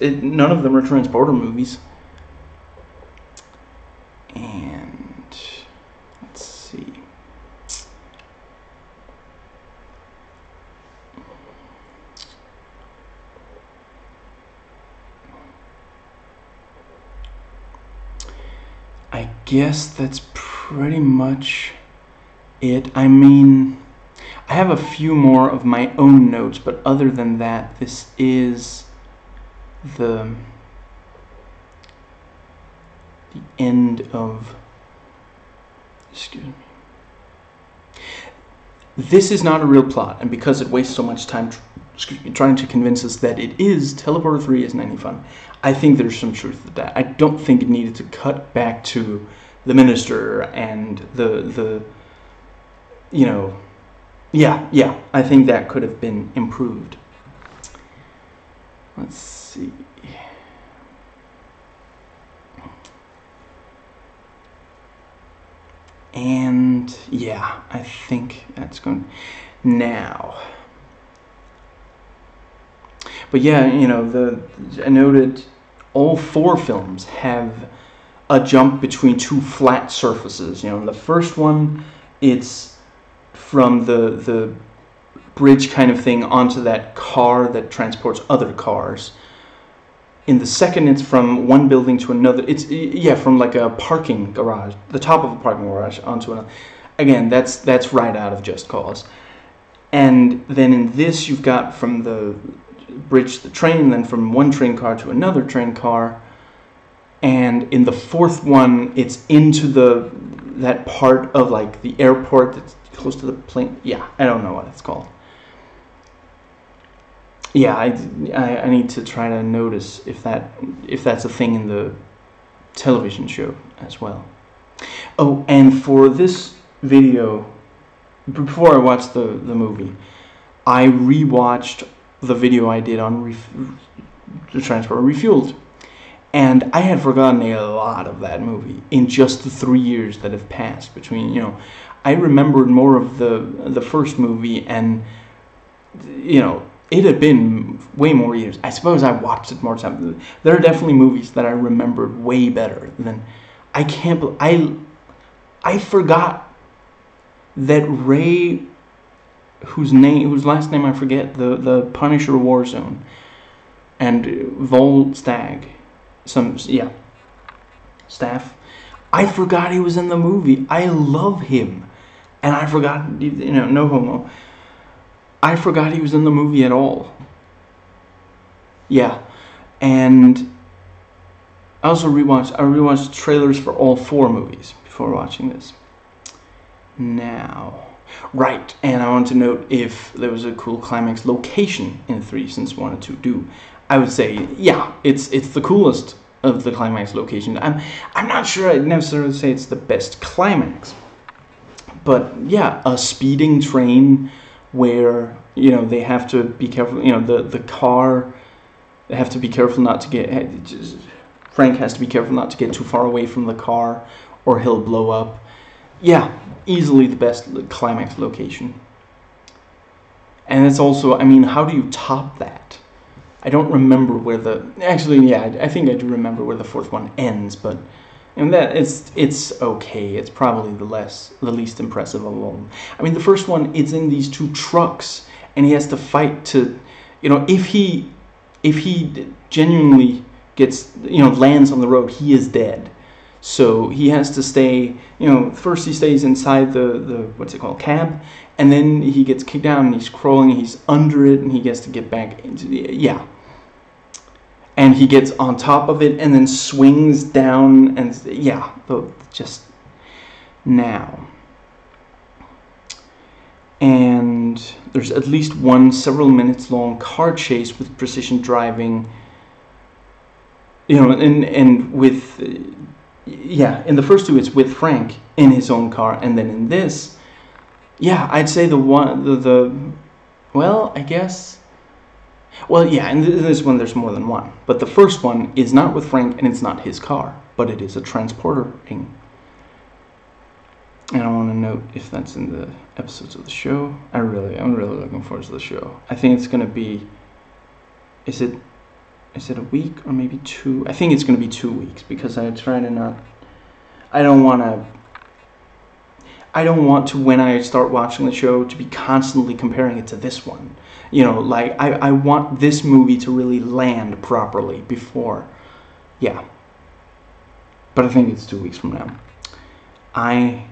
none of them are transporter movies. And let's see. I guess that's pretty much it. I mean, I have a few more of my own notes, but other than that, this is the end of, excuse me. This is not a real plot, and because it wastes so much time trying to convince us that it is, Teleporter 3 isn't any fun. I think there's some truth to that. I don't think it needed to cut back to the minister and the yeah, I think that could have been improved. Let's see. And yeah, I think that's going now. But yeah, I noted all 4 films have a jump between 2 flat surfaces. In the first one, it's from the bridge kind of thing onto that car that transports other cars. In the second, it's from one building to another. It's from like a parking garage, the top of a parking garage onto another. Again, that's right out of Just Cause. And then in this, you've got from the bridge to the train, and then from one train car to another train car. And in the fourth one, it's into that part of like the airport that's close to the plane. Yeah, I don't know what it's called. Yeah, I need to try to notice if that's a thing in the television show as well. Oh, and for this video, before I watched the movie, I rewatched the video I did on the Transporter Refueled, and I had forgotten a lot of that movie in just the 3 years that have passed between. I remembered more of the first movie, and it had been way more years. I suppose I watched it more times. There are definitely movies that I remembered way better than. I forgot that Ray, whose last name I forget, the Punisher Warzone, and Volstagg, Staff. I forgot he was in the movie. I love him, and I forgot. No homo. I forgot he was in the movie at all. Yeah, And I rewatched trailers for all 4 movies before watching this. Now, right, and I want to note if there was a cool climax location in 3, since 1 and 2 do. I would say, yeah, it's the coolest of the climax location. I'm not sure I'd necessarily say it's the best climax, but yeah, a speeding train where they have to be careful. The car, they have to be careful not to get. Frank has to be careful not to get too far away from the car, or he'll blow up. Yeah, easily the best climax location. And it's also, how do you top that? I don't remember where I think I do remember where the 4th one ends, but that it's okay. It's probably the least impressive of all. The first one, it's in these 2 trucks, and he has to fight to, if he genuinely gets, lands on the road, he is dead. So he has to stay, first he stays inside the what's it called, cab, and then he gets kicked out and he's crawling, he's under it, and he gets to get back into and he gets on top of it and then swings down, and just now. And there's at least one several minutes long car chase with precision driving, and with in the first 2 it's with Frank in his own car, and then in this, I'd say in this one there's more than one, but the first one is not with Frank, and it's not his car, but it is a transporter thing. And I want to note if that's in the episodes of the show. I'm really looking forward to the show. I think it's going to be, is it a week or maybe 2? I think it's going to be 2 weeks, because I try to not, I don't want to, when I start watching the show, to be constantly comparing it to this one. I want this movie to really land properly before, But I think it's 2 weeks from now. I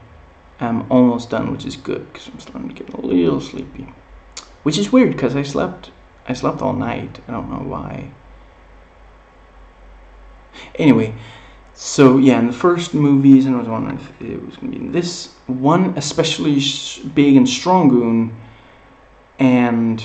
am almost done, which is good, because I'm starting to get a little sleepy. Which is weird, because I slept all night. I don't know why. Anyway, so in the first movies, and I was wondering if it was going to be in this one, especially big and strong goon, and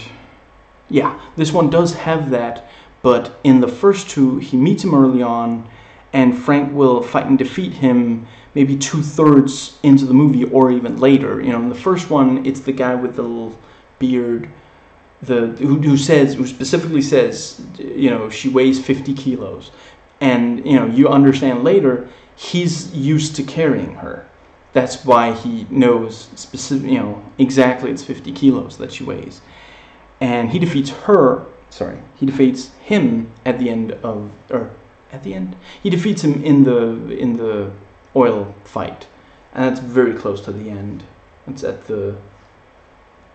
this one does have that, but in the first 2, he meets him early on, and Frank will fight and defeat him maybe 2/3 into the movie, or even later. In the first one, it's the guy with the little beard, who specifically says, she weighs 50 kilos. And, you understand later, he's used to carrying her. That's why he knows exactly it's 50 kilos that she weighs. And he defeats him at the end of, he defeats him in the oil fight. And that's very close to the end. It's at the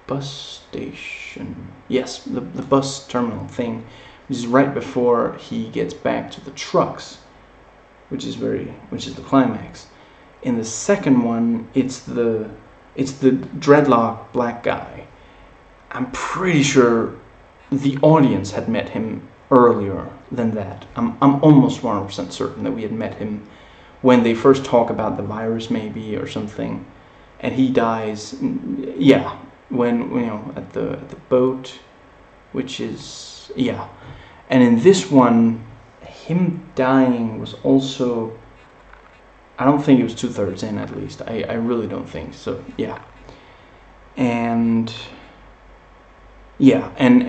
bus station. Yes, the bus terminal thing. Which is right before he gets back to the trucks, which is the climax. In the second one, it's the dreadlock black guy. I'm pretty sure the audience had met him earlier than that. I'm almost 100% certain that we had met him when they first talk about the virus, maybe, or something, and he dies. When at the boat, which is And in this one, him dying was also, I don't think it was 2/3 in, at least. I really don't think so. And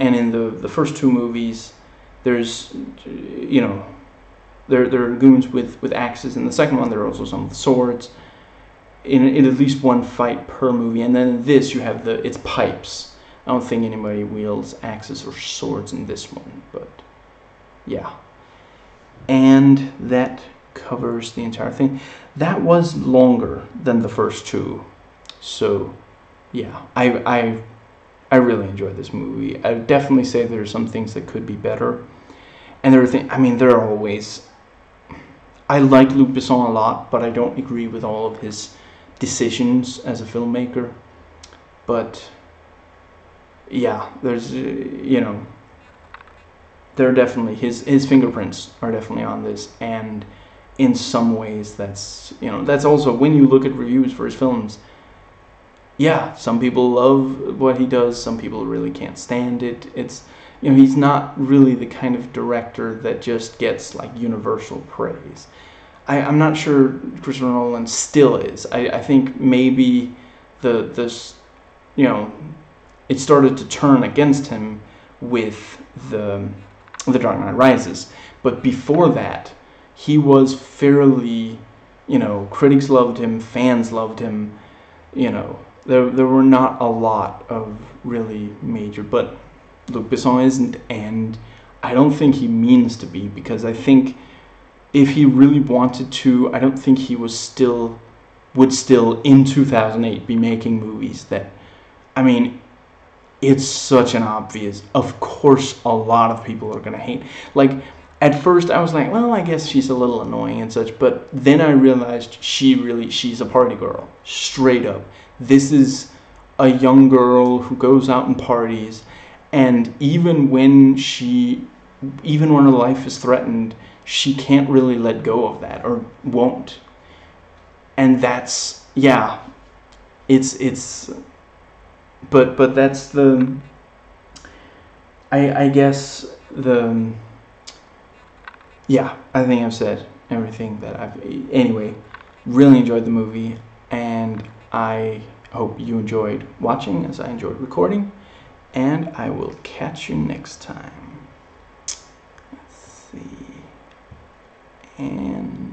in the first 2 movies, there's there are goons with axes. In the second one, there are also some with swords. In at least one fight per movie, and then in this you have it's pipes. I don't think anybody wields axes or swords in this one, but and that covers the entire thing. That was longer than the first 2, so I really enjoyed this movie. I would definitely say there are some things that could be better, and there are things. There are always. I like Luc Besson a lot, but I don't agree with all of his decisions as a filmmaker. But there's there are definitely his fingerprints are definitely on this, and in some ways that's also when you look at reviews for his films. Yeah, some people love what he does, some people really can't stand it. It's he's not really the kind of director that just gets like universal praise. I'm not sure Christopher Nolan still is. I think maybe this it started to turn against him with the Dark Knight Rises, but before that he was fairly, critics loved him, fans loved him. There were not a lot of really major, but Luc Besson isn't, and I don't think he means to be, because I think if he really wanted to, I don't think he would still in 2008 be making movies that, I mean, it's such an obvious, of course a lot of people are going to hate. Like, at first I was like, well, I guess she's a little annoying and such, but then I realized she's a party girl, straight up. This is a young girl who goes out and parties, and even when her life is threatened, she can't really let go of that, or won't. And that's, yeah, it's but that's the, I guess yeah, I think I've said everything that anyway, really enjoyed the movie, and I hope you enjoyed watching as I enjoyed recording, and I will catch you next time. Let's see. And